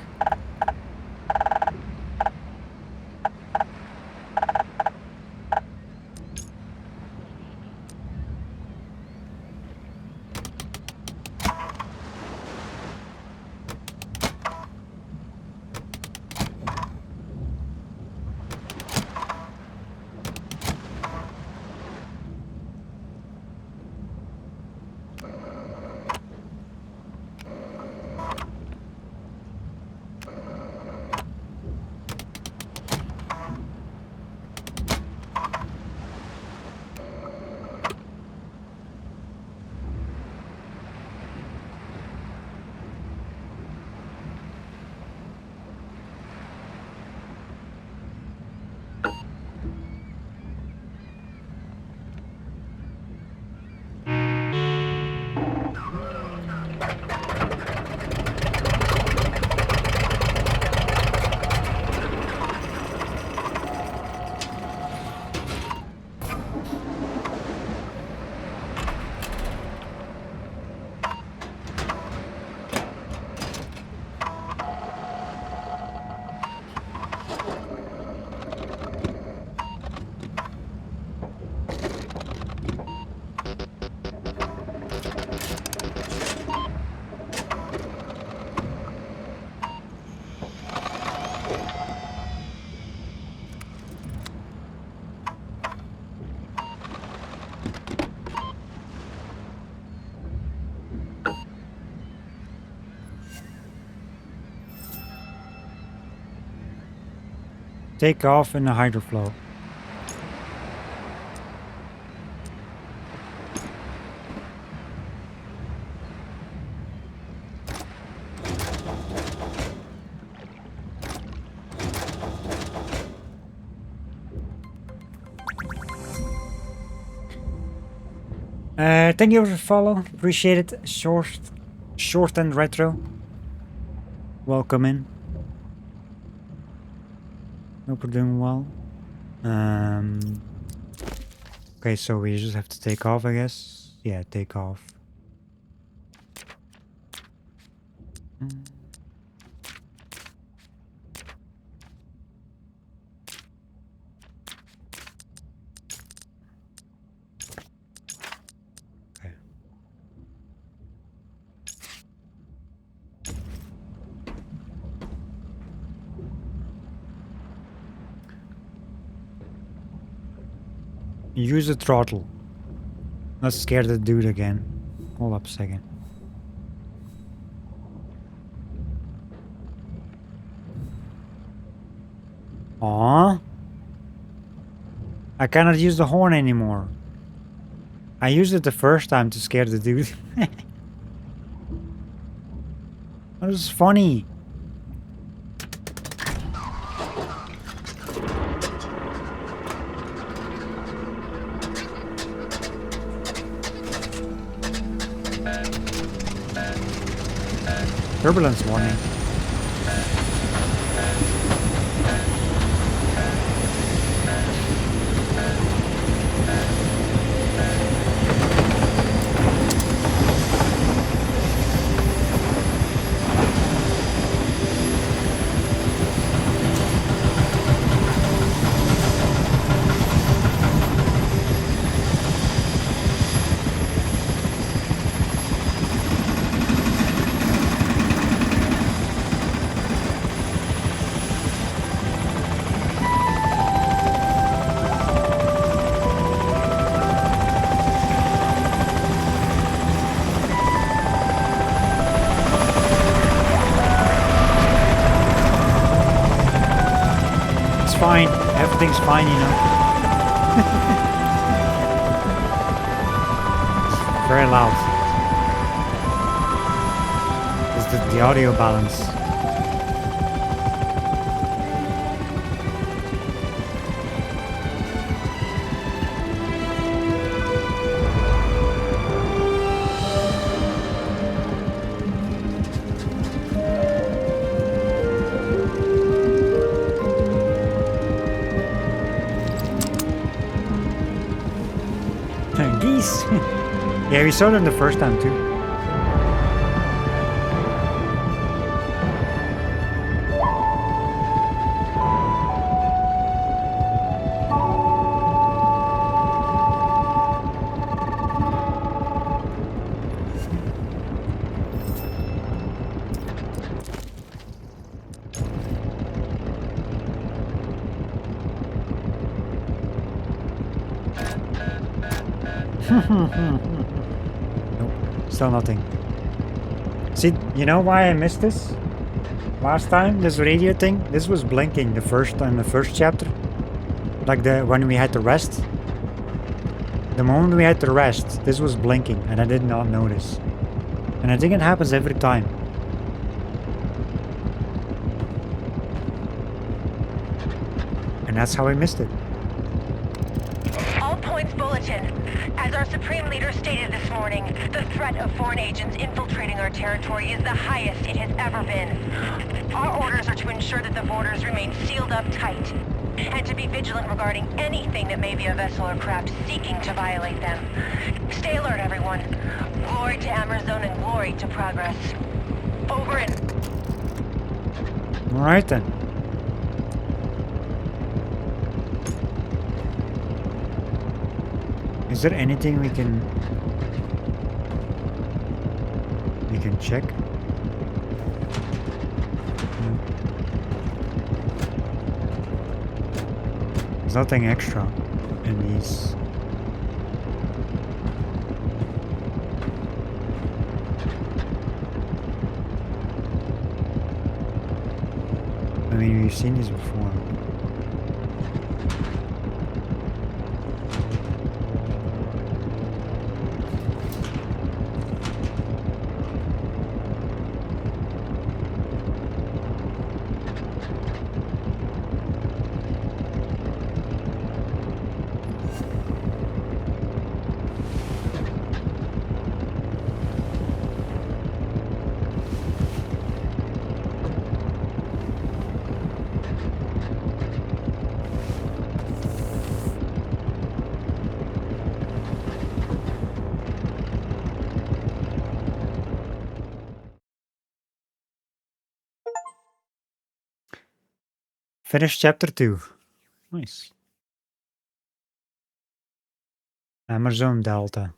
A: Take off in the hydroflow. Thank you for the follow. Appreciate it. Short and retro. Welcome in. Hope we're doing well. Okay, so we just have to take off, I guess. Yeah, take off. Okay. Use the throttle. Let's scare the dude again. Hold up a second. Aww. I cannot use the horn anymore. I used it the first time to scare the dude. That was funny. Turbulence warning. Everything's fine, you know. It's very loud. It's the audio balance. Geese. Yeah, we saw them the first time too. Nope, still nothing. See, you know why I missed this? Last time, this radio thing, this was blinking the first time, the first chapter. Like when we had to rest. The moment we had to rest, this was blinking and I did not notice. And I think it happens every time. And that's how I missed it.
C: All points bulletin. As our Supreme Leader stated this morning, the threat of foreign agents infiltrating our territory is the highest it has ever been. Our orders are to ensure that the borders remain sealed up tight, and to be vigilant regarding anything that may be a vessel or craft seeking to violate them. Stay alert, everyone. Glory to Amerzone and glory to progress. Over and...
A: Alright then. Is there anything we can check? No. There's nothing extra in these. I mean, we've seen these before. Finish chapter 2. Nice. Amerzone Delta.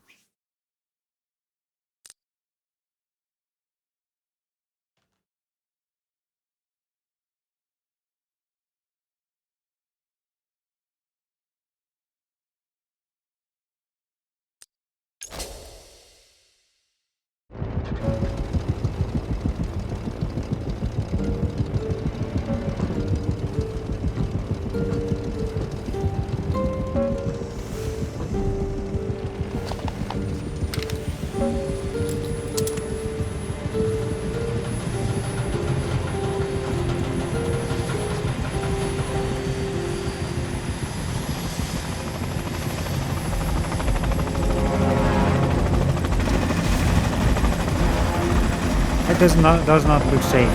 A: It does not look safe.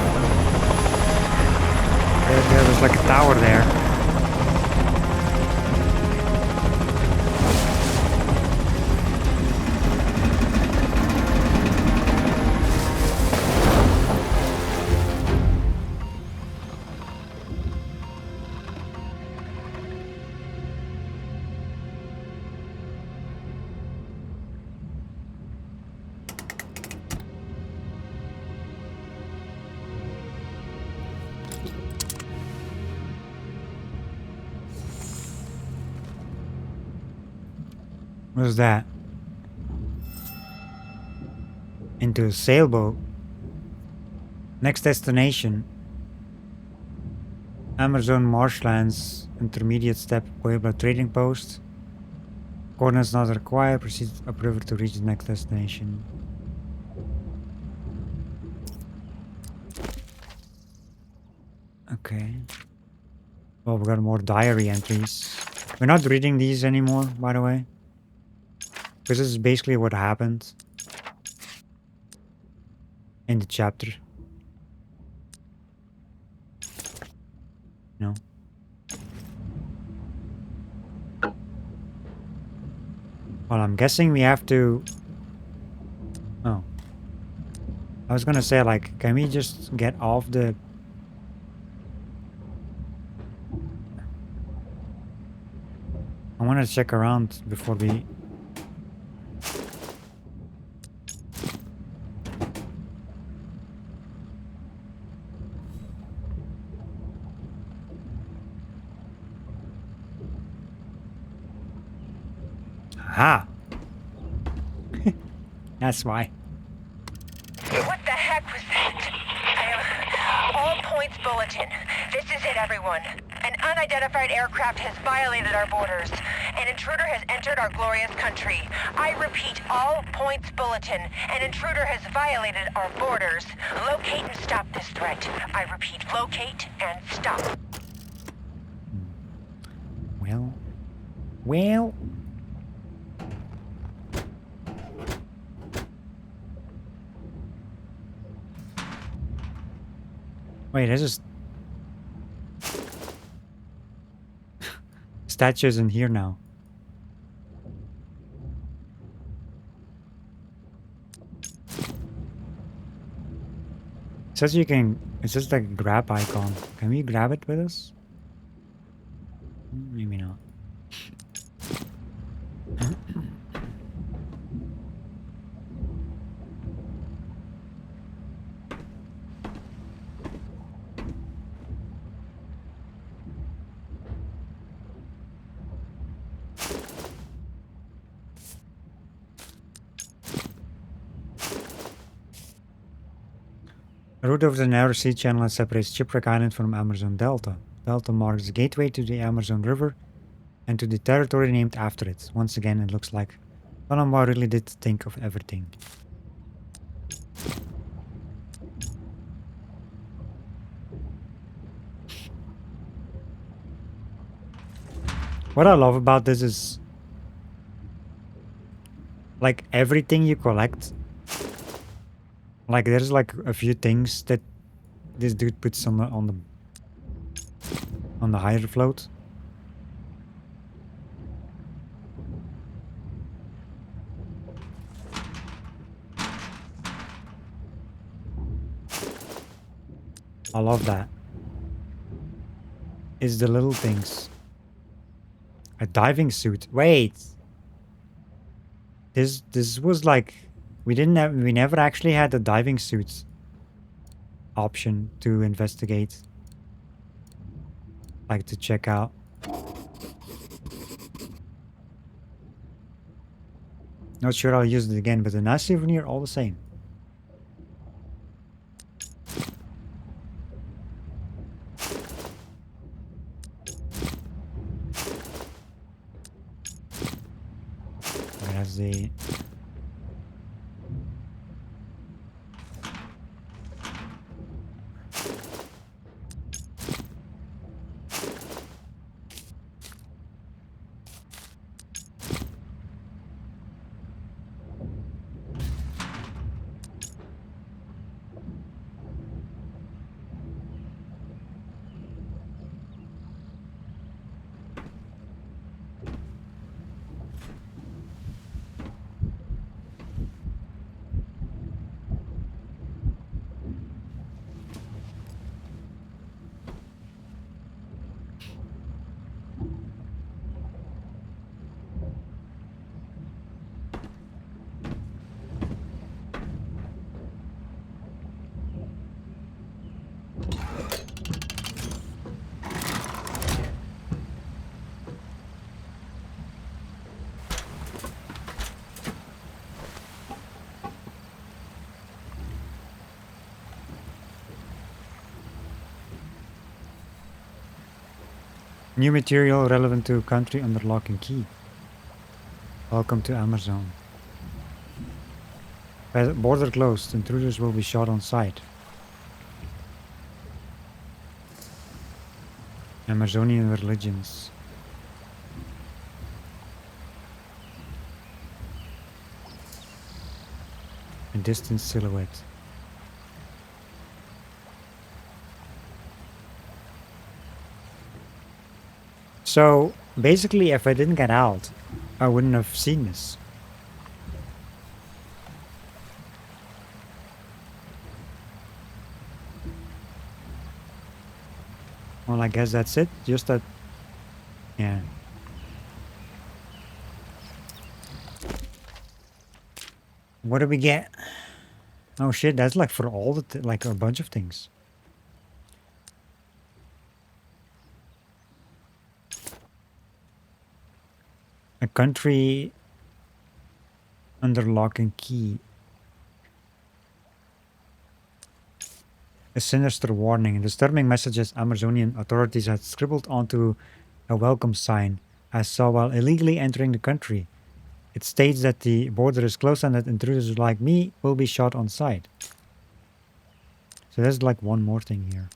A: There was like a tower there. What is that? Into a sailboat. Next destination. Amerzone marshlands, intermediate step, Pueblo trading post. Coordinates not required, proceed upriver to reach the next destination. Okay. Well, we got more diary entries. We're not reading these anymore, by the way. Because this is basically what happened in the chapter. You know? Well, I'm guessing we have to... Oh. I was gonna say, like, can we just get off the... I want to check around before we... Aha! That's why.
C: What the heck was that? All points bulletin. This is it, everyone. An unidentified aircraft has violated our borders. An intruder has entered our glorious country. I repeat, all points bulletin. An intruder has violated our borders. Locate and stop this threat. I repeat, locate and stop.
A: Well... Well... Wait, this is... Statues in here now. It says you can... It says like a grab icon. Can we grab it with us? Maybe not. The route of the narrow sea channel that separates Shipwreck Island from Amerzone Delta. Delta marks the gateway to the Amerzone River and to the territory named after it. Once again, it looks like Panama really did think of everything. What I love about this is, like, everything you collect, like, there's like a few things that this dude puts on the higher float. I love that. It's the little things. A diving suit. Wait. This was like we never actually had a diving suit option to investigate. Like to check out. Not sure I'll use it again, but a nice souvenir all the same. Whereas the New material relevant to country under lock and key. Welcome to Amerzone. Border closed. Intruders will be shot on sight. Amazonian religions. A distant silhouette. So basically, if I didn't get out, I wouldn't have seen this. Well, I guess that's it. Just that, yeah. What do we get? Oh shit, that's like for all the, like a bunch of things. A country under lock and key. A sinister warning. Disturbing messages Amazonian authorities had scribbled onto a welcome sign I saw while illegally entering the country. It states that the border is closed and that intruders like me will be shot on sight. So there's like one more thing here.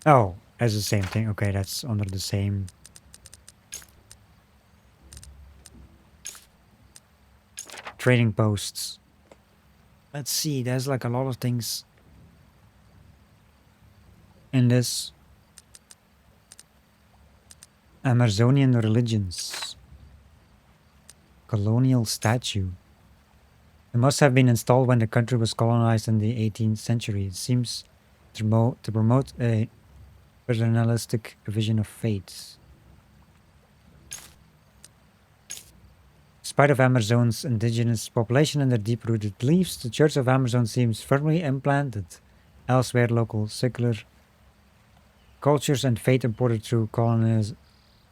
A: Oh, that's the same thing. Okay, that's under the same. Trading posts. Let's see, there's like a lot of things in this. Amazonian religions. Colonial statue. It must have been installed when the country was colonized in the 18th century. It seems to promote a paternalistic vision of fate. In spite of Amerzone's indigenous population and their deep-rooted beliefs, the Church of Amerzone seems firmly implanted. Elsewhere, local secular cultures and faith imported through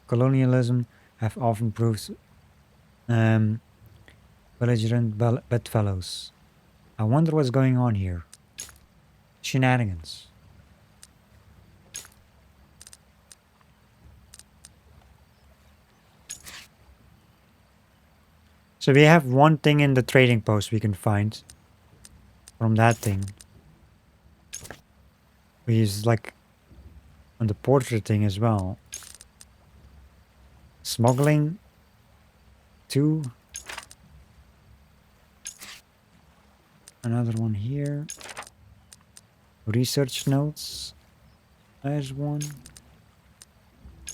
A: colonialism have often proved belligerent bedfellows. I wonder what's going on here. Shenanigans. So we have one thing in the trading post we can find from that thing. We use like on the portrait thing as well. Smuggling 2. Another one here. Research notes. There's one.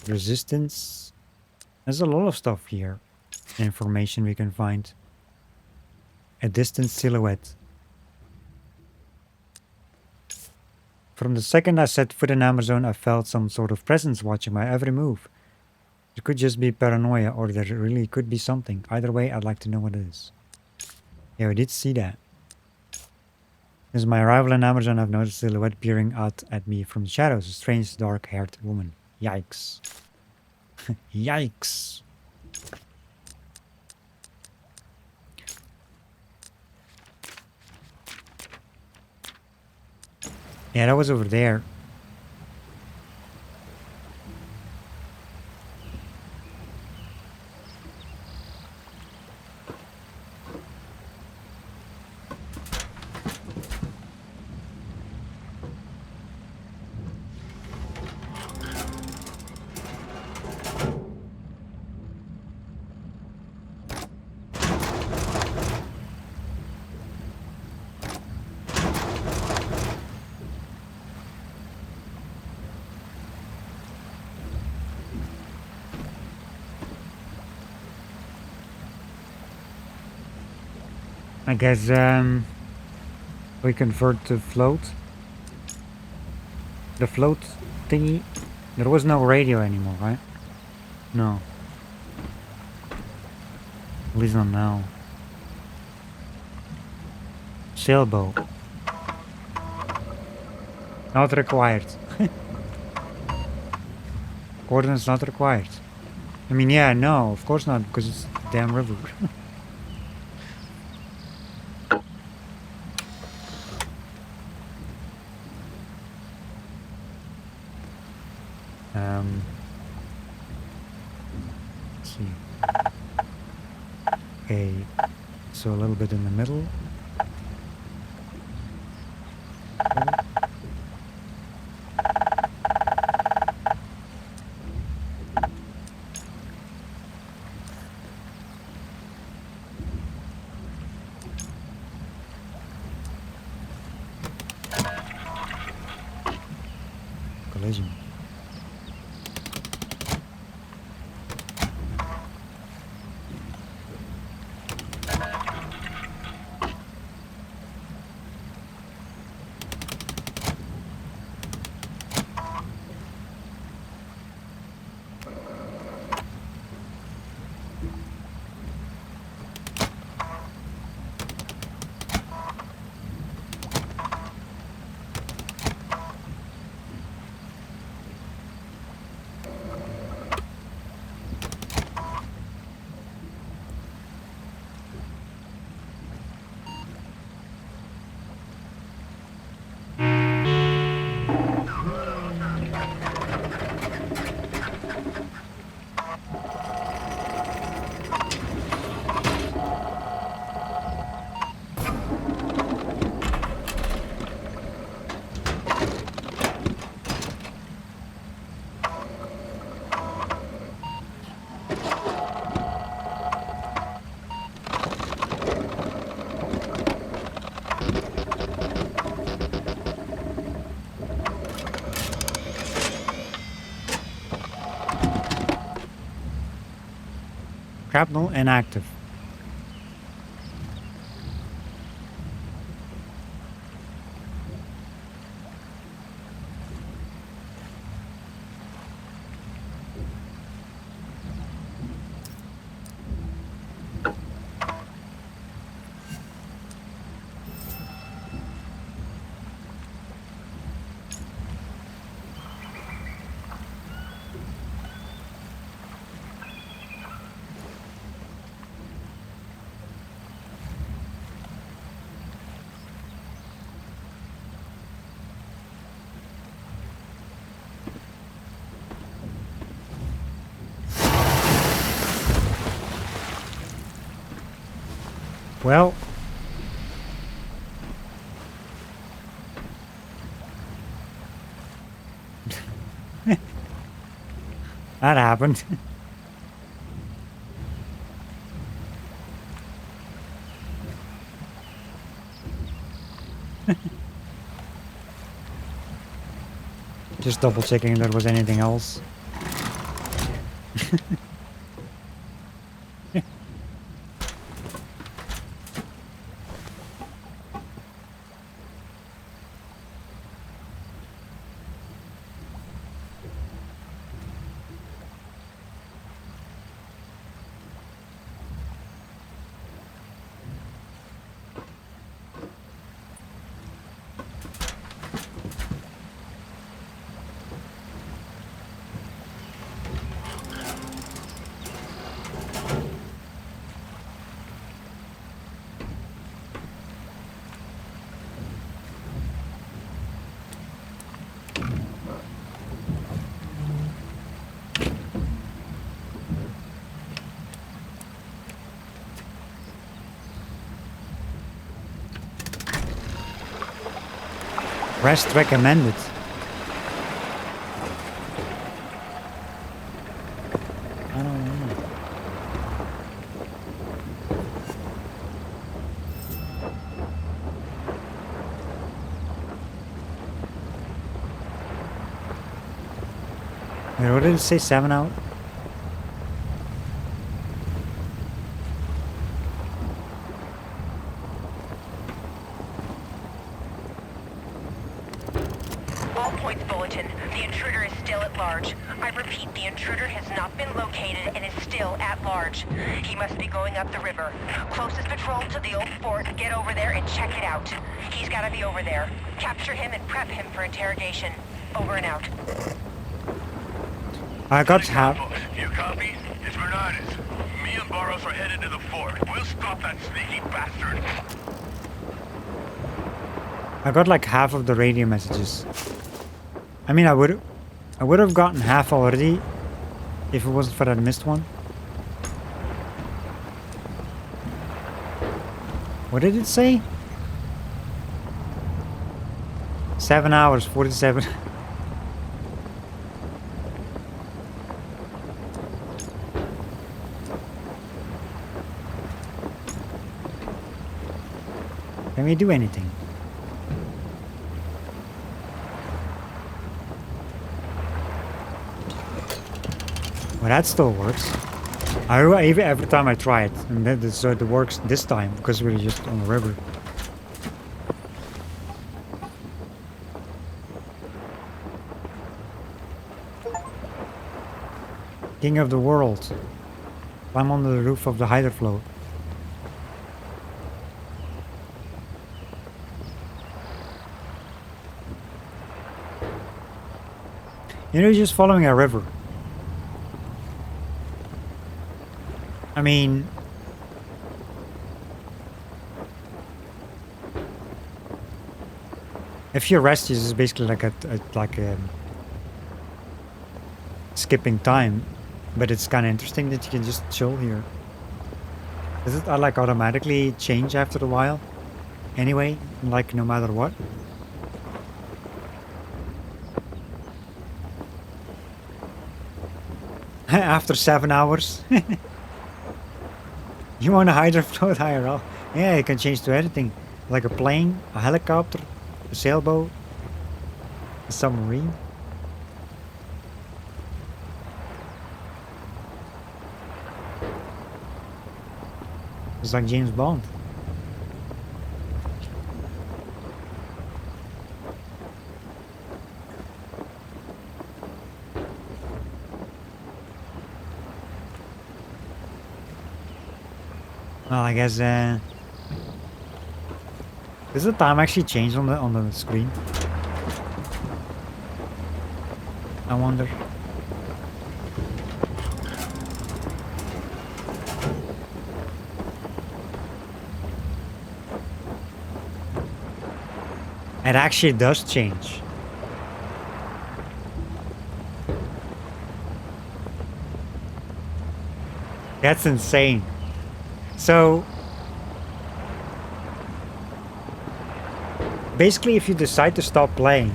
A: Resistance. There's a lot of stuff here. Information we can find. A distant silhouette. From the second I set foot in Amerzone, I felt some sort of presence watching my every move. It could just be paranoia, or there really could be something. Either way, I'd like to know what it is. Yeah, we did see that. Since my arrival in Amerzone, I've noticed a silhouette peering out at me from the shadows. A strange, dark-haired woman. Yikes. Yikes. Yeah, that was over there. I guess we convert to float. The float thingy. There was no radio anymore, right? No. At least not now. Sailboat. Not required. Coordinates not required. I mean, yeah, no, of course not, because it's a damn river. Let's see. Okay, so a little bit in the middle. Collision. Shrapnel inactive. Well, that happened. Just double checking if there was anything else. Rest recommended. I don't know. Wait, what did it say? 7 out?
C: All points bulletin. The intruder is still at large. I repeat, the intruder has not been located and is still at large. He must be going up the river. Closest patrol to the old fort, get over there and check it out. He's gotta be over there. Capture him and prep him for interrogation. Over and out.
A: I got half.
B: You copy? It's Bernardus. Me and Barros are headed to the fort. We'll stop that sneaky bastard.
A: I got like half of the radio messages. I mean, I would I would have gotten half already if it wasn't for that missed one. What did it say? 7 hours, 47. Can we do anything? Well, that still works. Every time I try it, and then so it works this time because we're just on the river. King of the world. I'm on the roof of the hydrofloat. You know, just following a river. I mean, if you rest, it's basically like a skipping time, but it's kind of interesting that you can just chill here. Does it like automatically change after a while? Anyway, like no matter what. After 7 hours. You want a hydrofloat IRL? Yeah, you can change to anything. Like a plane, a helicopter, a sailboat, a submarine. It's like James Bond. Well, I guess does the time actually change on the screen? I wonder. It actually does change. That's insane. So basically, if you decide to stop playing,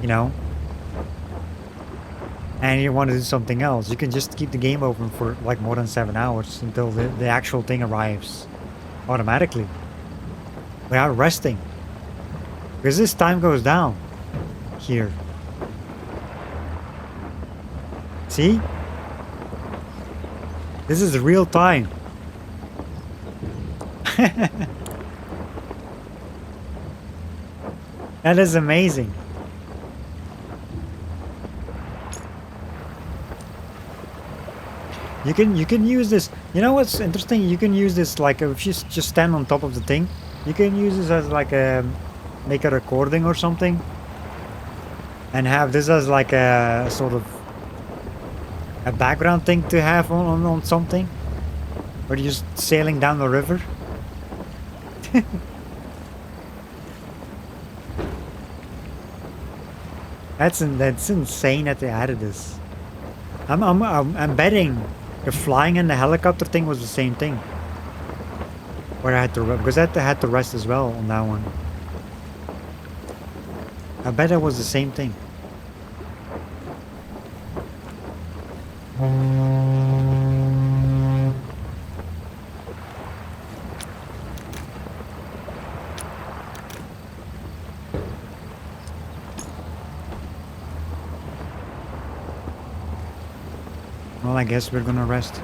A: you know, and you want to do something else, you can just keep the game open for like more than 7 hours until the actual thing arrives automatically without resting. Because this time goes down here. See? This is real time. That is amazing. You can use this. You know what's interesting? You can use this like if you just stand on top of the thing. You can use this as like a make a recording or something, and have this as like a sort of a background thing to have on something, or you're just sailing down the river. That's insane that they added this. I'm betting the flying and the helicopter thing was the same thing. Where I had to because I had to rest as well on that one. I bet it was the same thing. Well, I guess we're gonna rest.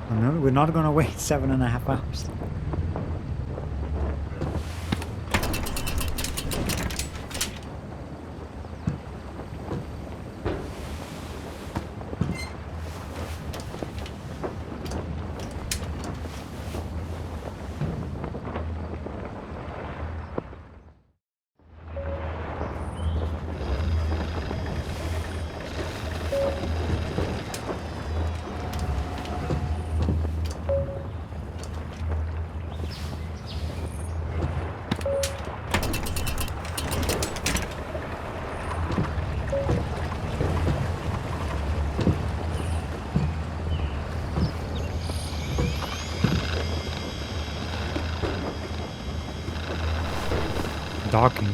A: No, we're not gonna wait 7.5 hours. talking.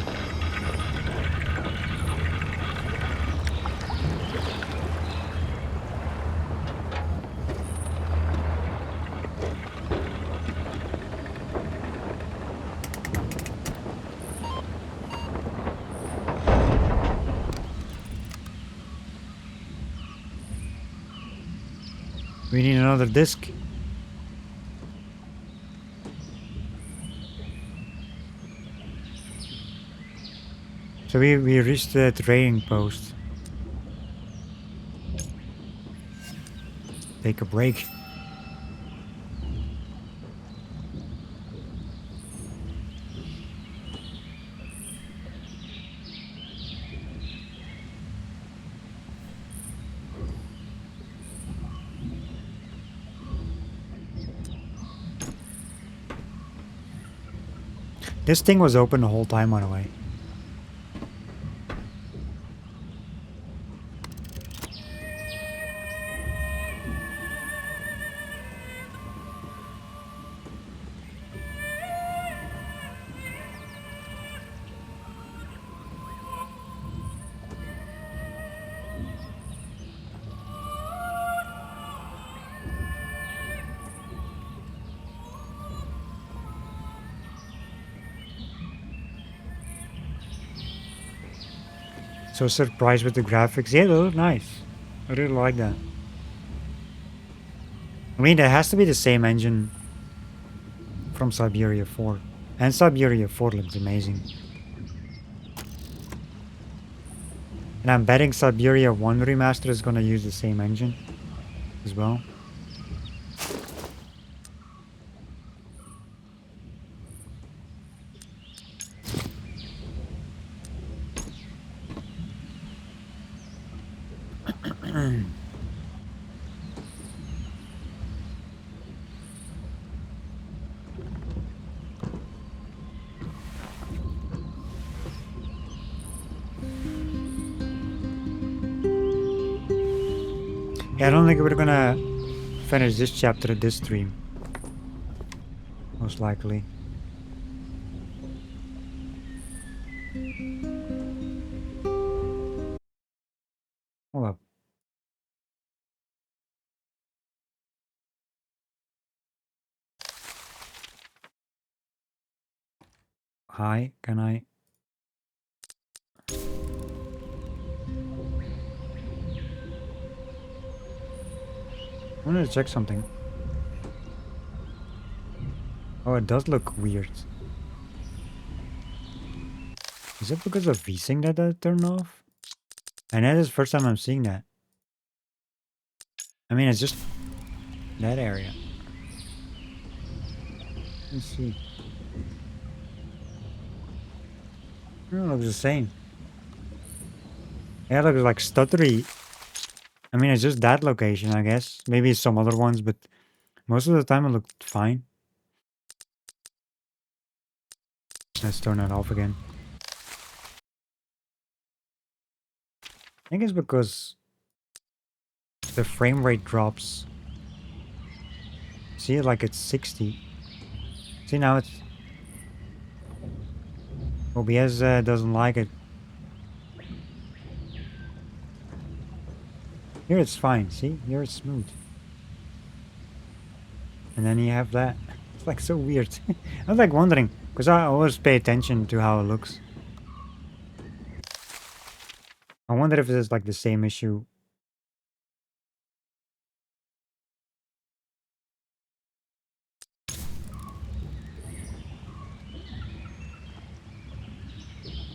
A: We need another disc. So we reached the trading post. Take a break. This thing was open the whole time, by the way. So surprised with the graphics. Yeah, they look nice. I really like that. I mean, it has to be the same engine from Siberia 4. And Siberia 4 looks amazing. And I'm betting Siberia 1 remaster is gonna use the same engine as well. Yeah, I don't think we're gonna finish this chapter of this stream. Most likely. Hold up. Hi, can I? I wanted to check something. Oh, it does look weird. Is it because of VSync that I turned off? And that is the first time I'm seeing that. I mean, it's just that area. Let's see. It looks the same. Yeah, it looks like stuttery. I mean, it's just that location, I guess. Maybe some other ones, but most of the time it looked fine. Let's turn it off again. I think it's because the frame rate drops. See it like it's 60. See now it's... OBS doesn't like it. Here it's fine, see? Here it's smooth. And then you have that. It's like so weird. I was like wondering, because I always pay attention to how it looks. I wonder if it's like the same issue.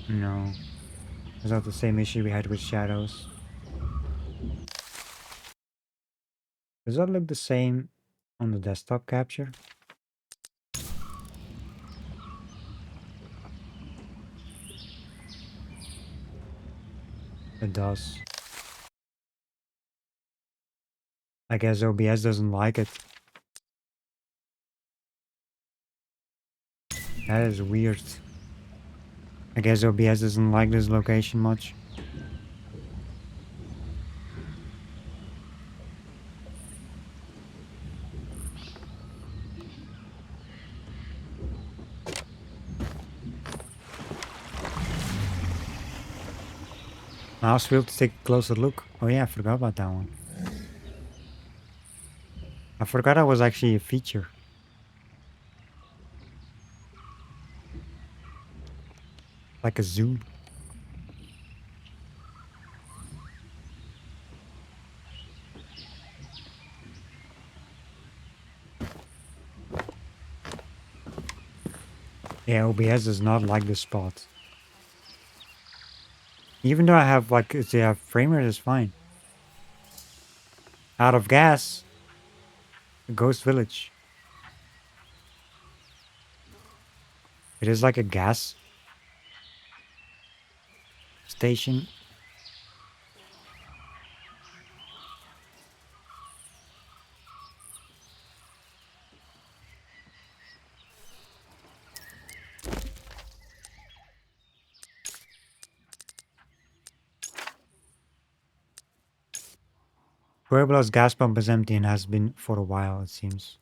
A: No. It's not the same issue we had with shadows. Does that look the same on the desktop capture? It does. I guess OBS doesn't like it. That is weird. I guess OBS doesn't like this location much. Mouse wheel to take a closer look. Oh yeah, I forgot about that one. I forgot that was actually a feature. Like a zoom. Yeah, OBS does not like this spot. Even though I have like, the frame rate is fine. Out of gas. Ghost Village. It is like a gas station. Pueblo's gas pump is empty and has been for a while, it seems.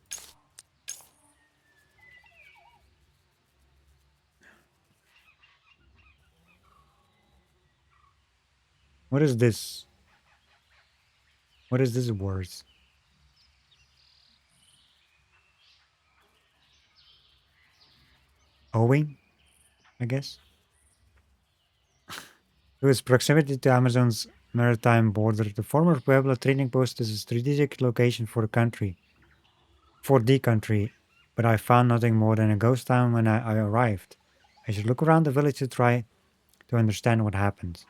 A: What is this? What is this word? Owing, I guess? To its proximity to Amazone's maritime border, the former Pueblo trading post is a strategic location for the country, but I found nothing more than a ghost town when I arrived. I should look around the village to try to understand what happened.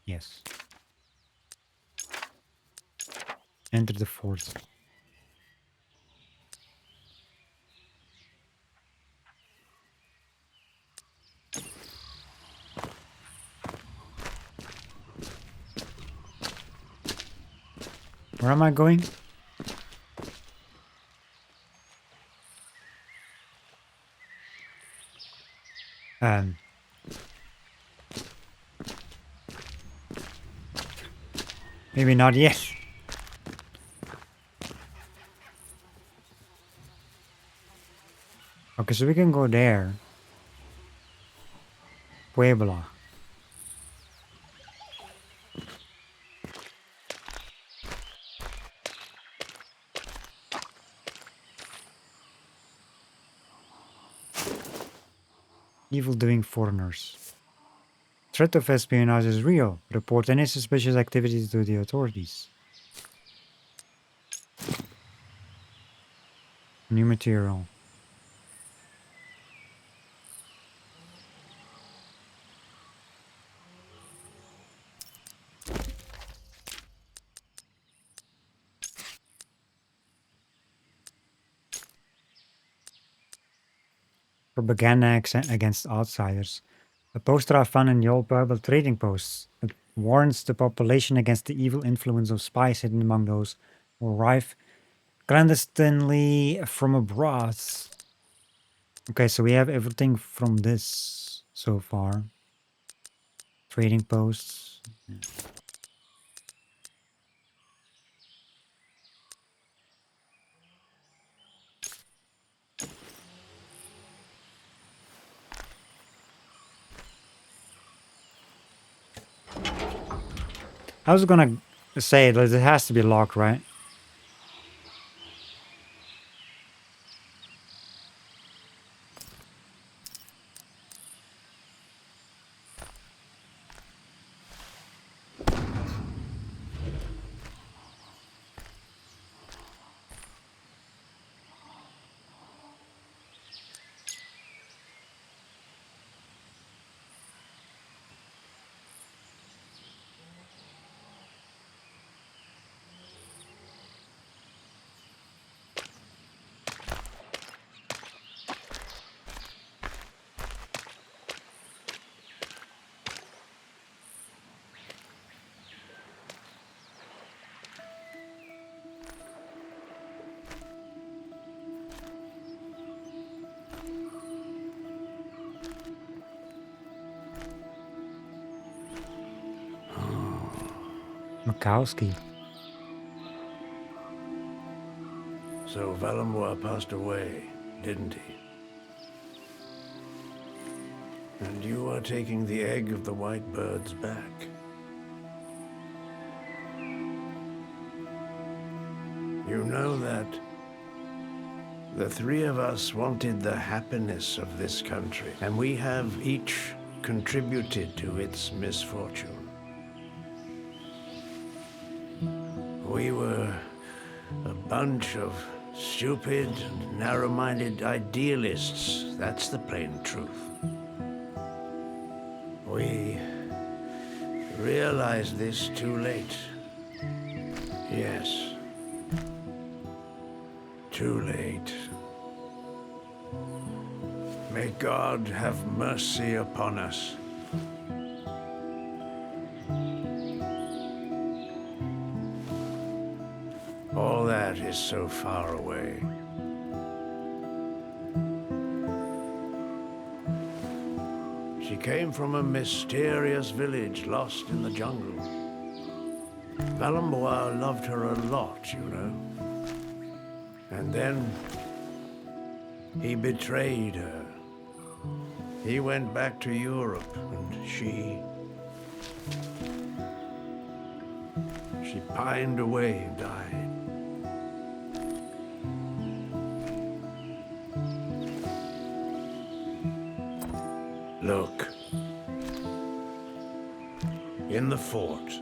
A: Yes. Enter the fort. Where am I going? Um. Maybe not yet. Okay, so we can go there. Puebla. Evil-doing foreigners. Threat of espionage is real. Report any suspicious activities to the authorities. New material. Propaganda against outsiders. A poster I found in the old Bible trading posts. It warns the population against the evil influence of spies hidden among those who arrive clandestinely from abroad. Okay, so we have everything from this so far. Trading posts. I was gonna say that it has to be locked, right? Mikowski.
F: So Valenbois passed away, didn't he? And you are taking the egg of the white birds back. You know that the three of us wanted the happiness of this country, and we have each contributed to its misfortune. We were a bunch of stupid, narrow-minded idealists. That's the plain truth. We realized this too late. Yes. Too late. May God have mercy upon us. All that is so far away. She came from a mysterious village lost in the jungle. Valenbois loved her a lot, you know. And then he betrayed her. He went back to Europe, and she pined away and died. Look. In the fort,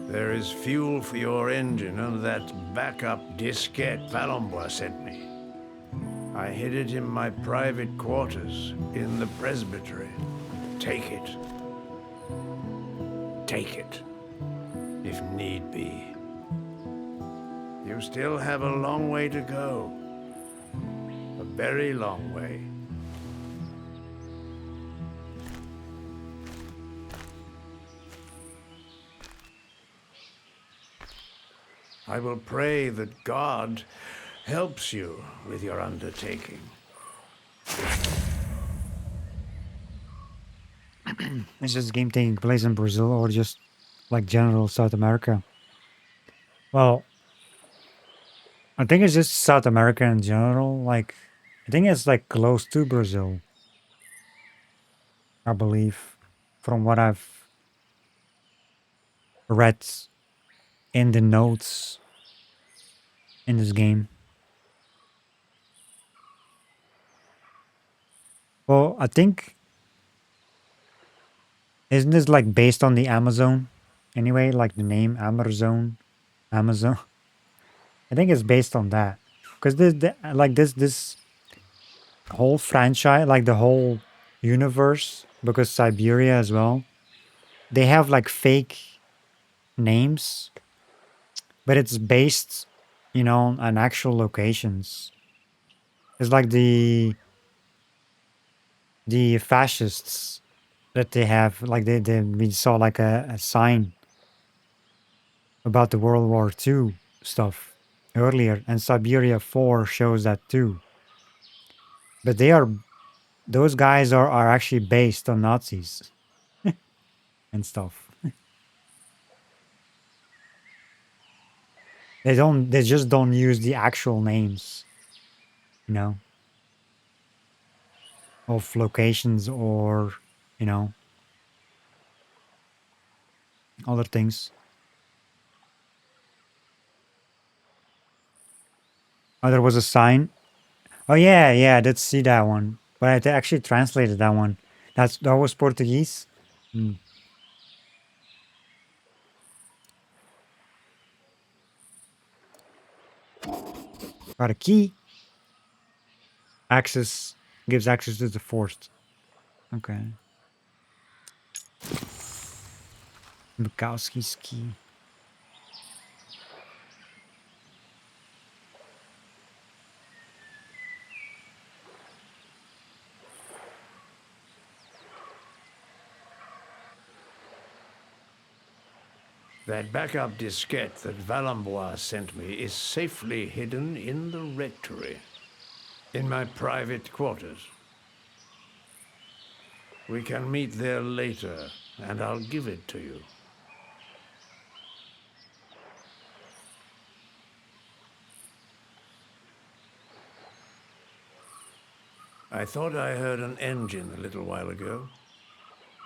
F: there is fuel for your engine and that backup diskette Valenbois sent me. I hid it in my private quarters in the presbytery. Take it. Take it, if need be. You still have a long way to go. A very long way. I will pray that God helps you with your undertaking.
A: Is this game taking place in Brazil or just like general South America? Well, I think it's just South America in general. Like, I think it's like close to Brazil, I believe, from what I've read in the notes in this game. Well, I think, isn't this like based on the Amazon? Anyway, like the name Amerzone, Amazon. I think it's based on that because this whole franchise, like the whole universe, because Siberia as well, they have like fake names, but it's based, on actual locations. It's like the fascists that they have, like we saw like a sign about the World War II stuff earlier, and Siberia 4 shows that too. But those guys are actually based on Nazis and stuff. They just don't use the actual names, you know, of locations or, you know, other things. Oh, there was a sign. Oh yeah, yeah, I did see that one. But I actually translated that one. That was Portuguese. Hmm. Got a key. Access gives access to the forest. Okay. Bukowski's key.
F: That backup diskette that Valenbois sent me is safely hidden in the rectory, in my private quarters. We can meet there later, and I'll give it to you. I thought I heard an engine a little while ago,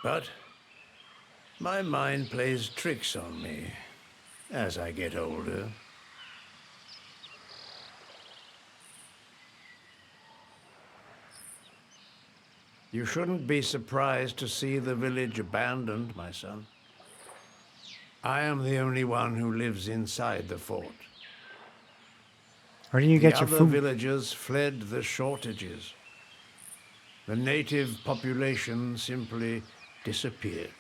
F: but my mind plays tricks on me as I get older. You shouldn't be surprised to see the village abandoned, my son. I am the only one who lives inside the fort.
A: Where do you
F: The
A: get your
F: other
A: food?
F: villagers fled the shortages. The native population simply disappeared.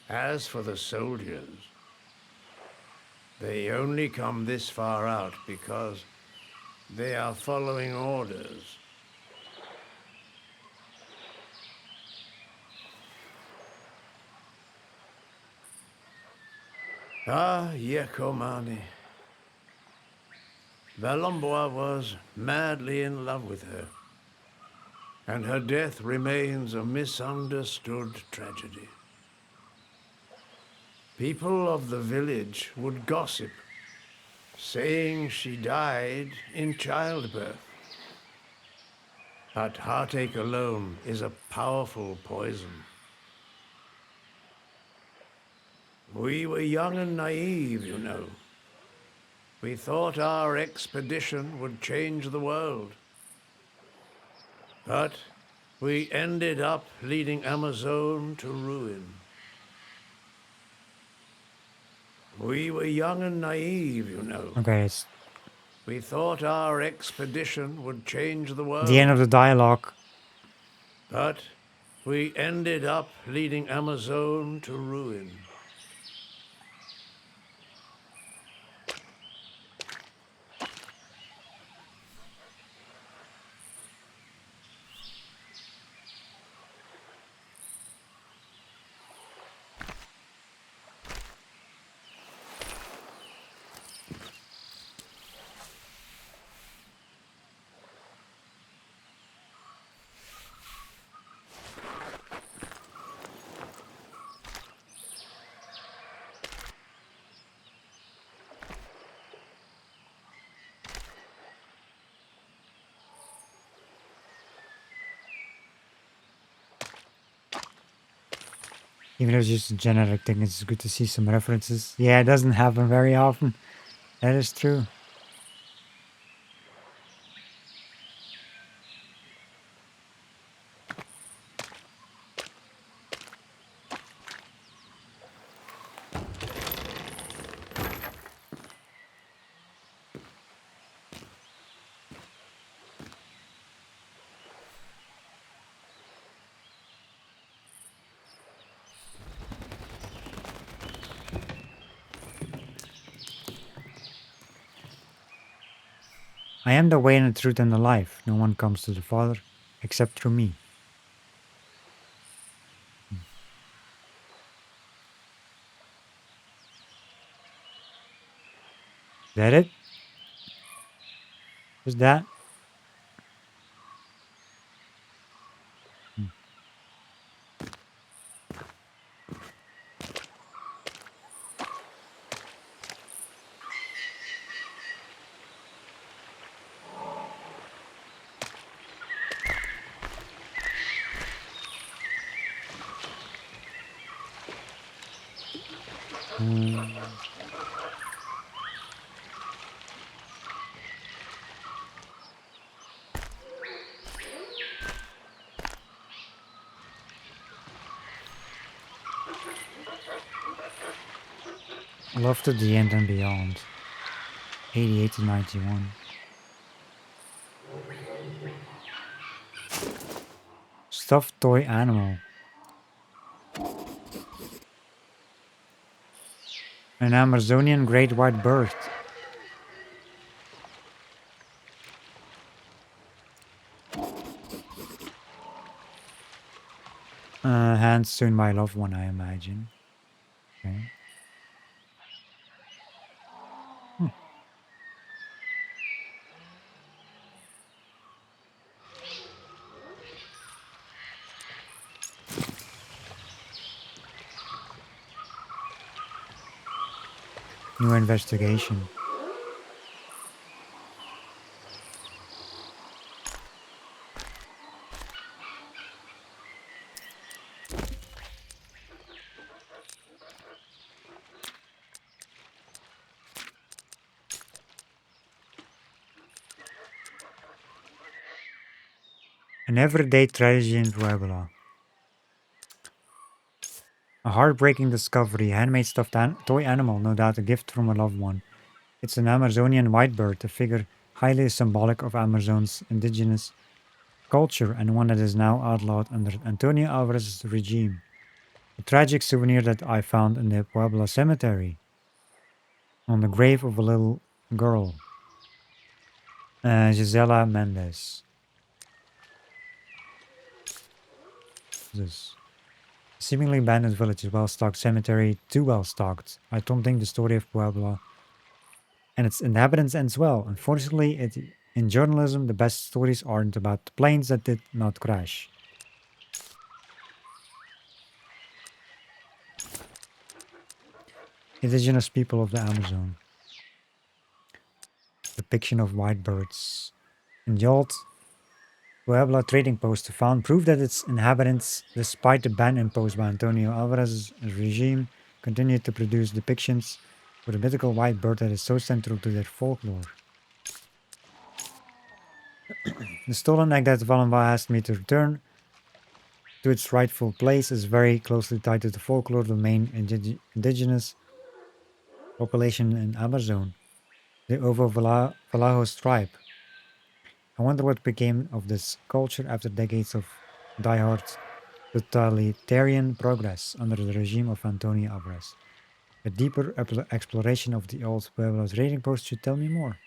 F: As for the soldiers, they only come this far out because they are following orders. Ah, Yekomani. Valomboa was madly in love with her, and her death remains a misunderstood tragedy. People of the village would gossip, saying she died in childbirth. But heartache alone is a powerful poison. We were young and naive, you know. We thought our expedition would change the world. But we ended up leading Amerzone to ruin. We were young and naive, you know.
A: Okay, it's
F: We thought our expedition would change the world.
A: the end of the dialogue.
F: But we ended up leading Amerzone to ruin.
A: Even though it's just a generic thing, it's good to see some references. Yeah, it doesn't happen very often. That is true. I am the way and the truth and the life. No one comes to the Father except through me. Is that it? Is that? Love to the end and beyond. 88 to 91. Stuffed toy animal. An Amazonian great white bird. Hands sewn by a loved one, I imagine. Okay. New investigation. An everyday tragedy in Puebla. A heartbreaking discovery. A handmade stuffed toy animal, no doubt a gift from a loved one. It's an Amazonian whitebird, a figure highly symbolic of Amazone's indigenous culture and one that is now outlawed under Antonio Alvarez's regime. A tragic souvenir that I found in the Puebla cemetery on the grave of a little girl, Gisela Mendez. This seemingly abandoned village is well stocked cemetery, too well stocked. I don't think the story of Puebla and its inhabitants ends well. Unfortunately, in journalism, the best stories aren't about the planes that did not crash. Indigenous people of the Amazon. Depiction of white birds. In the old Puebla trading post found proof that its inhabitants, despite the ban imposed by Antonio Alvarez's regime, continued to produce depictions of the mythical white bird that is so central to their folklore. The stolen egg that Valenva asked me to return to its rightful place is very closely tied to the folklore of the main indigenous population in Amerzone, the Ovo Valajos tribe. I wonder what became of this culture after decades of diehard totalitarian progress under the regime of Antonio Alvarez. A deeper exploration of the old Pueblo trading post should tell me more.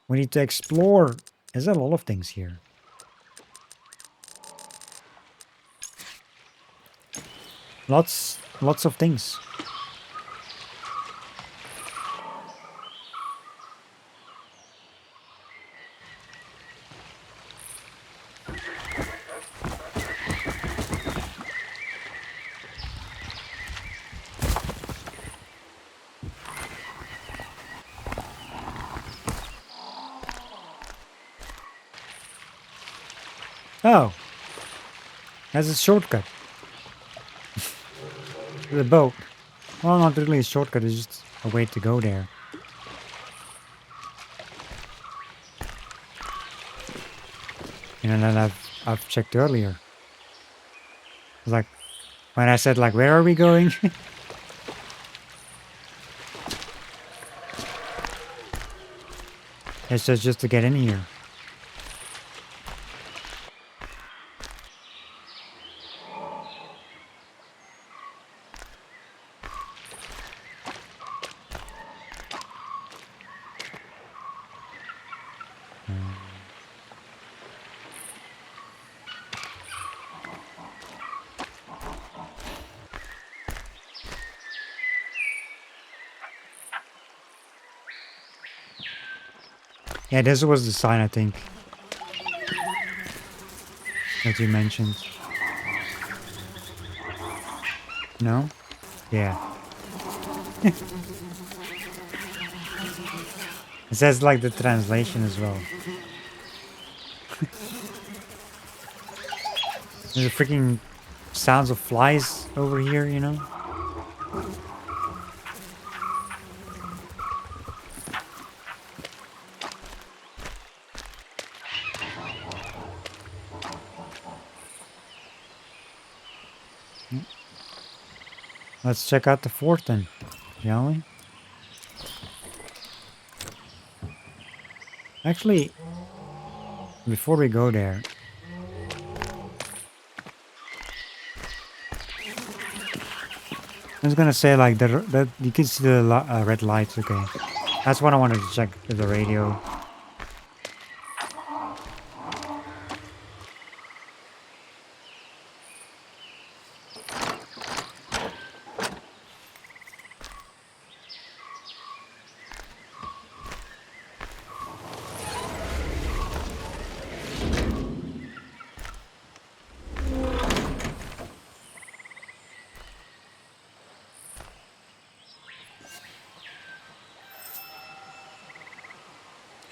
A: We need to explore. There's a lot of things here. Lots of things. Oh, that's a shortcut. The boat. Well, not really a shortcut, it's just a way to go there. And then I've checked earlier. Like, when I said, like, where are we going? It's just to get in here. Yeah, this was the sign, I think, that you mentioned. No? Yeah. It says like the translation as well. There's a freaking sounds of flies over here, you know? Let's check out the fort then, shall we? Actually, before we go there, I was gonna say like that you can see the red lights. Okay, that's what I wanted to check with the radio.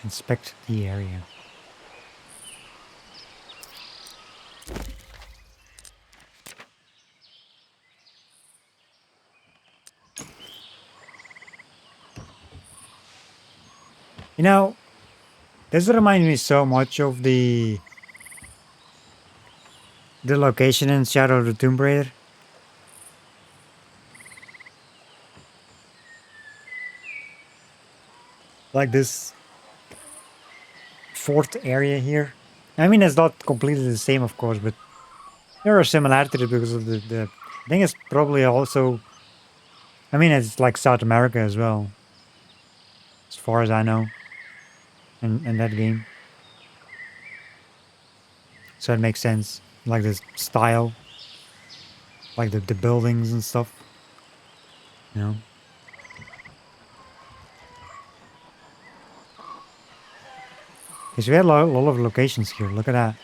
A: Inspect the area. You know, this reminds me so much of the The location in Shadow of the Tomb Raider. Like this fort area here. I mean, it's not completely the same, of course, but there are similarities because of the thing is probably also. I mean, it's like South America as well, as far as I know, in that game. So it makes sense, like this style, like the buildings and stuff. You know, because we had a lot of locations here. Look at that.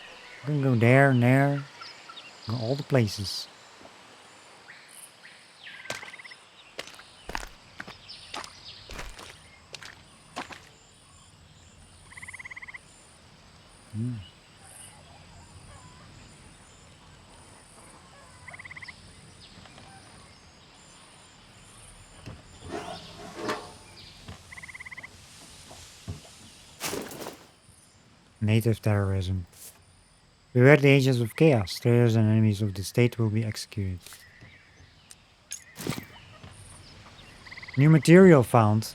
A: You can go there and there, go all the places. Mm. Native terrorism. Beware the agents of chaos. Traitors and enemies of the state will be executed. New material found.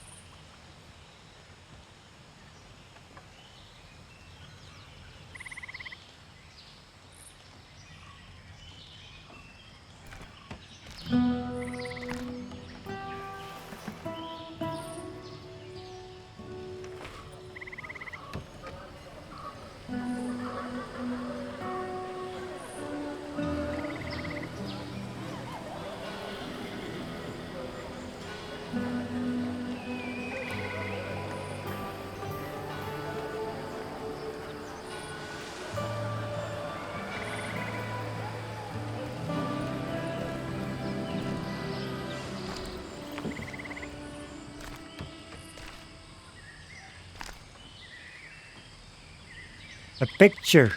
A: A picture.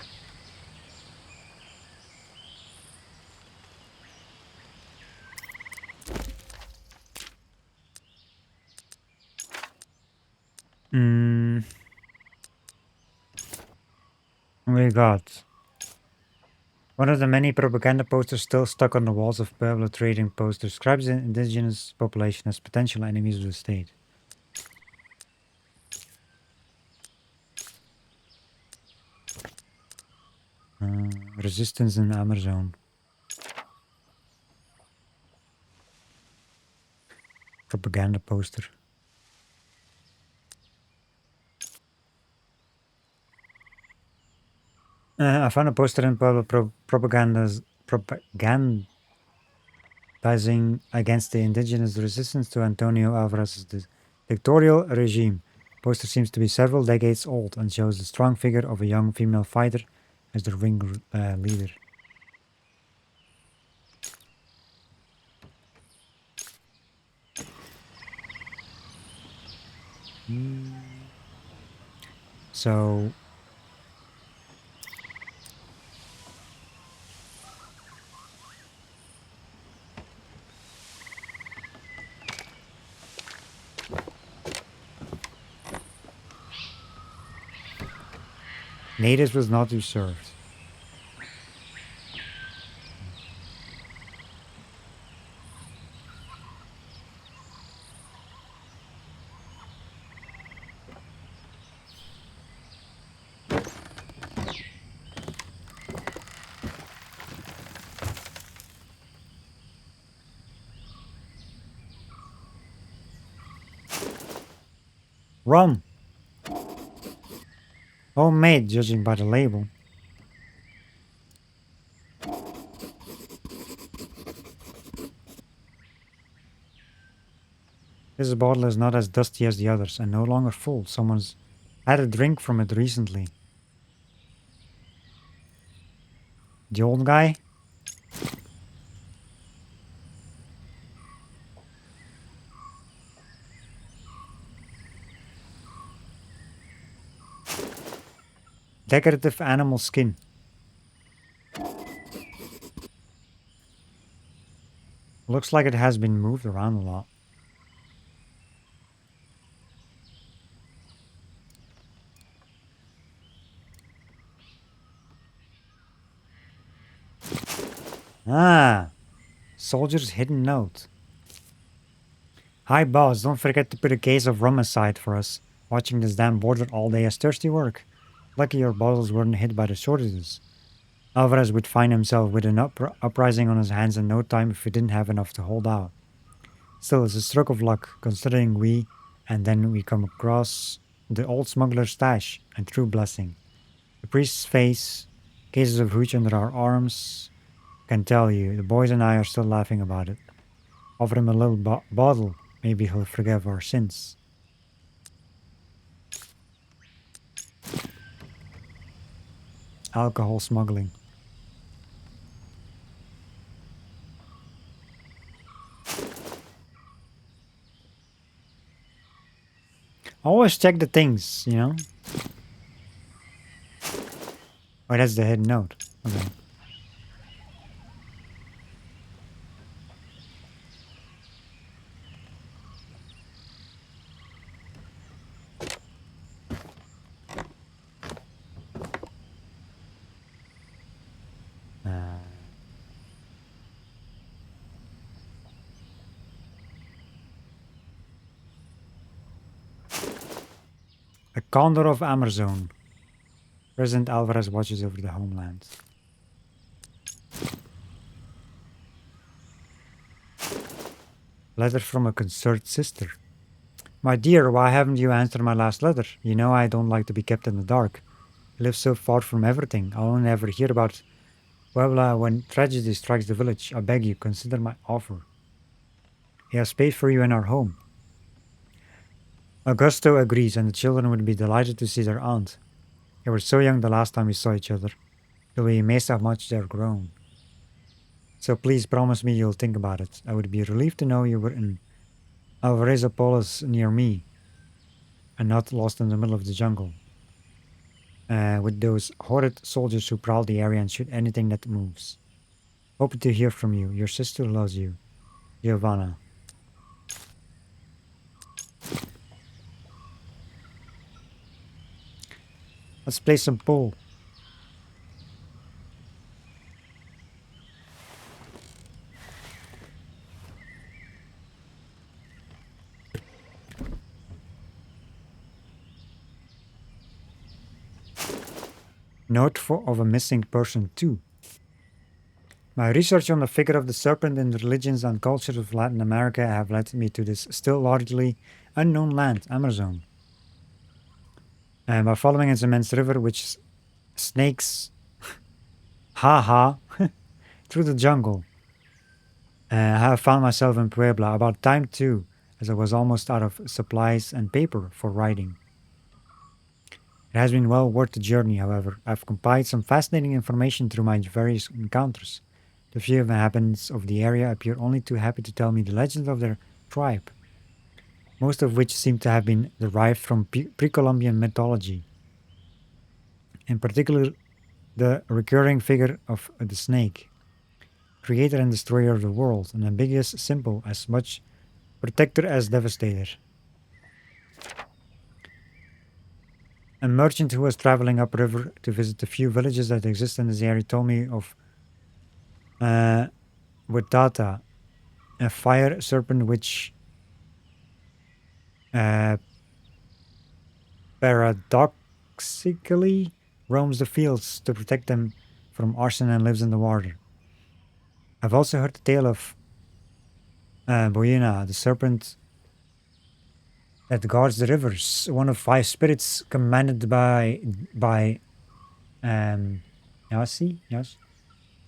A: Hmm. We got one of the many propaganda posters still stuck on the walls of Pueblo trading posts describes the indigenous population as potential enemies of the state. Resistance in Amerzone. Propaganda poster. I found a poster in Pueblo propagandizing against the indigenous resistance to Antonio Alvarez's dictatorial regime. Poster seems to be several decades old and shows the strong figure of a young female fighter as the ring leader. So natives was not usurped. Rum. Homemade, judging by the label. This bottle is not as dusty as the others and no longer full. Someone's had a drink from it recently. The old guy? Decorative animal skin. Looks like it has been moved around a lot. Ah, soldier's hidden note. Hi, boss. Don't forget to put a case of rum aside for us. Watching this damn border all day is thirsty work. Lucky your bottles weren't hit by the shortages. Alvarez would find himself with an uprising on his hands in no time if he didn't have enough to hold out. Still, it's a stroke of luck, considering and then we come across the old smuggler's stash, a true blessing. The priest's face, cases of hooch under our arms, can tell you, the boys and I are still laughing about it. Offer him a little bottle, maybe he'll forgive our sins. Alcohol smuggling. Always check the things, you know? Oh, that's the hidden note. Okay. A Condor of Amerzone. President Alvarez watches over the homeland. Letter from a concerned sister. My dear, why haven't you answered my last letter? You know I don't like to be kept in the dark. I live so far from everything. I'll only ever hear about Puebla when tragedy strikes the village. I beg you, consider my offer. He has space for you in our home. Augusto agrees, and the children would be delighted to see their aunt. They were so young the last time we saw each other. You'll be amazed how much they're grown. So please promise me you'll think about it. I would be relieved to know you were in Alvarezopolis near me, and not lost in the middle of the jungle. With those horrid soldiers who prowl the area and shoot anything that moves. Hoping to hear from you. Your sister loves you. Giovanna. Let's play some pool. Note of a missing person too. My research on the figure of the serpent in the religions and cultures of Latin America have led me to this still largely unknown land, Amerzone. And by following its immense river, which snakes, through the jungle, I have found myself in Puebla, about time too, as I was almost out of supplies and paper for writing. It has been well worth the journey, however. I've compiled some fascinating information through my various encounters. The few inhabitants of the area appear only too happy to tell me the legends of their tribe, most of which seem to have been derived from pre-Columbian mythology. In particular, the recurring figure of the snake, creator and destroyer of the world, an ambiguous symbol as much protector as devastator. A merchant who was traveling upriver to visit the few villages that exist in this area told me of Witata, a fire serpent which paradoxically roams the fields to protect them from arson and lives in the water. I've also heard the tale of Boyuna, the serpent that guards the rivers, one of 5 spirits commanded by Yasi, yes,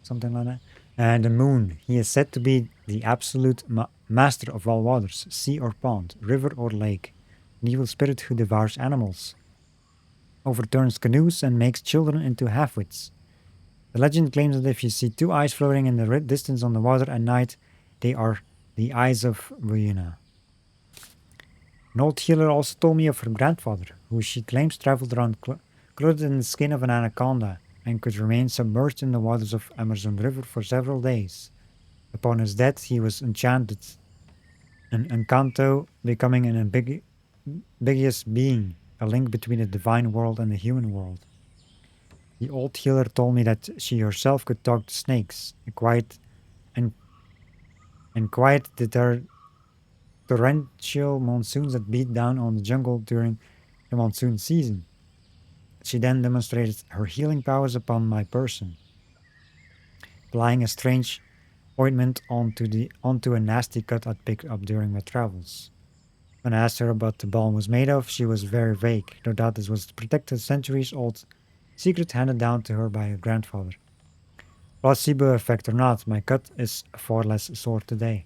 A: something like that. And the moon, he is said to be the absolute master of all waters, sea or pond, river or lake, an evil spirit who devours animals, overturns canoes, and makes children into half-wits. The legend claims that if you see 2 eyes floating in the distance on the water at night, they are the eyes of Vuyuna. An old healer also told me of her grandfather, who she claims traveled around clothed in the skin of an anaconda and could remain submerged in the waters of Amerzone River for several days. Upon his death, he was enchanted, an encanto becoming an ambiguous being, a link between the divine world and the human world. The old healer told me that she herself could talk to snakes, a quiet and quiet the torrential monsoons that beat down on the jungle during the monsoon season. She then demonstrated her healing powers upon my person, applying a strange ointment onto a nasty cut I'd picked up during my travels. When I asked her what the balm was made of, she was very vague. No doubt this was to protect a centuries-old secret handed down to her by her grandfather. Placebo effect or not, my cut is far less sore today.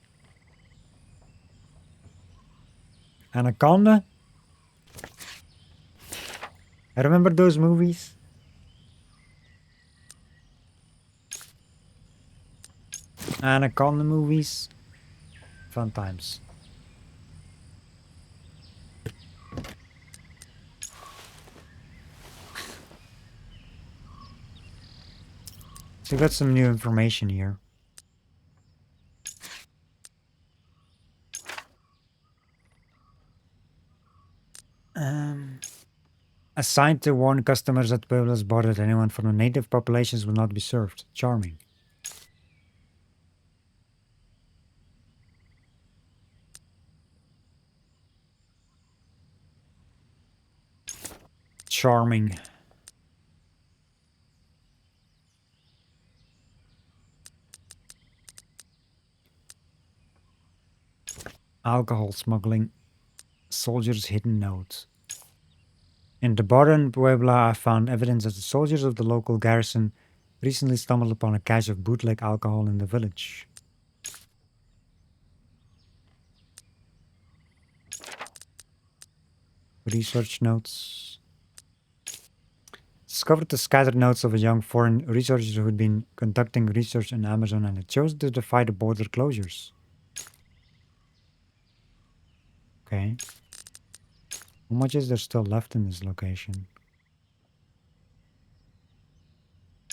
A: Anaconda? I remember those movies. Anaconda movies. Fun times. So we got some new information here. Assigned to warn customers that Pueblo's border that anyone from the native populations will not be served. Charming. Charming. Alcohol smuggling. Soldiers' hidden note. In the border in Puebla, I found evidence that the soldiers of the local garrison recently stumbled upon a cache of bootleg alcohol in the village. Research notes. Discovered the scattered notes of a young foreign researcher who had been conducting research in Amerzone and had chosen to defy the border closures. Okay. How much is there still left in this location?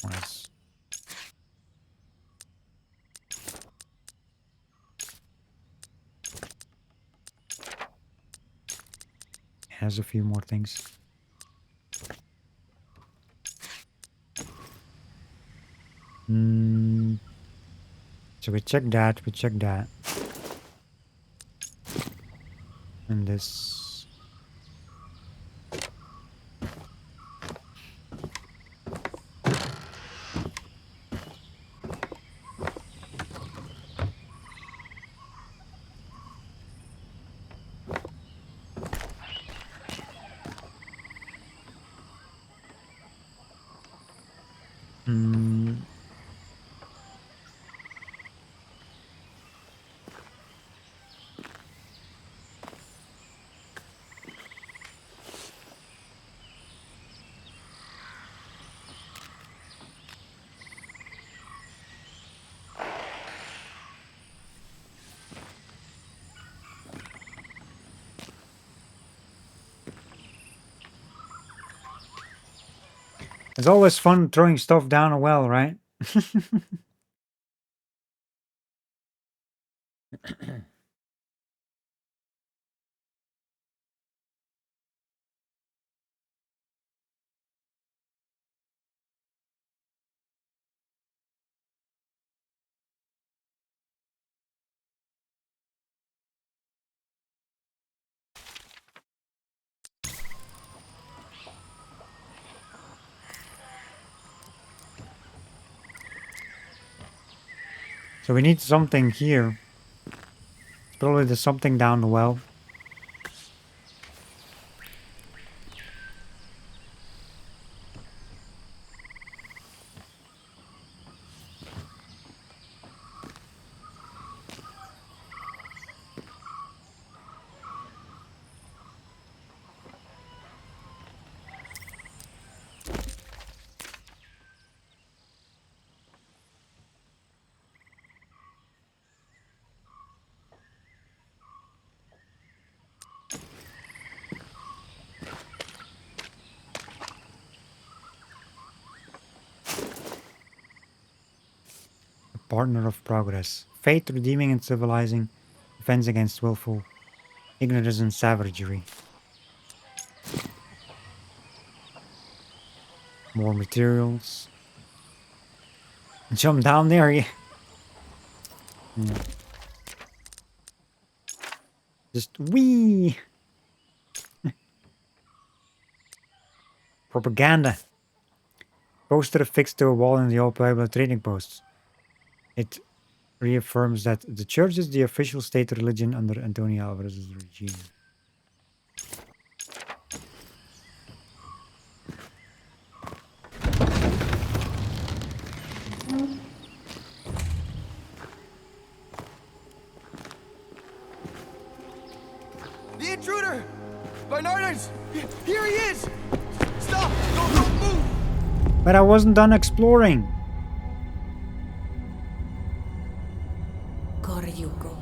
A: Nice. Has a few more things. So we check that, And this. It's always fun throwing stuff down a well, right? So we need something here. Probably there's something down the well. Partner of progress. Fate redeeming and civilizing. Defense against willful ignorance and savagery. More materials. Jump down there, yeah. Just wee. Propaganda. Poster affixed to a wall in the old Pueblo trading posts. It reaffirms that the church is the official state religion under Antonio Alvarez's regime.
G: The intruder! Bernardus! Here he is! Stop! Don't move!
A: But I wasn't done exploring.
H: Koryuko.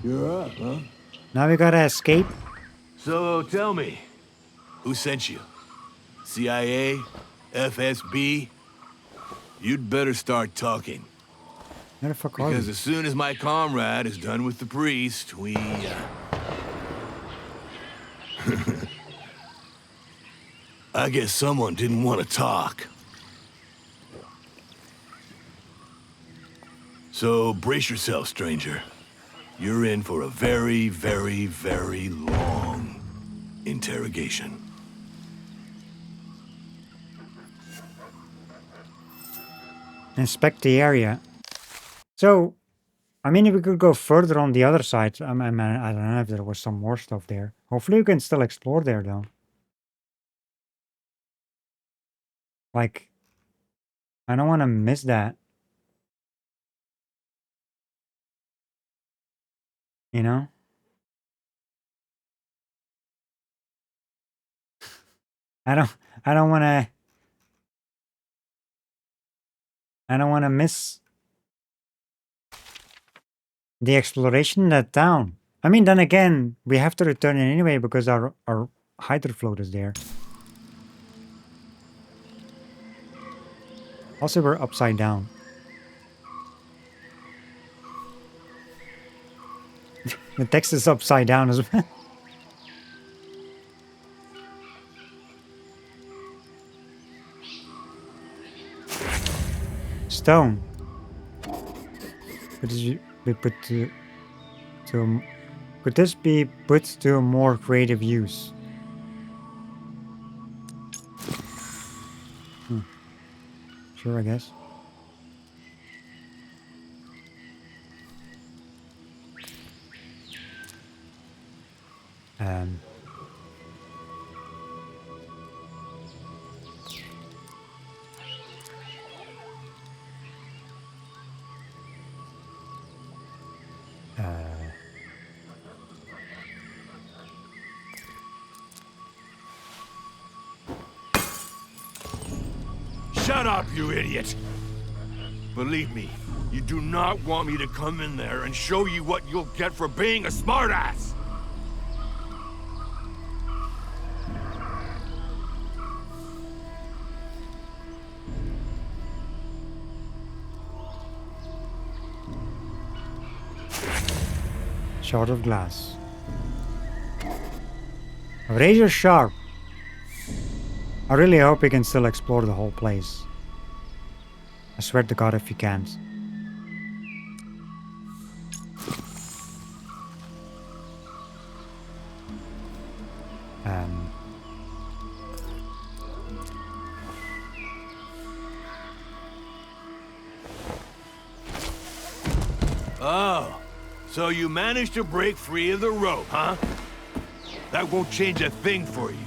G: You're up, huh?
A: Now we gotta escape.
G: So tell me, who sent you? CIA? FSB? You'd better start talking.
A: Where the fuck are
G: Because
A: we?
G: as soon as my comrade is done with the priest, we, I guess someone didn't want to talk. So brace yourself, stranger. You're in for a very, very, very long interrogation.
A: Inspect the area. So, I mean, if we could go further on the other side. I don't know if there was some more stuff there. Hopefully we can still explore there, though. Like, I don't want to miss that. You know? I don't want to... I don't want to miss the exploration in that town. I mean, then again, we have to return it anyway because our hydrofloat is there. Also, we're upside down. The text is upside down as well. Stone. Could this be put could this be put to a more creative use? Sure, I guess. Um.
G: Shut up, you idiot! Believe me, you do not want me to come in there and show you what you'll get for being a smartass!
A: Shard of glass. Razor sharp. I really hope we can still explore the whole place. I swear to God if you can't.
G: Oh, so you managed to break free of the rope, huh? That won't change a thing for you.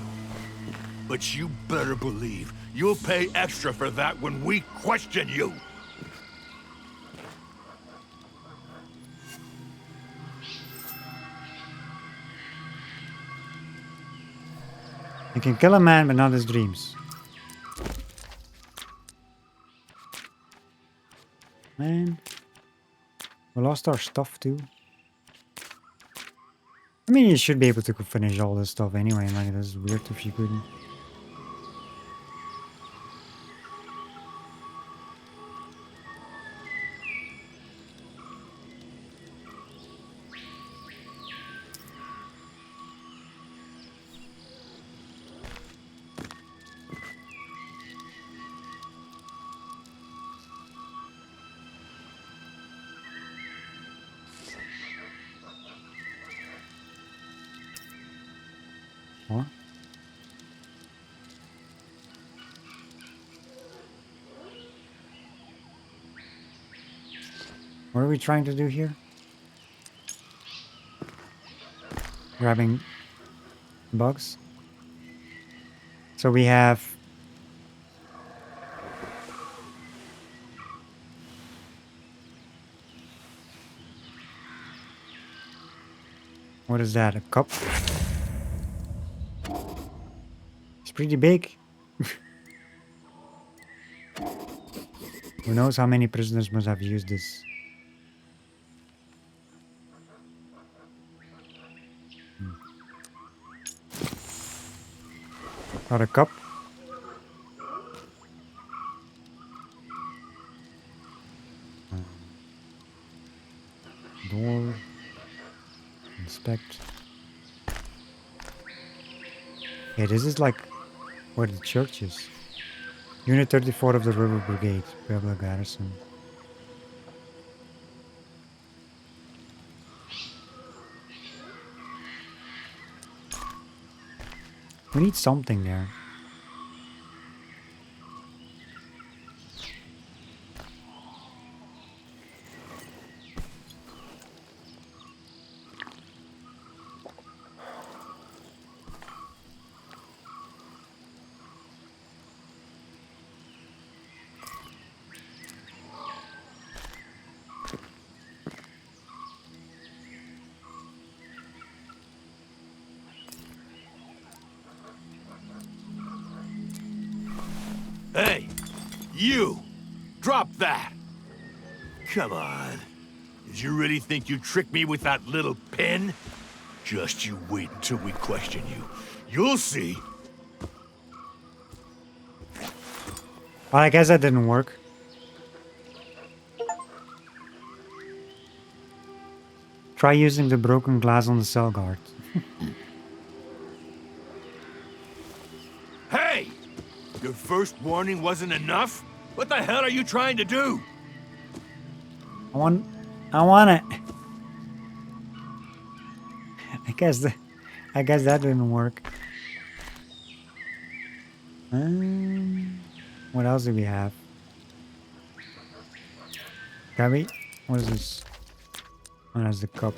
G: But you better believe you'll pay extra for that when we question you.
A: You can kill a man, but not his dreams. Man. We lost our stuff too. I mean, you should be able to finish all this stuff anyway. Like, this is weird if you couldn't. What? What are we trying to do here? Grabbing bugs. So we have... What is that? A cup? It's pretty big. Who knows how many prisoners must have used this? Got a cup. Door. Inspect. Yeah, this is like where the church is. Unit 34 of the River Brigade, Pueblo Garrison. We need something there.
G: Hey, you! Drop that! Come on. Did you really think you tricked me with that little pin? Just you wait until we question you. You'll see.
A: Well, I guess that didn't work. Try using the broken glass on the cell guard.
G: Hey! Your first warning wasn't enough? What the hell are you trying to do?
A: I want it. I guess that didn't work. What else do we have? Can we? What is this? Oh, that's the cup.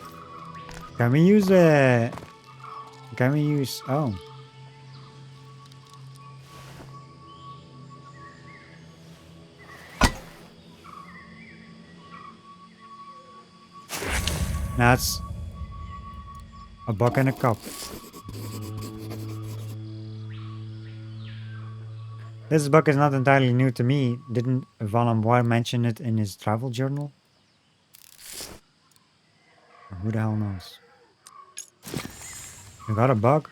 A: Can we use a? Can we use? Oh. That's a buck and a cup. This book is not entirely new to me. Didn't Valambois mention it in his travel journal? Or who the hell knows? We got a bug.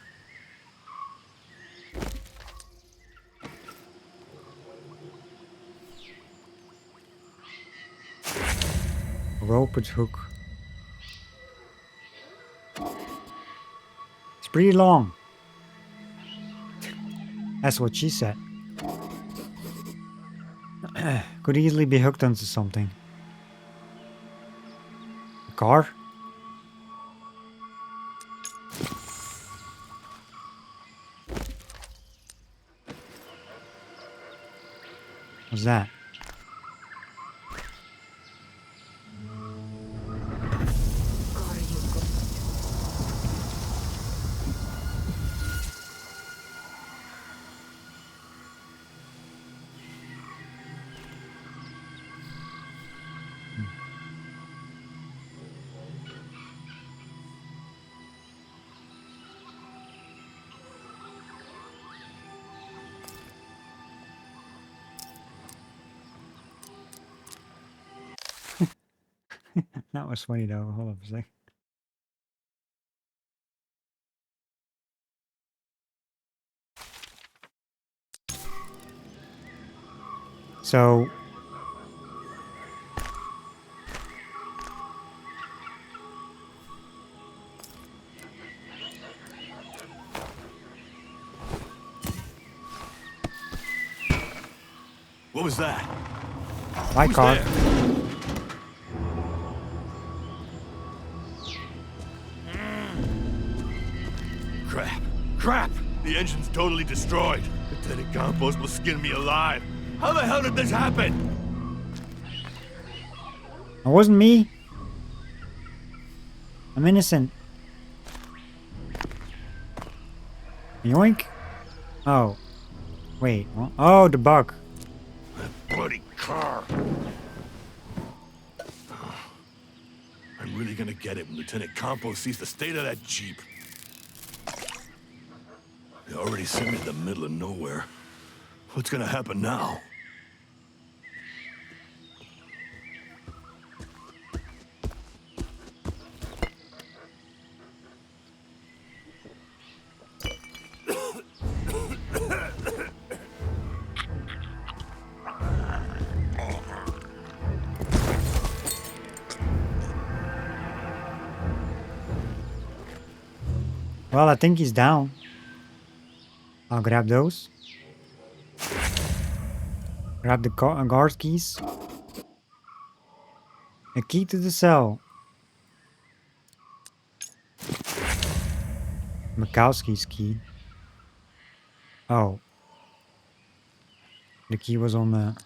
A: Rope with hook. It's pretty long. That's what she said. Could easily be hooked onto something. A car? What's that? That was funny though. Hold up a sec. So
G: What was that?
A: my
G: Who's
A: car.
G: there? Crap. Crap! The engine's totally destroyed. Lieutenant Campos will skin me alive. How the hell did this happen?
A: It wasn't me. I'm innocent. Yoink. Oh. Wait. What? Oh, the bug.
G: Bloody car. I'm really gonna get it when Lieutenant Campos sees the state of that Jeep. They already sent me to the middle of nowhere. What's gonna happen now?
A: Well, I think he's down. I'll grab those. Grab the guard keys. A key to the cell. Mikowski's key. Oh. The key was on the...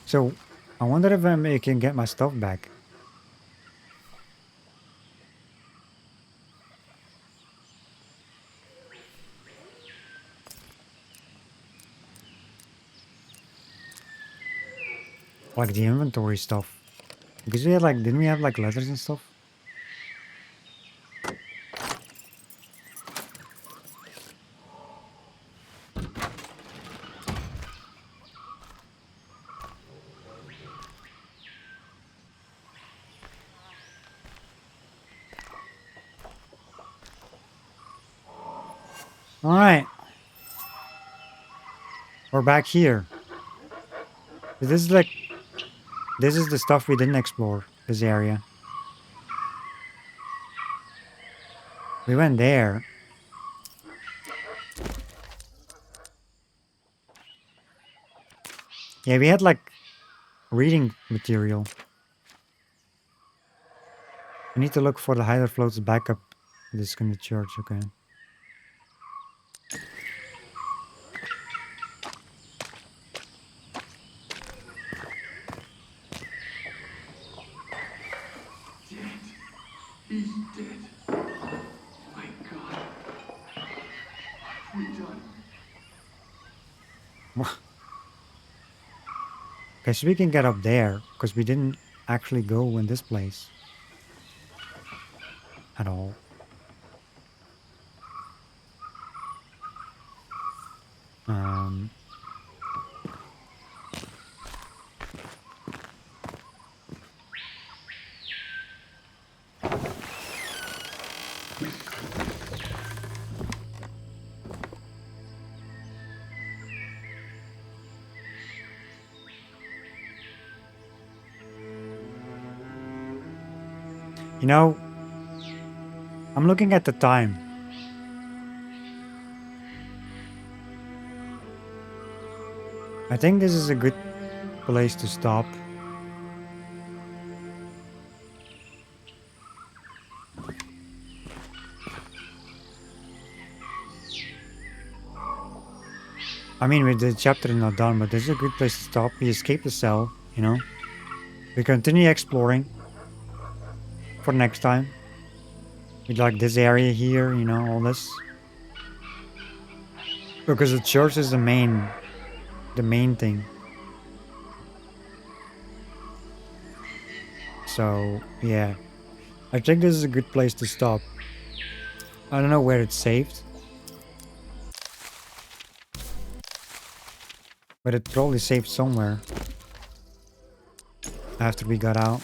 A: So, I wonder if I can get my stuff back. Like the inventory stuff. Because we had like, didn't we have like letters and stuff? Alright. We're back here. This is like... This is the stuff we didn't explore. This area. We went there. Yeah, we had like... reading material. We need to look for the hider floats back up. This in the church, okay.
H: He's dead. My God. We done.
A: Okay, so we can get up there, because we didn't actually go in this place. At all. You know, I'm looking at the time. I think this is a good place to stop. I mean, with the chapter not done, but this is a good place to stop. We escape the cell, you know. We continue exploring for next time. With like this area here, you know, all this. Because the church is the main thing. So, yeah. I think this is a good place to stop. I don't know where it's saved. But it probably saved somewhere. After we got out.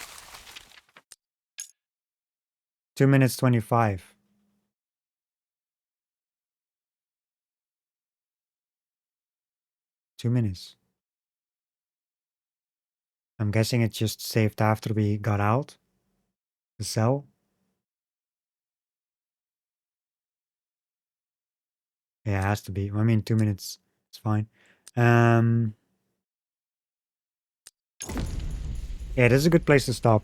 A: 2 minutes 25. Two minutes. I'm guessing it just saved after we got out. The cell. Yeah, it has to be. I mean, 2 minutes. It's fine. Yeah, Yeah, it is a good place to stop.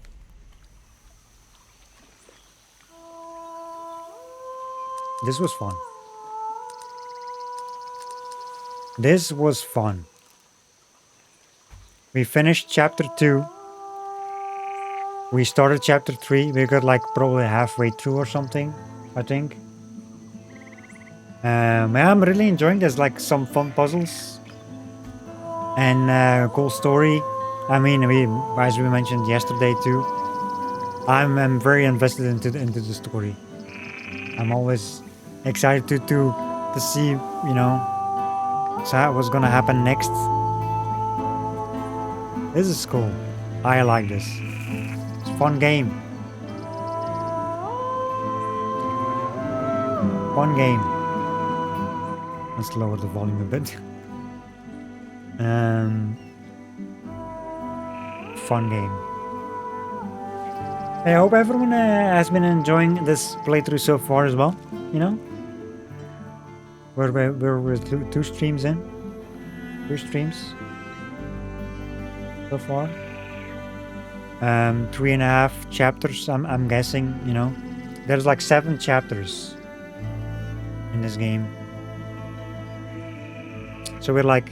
A: This was fun. This was fun. We finished chapter 2. We started chapter 3. We got like probably halfway through or something, I think. Yeah, I'm really enjoying this. Like some fun puzzles and cool story. I mean, as we mentioned yesterday too, I'm very invested into the story. I'm always excited to see, you know, what's gonna happen next. This is cool. I like this. It's a fun game. Fun game. Let's lower the volume a bit. Fun game. I hope everyone has been enjoying this playthrough so far as well. You know, we're two streams in. 2 streams so far. 3.5 chapters. I'm guessing. You know, there's like 7 chapters in this game. So we're like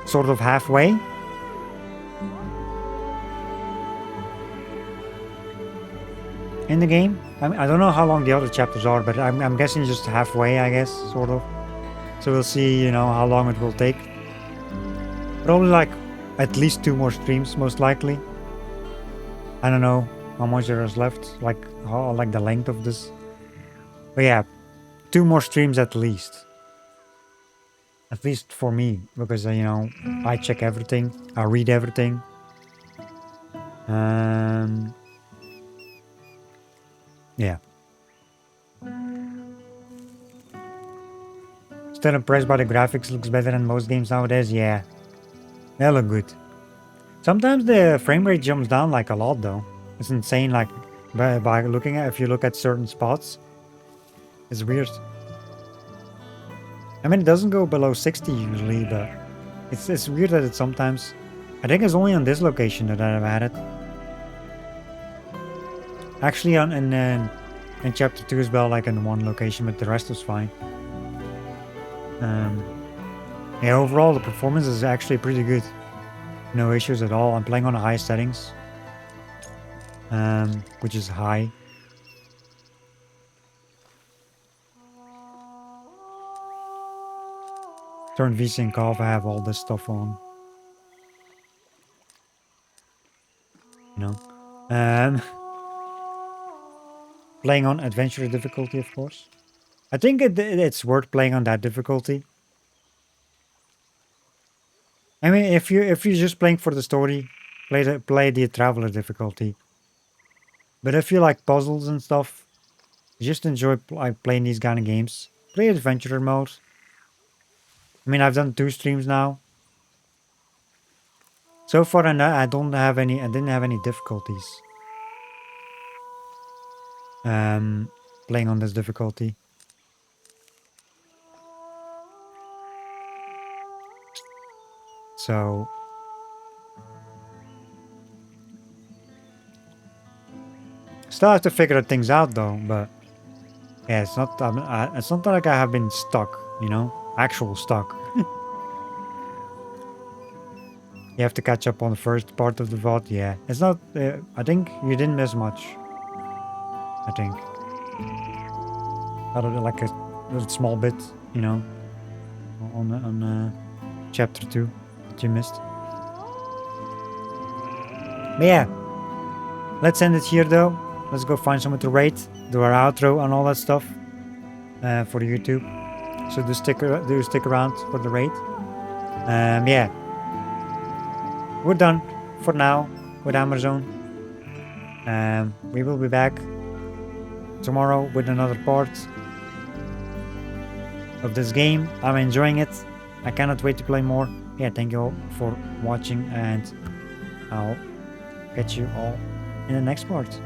A: sort of halfway. In the game. I don't know how long the other chapters are, but I'm guessing just halfway, I guess, sort of. So we'll see, you know, how long it will take. Probably like at least 2 more streams, most likely. I don't know how much there is left, like the length of this. But yeah, 2 more streams at least. At least for me, because you know, I check everything, I read everything. Yeah. Still impressed by the graphics, looks better than most games nowadays. Yeah, they look good. Sometimes the frame rate jumps down like a lot though. It's insane, like by looking at, if you look at certain spots, it's weird. I mean, it doesn't go below 60 usually, but it's weird that it sometimes. I think it's only on this location that I've had it. Actually, in chapter 2 as well, like in one location, but the rest was fine. Yeah, overall the performance is actually pretty good. No issues at all. I'm playing on the highest settings, which is high. Turn VSync off. I have all this stuff on. You know, playing on adventure difficulty, of course. I think it's worth playing on that difficulty. I mean, if you're just playing for the story, play the traveler difficulty. But if you like puzzles and stuff, just enjoy playing these kind of games. Play adventurer mode. I mean, I've done 2 streams now. So far, I didn't have any difficulties. Playing on this difficulty. So still have to figure things out though, but yeah, it's not like I have been stuck, you know, actual stuck. You have to catch up on the first part of the VOD. Yeah, it's not. I think you didn't miss much. I think. Other than like a small bit, you know, on chapter 2 that you missed. But yeah, let's end it here though. Let's go find someone to rate, do our outro and all that stuff for YouTube. So do stick around for the raid. Yeah, we're done for now with Amerzone. We will be back tomorrow with another part of this game. I'm enjoying it. I cannot wait to play more. Yeah, thank you all for watching, and I'll catch you all in the next part.